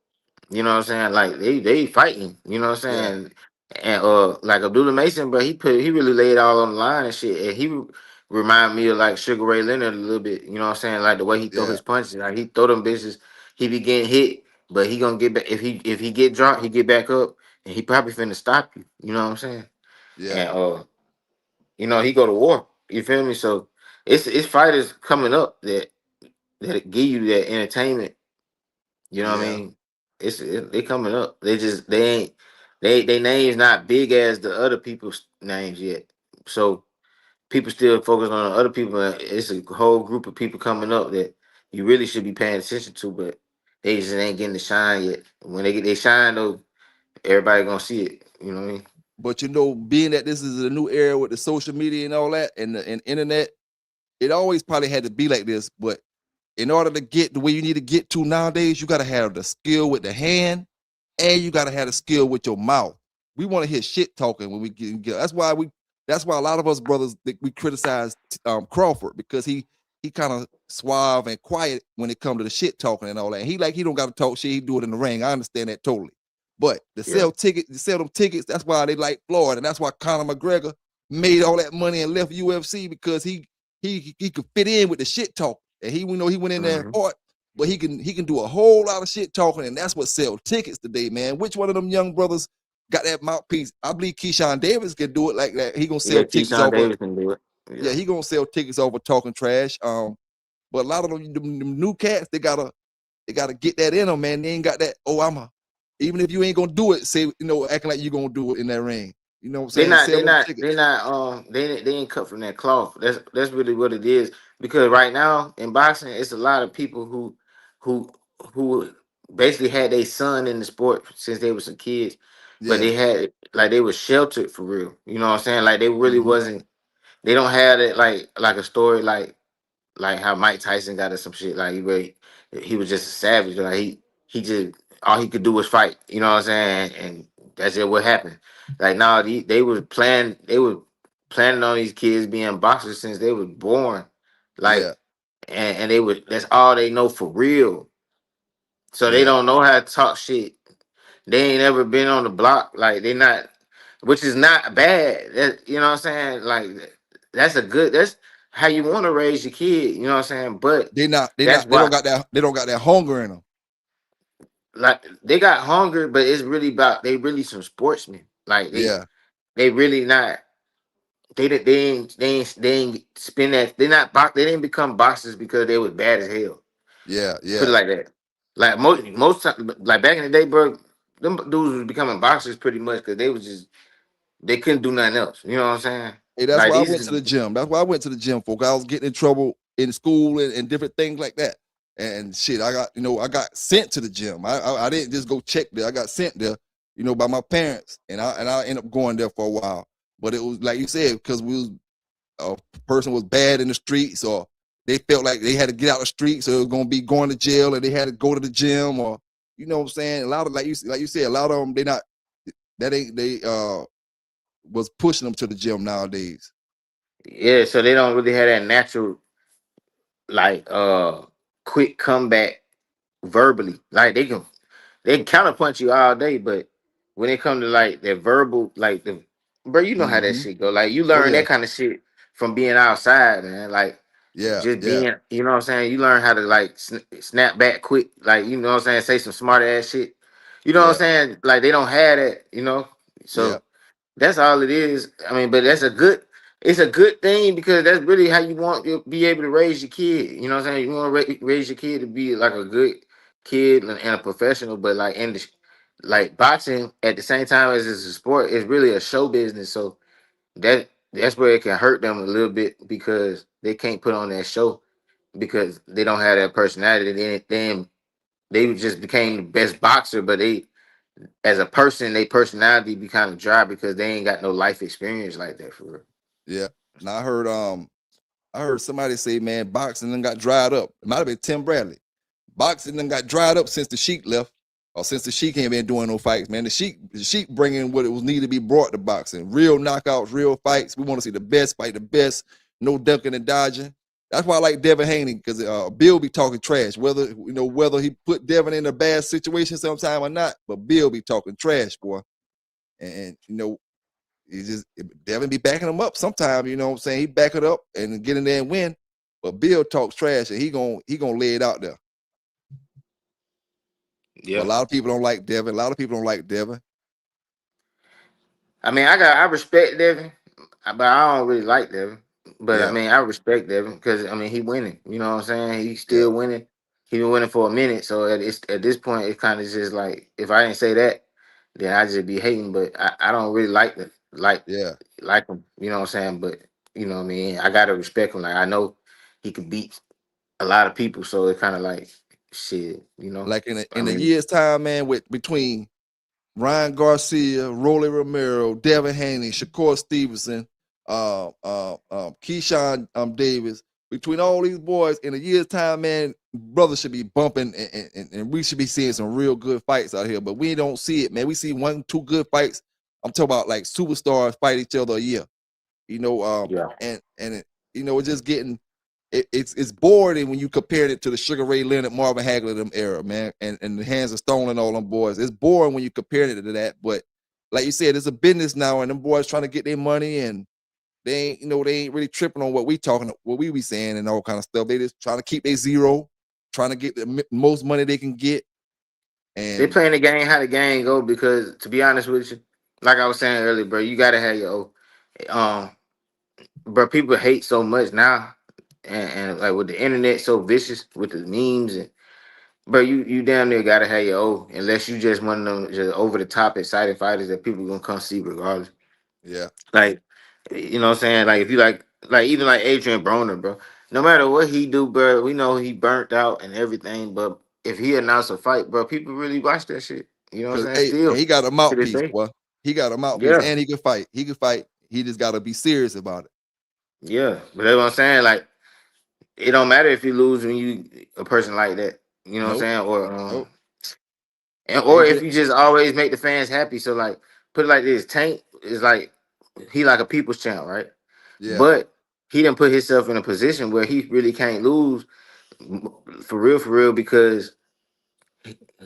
You know what I'm saying? Like they fighting. You know what I'm yeah, saying? And like Abdullah Mason, but he really laid all on the line and shit. And remind me of like Sugar Ray Leonard a little bit. You know what I'm saying? Like the way he throw yeah, his punches. Like he throw them bitches. He be getting hit, but he gonna get back. If he get dropped, he get back up, and he probably finna stop you. You know what I'm saying? yeah, And you know he go to war. You feel me? So it's fighters coming up that give you that entertainment. You know what I yeah, mean? They coming up. They ain't they names not big as the other people's names yet. So people still focus on the other people. And it's a whole group of people coming up that you really should be paying attention to, but they just ain't getting the shine yet. When they get they shine though, everybody gonna see it. You know what I mean? But you know, being that this is a new era with the social media and all that, and the internet, it always probably had to be like this. But in order to get the way you need to get to nowadays, you got to have the skill with the hand, and you got to have the skill with your mouth. We want to hear shit talking when we get. That's why a lot of us brothers we criticize Crawford because he kind of suave and quiet when it comes to the shit talking and all that. And he don't got to talk shit. He do it in the ring. I understand that totally. But Yeah. to sell them tickets, that's why they like Florida, and that's why Conor McGregor made all that money and left UFC because he could fit in with the shit talk. And he went in there and Hmm. fought, but he can do a whole lot of shit talking, and that's what sell tickets today, man. Which one of them young brothers got that mouthpiece. I believe Keyshawn Davis can do it like that. He gonna Yeah, sell tickets Keyshawn over. Davis can do it. Yeah, he gonna sell tickets over talking trash. But a lot of them new cats, they gotta get that in them, man. They ain't got that. Oh, even if you ain't gonna do it, say acting like you gonna do it in that ring. You know what I'm They saying? not, Sell they them not, tickets. they not, they ain't cut from that cloth. That's really what it is. Because right now in boxing, it's a lot of people who who basically had their son in the sport since they was some kids, but Yeah. they had like they was sheltered for real. You know what I'm saying? Like they really Hmm. wasn't. They don't have it like a story like how Mike Tyson got us some shit. Like he was just a savage. Like he just all he could do was fight. You know what I'm saying? And that's just what happened. Like now they were planning on these kids being boxers since they was born. Yeah. Like and they would that's all they know for real. So they Yeah. don't know how to talk shit. They ain't ever been on the block. Like they not, which is not bad. You know what I'm saying? Like that's how you want to raise your kid. You know what I'm saying? But that's They don't why, got that hunger in them. like they got hunger, but it's really about they really some sportsmen. Like Yeah. they really not. They ain't spin that. They didn't become boxers because they was bad as hell. Yeah. Put it Yeah. like that. Like most time, like back in the day, bro, them dudes was becoming boxers pretty much because they couldn't do nothing else. You know what I'm saying? Hey, that's Like why I these went is to the gym. That's why I went to the gym, folks. I was getting in trouble in school and different things like that. And shit, I got sent to the gym. I didn't just go check there. I got sent there, by my parents, and I ended up going there for a while. But it was like you said, because a person was bad in the streets, or they felt like they had to get out the street, so it was gonna be going to jail, and they had to go to the gym, or you know what I'm saying. A lot of like you said, a lot of them they was pushing them to the gym nowadays. yeah. So they don't really have that natural like quick comeback verbally. Like they can counterpunch you all day, but when it comes to like that verbal, like bro, you know how that Hmm. shit go. Like you Oh learn yeah, that kind of shit from being outside, man. Like yeah, just yeah, being, you know what I'm saying. You learn how to like snap back quick, like you know what I'm saying. Say some smart ass shit. You know what I'm yeah, saying? Like they don't have that, you know. yeah, So that's all it is. I mean, but it's a good thing because that's really how you want to be able to raise your kid. You know what I'm saying? You want to raise your kid to be like a good kid and a professional, but like like boxing at the same time as it's a sport, it's really a show business. So that's where it can hurt them a little bit because they can't put on that show because they don't have that personality. They just became the best boxer, but they as a person, they personality be kind of dry because they ain't got no life experience like that for real. yeah. And I heard somebody say, man, boxing done got dried up. It might have been Tim Bradley. Boxing done got dried up since the Sheik left, or since the Sheik ain't been doing no fights, man. The Sheik bringing what it was needed to be brought to boxing. Real knockouts, real fights. We want to see the best fight the best. No ducking and dodging. That's why I like Devin Haney, because Bill be talking trash. Whether he put Devin in a bad situation sometime or not, but Bill be talking trash, boy. And Devin be backing him up sometime, you know what I'm saying? He back it up and get in there and win. But Bill talks trash, and he gonna lay it out there. But a Yeah. lot of people don't like Devin. A lot of people don't like Devin. I mean, I respect Devin, but I don't really like Devin. But I Yeah, mean, I respect Devin because I mean he winning. You know what I'm saying? He's yeah, still winning. He been winning for a minute. So at this point, it kind of just like if I didn't say that, then I just be hating. But I don't really yeah. like him. You know what I'm saying? But you know what I mean. I gotta respect him. Like I know he could beat a lot of people. So it kind of like shit. You know. Like in a, I in a mean, year's time, man, with between Ryan Garcia, Rolly Romero, Devin Haney, Shakur Stevenson, Keyshawn Davis. Between all these boys, in a year's time, man, brothers should be bumping, and we should be seeing some real good fights out here. But we don't see it, man. We see 1, 2 good fights. I'm talking about like superstars fight each other a year. yeah. It's just getting it's boring when you compare it to the Sugar Ray Leonard, Marvin Hagler them era, man, and the Hands of Stone and all them boys. It's boring when you compare it to that, but like you said, it's a business now, and them boys trying to get their money, and they ain't really tripping on what we be saying and all kind of stuff. They just trying to keep their zero, trying to get the most money they can get, They and playing the game how the game go because to be honest with you. like I was saying earlier, bro, you gotta have your bro. People hate so much now, and like with the internet so vicious with the memes and bro, you damn near gotta have your unless you just one of them just over the top excited fighters that people gonna come see regardless. Yeah, Like, you know what I'm saying? Like if you like even like Adrian Broner, bro. No matter what he do, bro, we know he burnt out and everything. But if he announced a fight, bro, people really watch that shit. You know what I'm cause saying? hey, and Still he got a to this mouthpiece, day. boy. He got a mouthpiece, Yeah, and he can fight. He can fight. He just gotta be serious about it. yeah. But that's what I'm saying. Like, it don't matter if you lose when you a person like that. You know what I'm Nope, saying? nope. Or if AJ, you just always make the fans happy. So like put it like this, Tank is like he like a people's champ, right? yeah, But he didn't put himself in a position where he really can't lose for real, because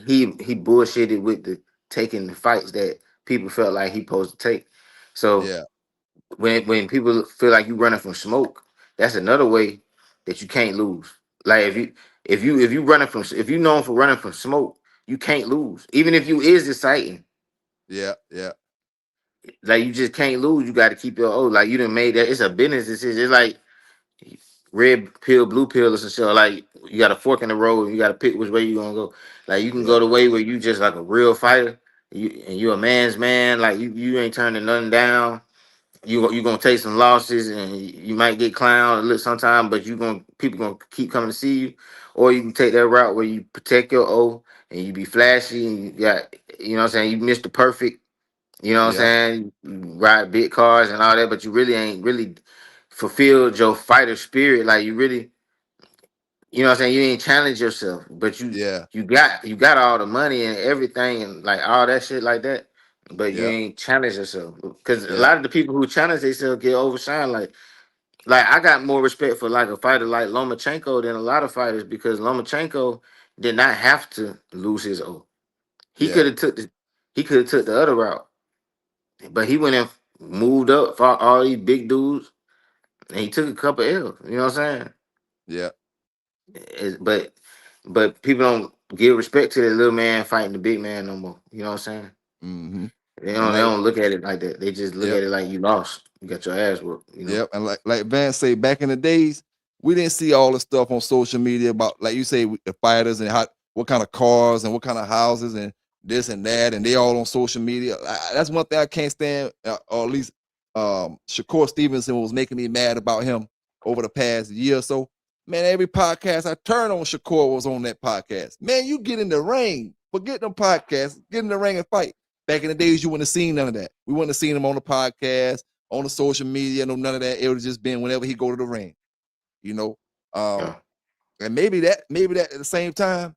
he bullshitted with the taking the fights that people felt like he supposed to take. So yeah, when people feel like you running from smoke, that's another way that you can't lose. Like if you running from if you known for running from smoke, you can't lose. Even if you is exciting, yeah, yeah, like you just can't lose. You got to keep your like you done made that. It's a business decision. It's like red pill, blue pill, or some shit. Like you got a fork in the road, and you got to pick which way you gonna go. Like you can yeah, go the way where you just like a real fighter, you a man's man. Like you ain't turning nothing down. You gonna take some losses, and you might get clowned a little sometime, but people gonna keep coming to see you. Or you can take that route where you protect your O and you be flashy and you got, you know what I'm saying, you missed the perfect, you know what I'm yeah, saying, you ride big cars and all that, but you really ain't really fulfilled your fighter spirit. Like you really, you know what I'm saying, you ain't challenged yourself, but yeah, you got all the money and everything and like all that shit like that, but you yeah, ain't challenged yourself. Because a yeah, lot of the people who challenge themselves get overshined. Like I got more respect for like a fighter like Lomachenko than a lot of fighters, because Lomachenko did not have to lose his O. He yeah, could have took the other route, but he went and moved up, fought all these big dudes, and he took a couple L's. You know what I'm saying? yeah. But people don't give respect to the little man fighting the big man no more. You know what I'm saying? Mm-hmm. They And don't they like, don't look at it like that. They just look yep, at it like you lost. You got your ass whooped, you know. yep. And like Van say, back in the days, we didn't see all the stuff on social media about, like you say, the fighters and how what kind of cars and what kind of houses and this and that, and they all on social media. That's one thing I can't stand, or at least Shakur Stevenson was making me mad about him over the past year or so. Man, every podcast I turn on, Shakur was on that podcast. Man, you get in the ring, forget them podcasts, get in the ring and fight. Back in the days, you wouldn't have seen none of that. We wouldn't have seen him on the podcast, on the social media, no none of that. It would have just been whenever he go to the ring, you know. Um, Yeah. and maybe that at the same time,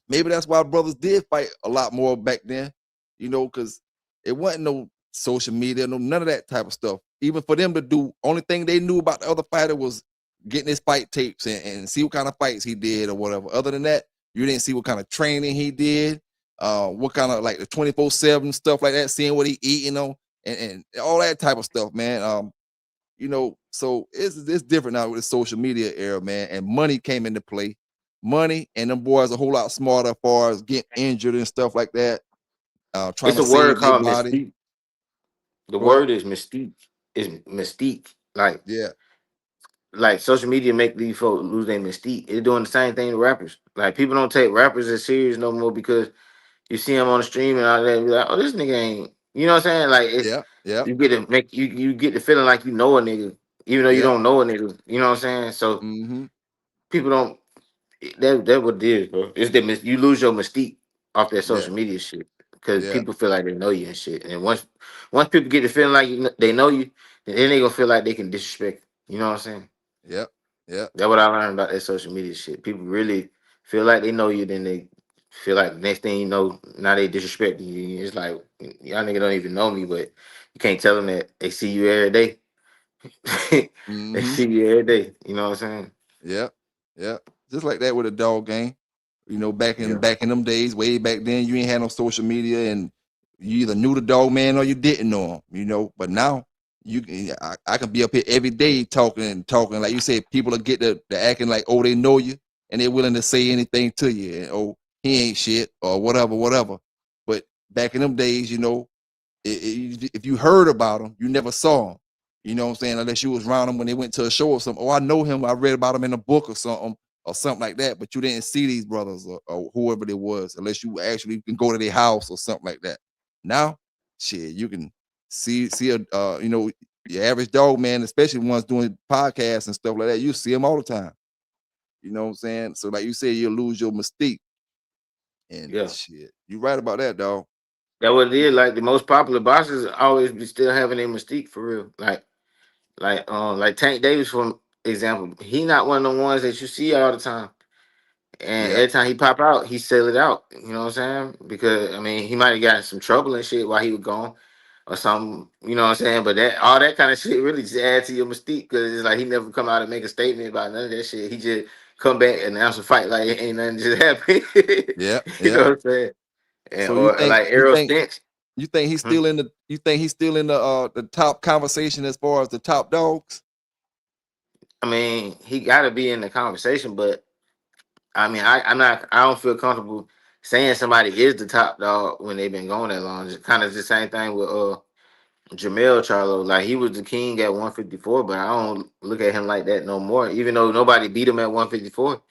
maybe that's why brothers did fight a lot more back then, you know, because it wasn't no social media, no none of that type of stuff. Even for them to do, only thing they knew about the other fighter was getting his fight tapes and see what kind of fights he did or whatever. Other than that, you didn't see what kind of training he did, what kind of like the 24/7 stuff like that, seeing what he eating on and all that type of stuff, man. You know, so it's different now with the social media era, man. And money came into play. Money and them boys a whole lot smarter as far as getting injured and stuff like that. Trying It's to a word save their called body. mystique. The Go ahead. word is mystique. Is mystique. Yeah, Like social media make these folks lose their mystique. They're doing the same thing to rappers. Like people don't take rappers as serious no more because you see them on the stream and all that. And be like, oh, this nigga ain't. You know what I'm saying? Like it's yeah, yeah, you get to make you get the feeling like you know a nigga, even though you yeah. don't know a nigga. You know what I'm saying? So Mm-hmm. people don't. That what it is, bro. It's that you lose your mystique off that Yeah, social media shit because yeah, people feel like they know you and shit. And once people get the feeling like they know you, then they gonna feel like they can disrespect you. You know what I'm saying? yeah, yeah. That's what I learned about that social media shit. People really feel like they know you, then they feel like next thing you know, now they disrespect you. It's like y'all nigga don't even know me, but you can't tell them that they see you every day. They Mm-hmm. see you every day. You know what I'm saying? Yeah, yeah. Just like that with a dog game. You know, Yeah. back in them days, way back then, you ain't had no social media, and you either knew the dog man or you didn't know him. You know, but now I can be up here every day talking and talking. Like you said, people will get the acting like, oh, they know you, and they're willing to say anything to you. And, oh, he ain't shit or whatever, whatever. But back in them days, you know, if you heard about them, you never saw them. You know what I'm saying? Unless you was around them when they went to a show or something. Oh, I know him. I read about him in a book or something like that. But you didn't see these brothers or whoever it was, unless you actually can go to their house or something like that. Now, shit, you can see a your average dog man, especially ones doing podcasts and stuff like that. You see them all the time. You know what I'm saying? So like you said, you'll lose your mystique. And Yeah. shit, you right about that, dog. That what it is. Like the most popular boxers always be still having a mystique for real. Like Tank Davis, for example, he not one of the ones that you see all the time. And Yeah, every time he pop out, he sell it out. You know what I'm saying? Because I mean, he might have gotten some trouble and shit while he was gone or something. You know what I'm saying? But that all that kind of shit really just add to your mystique because it's like he never come out and make a statement about none of that shit. He just come back and announce a fight like ain't nothing just happened. yeah, You yeah. know what I'm saying? And So you or think like you Errol think Spence. you think he's Hmm? still in the top conversation as far as the top dogs? I mean, he got to be in the conversation, but I mean, I'm not. I don't feel comfortable saying somebody is the top dog when they've been going that long. Just kind of the same thing with Jamel Charlo. Like he was the king at 154, but I don't look at him like that no more. Even though nobody beat him at 154,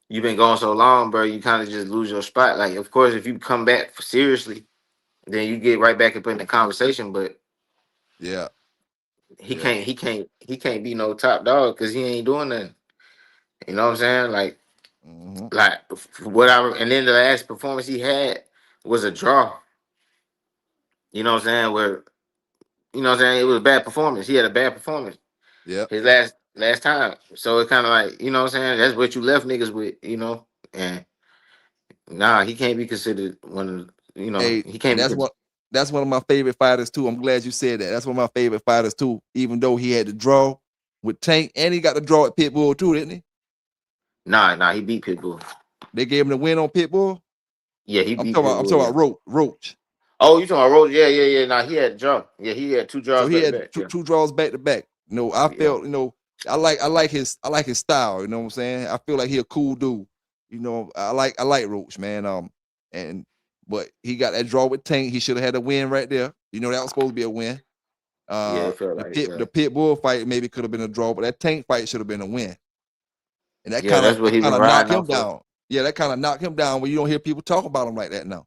you've been going so long, bro. You kind of just lose your spot. Like, of course, if you come back seriously, then you get right back up in the conversation. But Yeah, he yeah. can't. He can't. He can't be no top dog because he ain't doing nothing. You know what I'm saying? Hmm. Like what I and then the last performance he had was a draw. You know what I'm saying? Where you know what I'm saying? It was a bad performance. He had a bad performance Yep. his last time. So it kind of like you know what I'm saying? That's what you left niggas with. You know, and nah, he can't be considered one of you know Hey, he can't be. that's one of my favorite fighters too. I'm glad you said that. That's one of my favorite fighters too. Even though he had to draw with Tank and he got to draw at Pitbull too, didn't he? Nah, he beat Pitbull. They gave him the win on Pitbull. Yeah, he I'm beat talking about I'm Pitbull. talking Yeah. about Roach. Oh, you talking about Rose? Yeah. Nah, he had a draw. Yeah, he had two So draws he back to had back. two, Yeah, two draws back to back. I yeah, felt, I like his style, you know what I'm saying? I feel like he a cool dude. I like Roach, man. And but he got that draw with Tank. He should have had a win right there. That was supposed to be a win. yeah. It felt The like it. pit Yeah, the pit bull fight maybe could have been a draw, but that Tank fight should have been a win. And that yeah. kind of That's what that he kind been of knocked riding him off for. down. Yeah, that kind of knocked him down when you don't hear people talk about him like that now.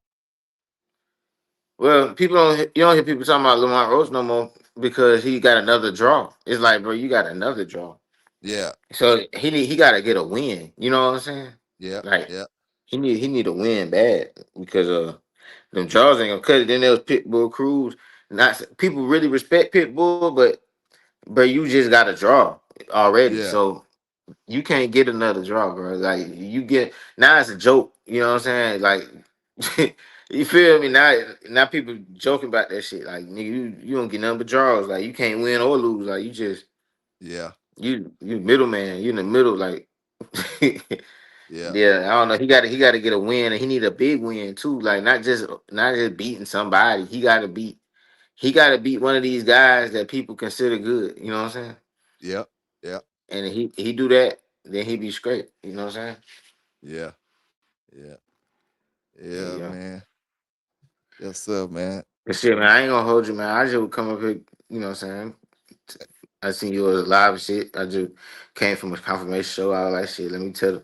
Well, people don't. You don't hear people talking about Lamont Rose no more because he got another draw. It's like, bro, you got another draw. Yeah, So he got to get a win. You know what I'm saying? yeah, Like yeah, he need a win bad because them draws ain't gonna cut it. Then there was Pitbull Cruz. Not people really respect Pitbull, but you just got a draw already. yeah, So you can't get another draw, bro. Like you get now it's a joke. You know what I'm saying? Like you feel me? Now people joking about that shit. Like nigga, you don't get nothing but draws. Like you can't win or lose. Like you just yeah, you middleman. You in the middle. Like yeah, yeah, I don't know. He got to get a win, and he need a big win too. Like not just beating somebody. He got to beat one of these guys that people consider good. You know what I'm saying? yeah, yeah, And if he do that, then he be straight. You know what I'm saying? yeah, yeah, Yeah, yeah, yeah. man. Yes, sir, man. But shit, man, I ain't gonna hold you, man. I just would come up here, you know what I'm saying? I seen you was live and shit. I just came from a confirmation show. I was like, shit, let me tell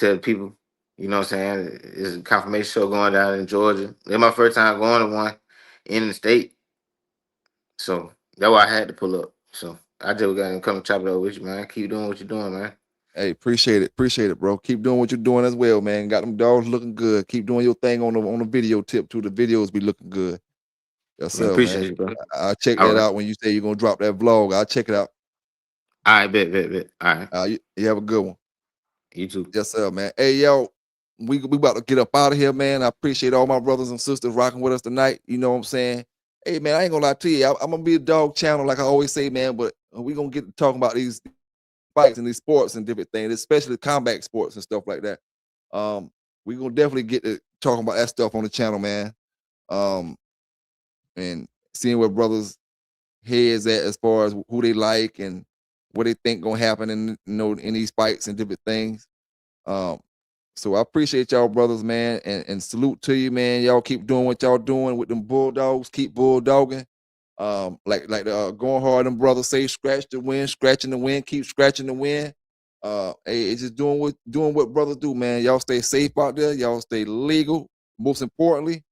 the people, you know what I'm saying? It's a confirmation show going down in Georgia. It's my first time going to one in the state. So that's why I had to pull up. So I just got to come chop it up with you, man. Keep doing what you're doing, man. Hey, appreciate it, bro. Keep doing what you're doing as well, man. Got them dogs looking good. Keep doing your thing on the video tip too. The videos be looking good. Yes, Man, sir, appreciate man. you, bro. I'll check All that right. out when you say you're gonna drop that vlog. I'll check it out. All right, bet. All right. You have a good one. You too. Yes, sir, man. Hey, yo, we about to get up out of here, man. I appreciate all my brothers and sisters rocking with us tonight. You know what I'm saying? Hey, man, I ain't gonna lie to you. I'm gonna be a dog channel, like I always say, man. But we gonna get to talking about these fights and these sports and different things, especially combat sports and stuff like that. We gonna definitely get to talking about that stuff on the channel, man. Um, and seeing where brothers' heads at as far as who they like and what they think gonna happen in in these fights and different things. Um, So I appreciate y'all brothers, man, and salute to you, man. Y'all keep doing what y'all doing with them Bulldogs. Keep bulldogging. Like the going hard, them brothers say, scratch the wind, scratching the wind, keep scratching the wind. Hey, it's just doing what brothers do, man. Y'all stay safe out there. Y'all stay legal. Most importantly,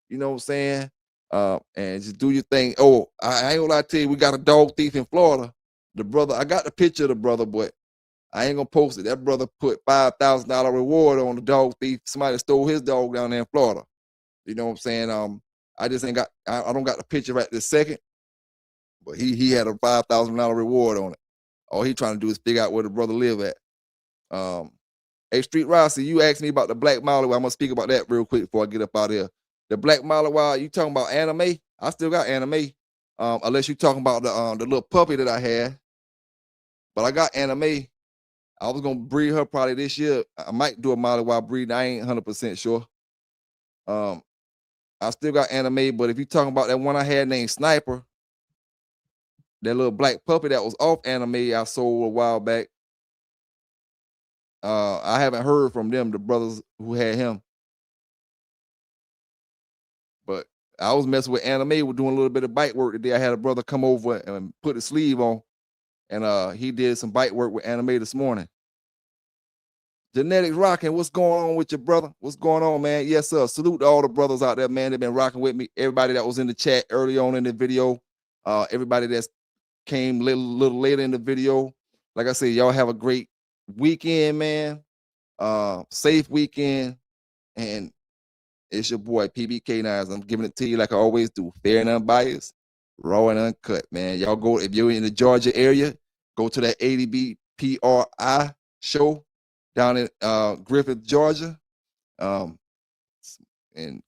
you know what I'm saying? And just do your thing. Oh, I ain't gonna lie to you, we got a dog thief in Florida. The brother, I got the picture of the brother, but I ain't gonna post it. That brother put $5,000 reward on the dog thief. Somebody stole his dog down there in Florida. You know what I'm saying? I just ain't got. I don't got the picture right this second, but he had a $5,000 reward on it. All he trying to do is figure out where the brother live at. Hey, Street Rossi, you asked me about the Black Molly. I'm gonna speak about that real quick before I get up out of here. The Black Molly, while you talking about anime, I still got anime. Unless you talking about the little puppy that I had, but I got anime. I was gonna breed her probably this year. I might do a Molly while breeding. I ain't 100% sure. I still got anime, but if you talking about that one I had named Sniper, that little black puppy that was off anime, I sold a while back. I haven't heard from them, the brothers who had him. But I was messing with anime, we're doing a little bit of bite work today. I had a brother come over and put the sleeve on, and he did some bite work with anime this morning. Genetics rocking. What's going on with your brother? What's going on, man? Yes, sir. Salute to all the brothers out there, man. They've been rocking with me. Everybody that was in the chat early on in the video. Everybody that's came little later in the video. Like I said, y'all have a great weekend, man. Safe weekend. And it's your boy, PBK Nines. I'm giving it to you like I always do. Fair and unbiased, raw and uncut, man. Y'all go, if you're in the Georgia area, go to that ADBPRI show down in Griffith, Georgia, and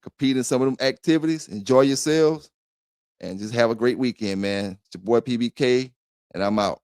compete in some of them activities. Enjoy yourselves and just have a great weekend, man. It's your boy PBK, and I'm out.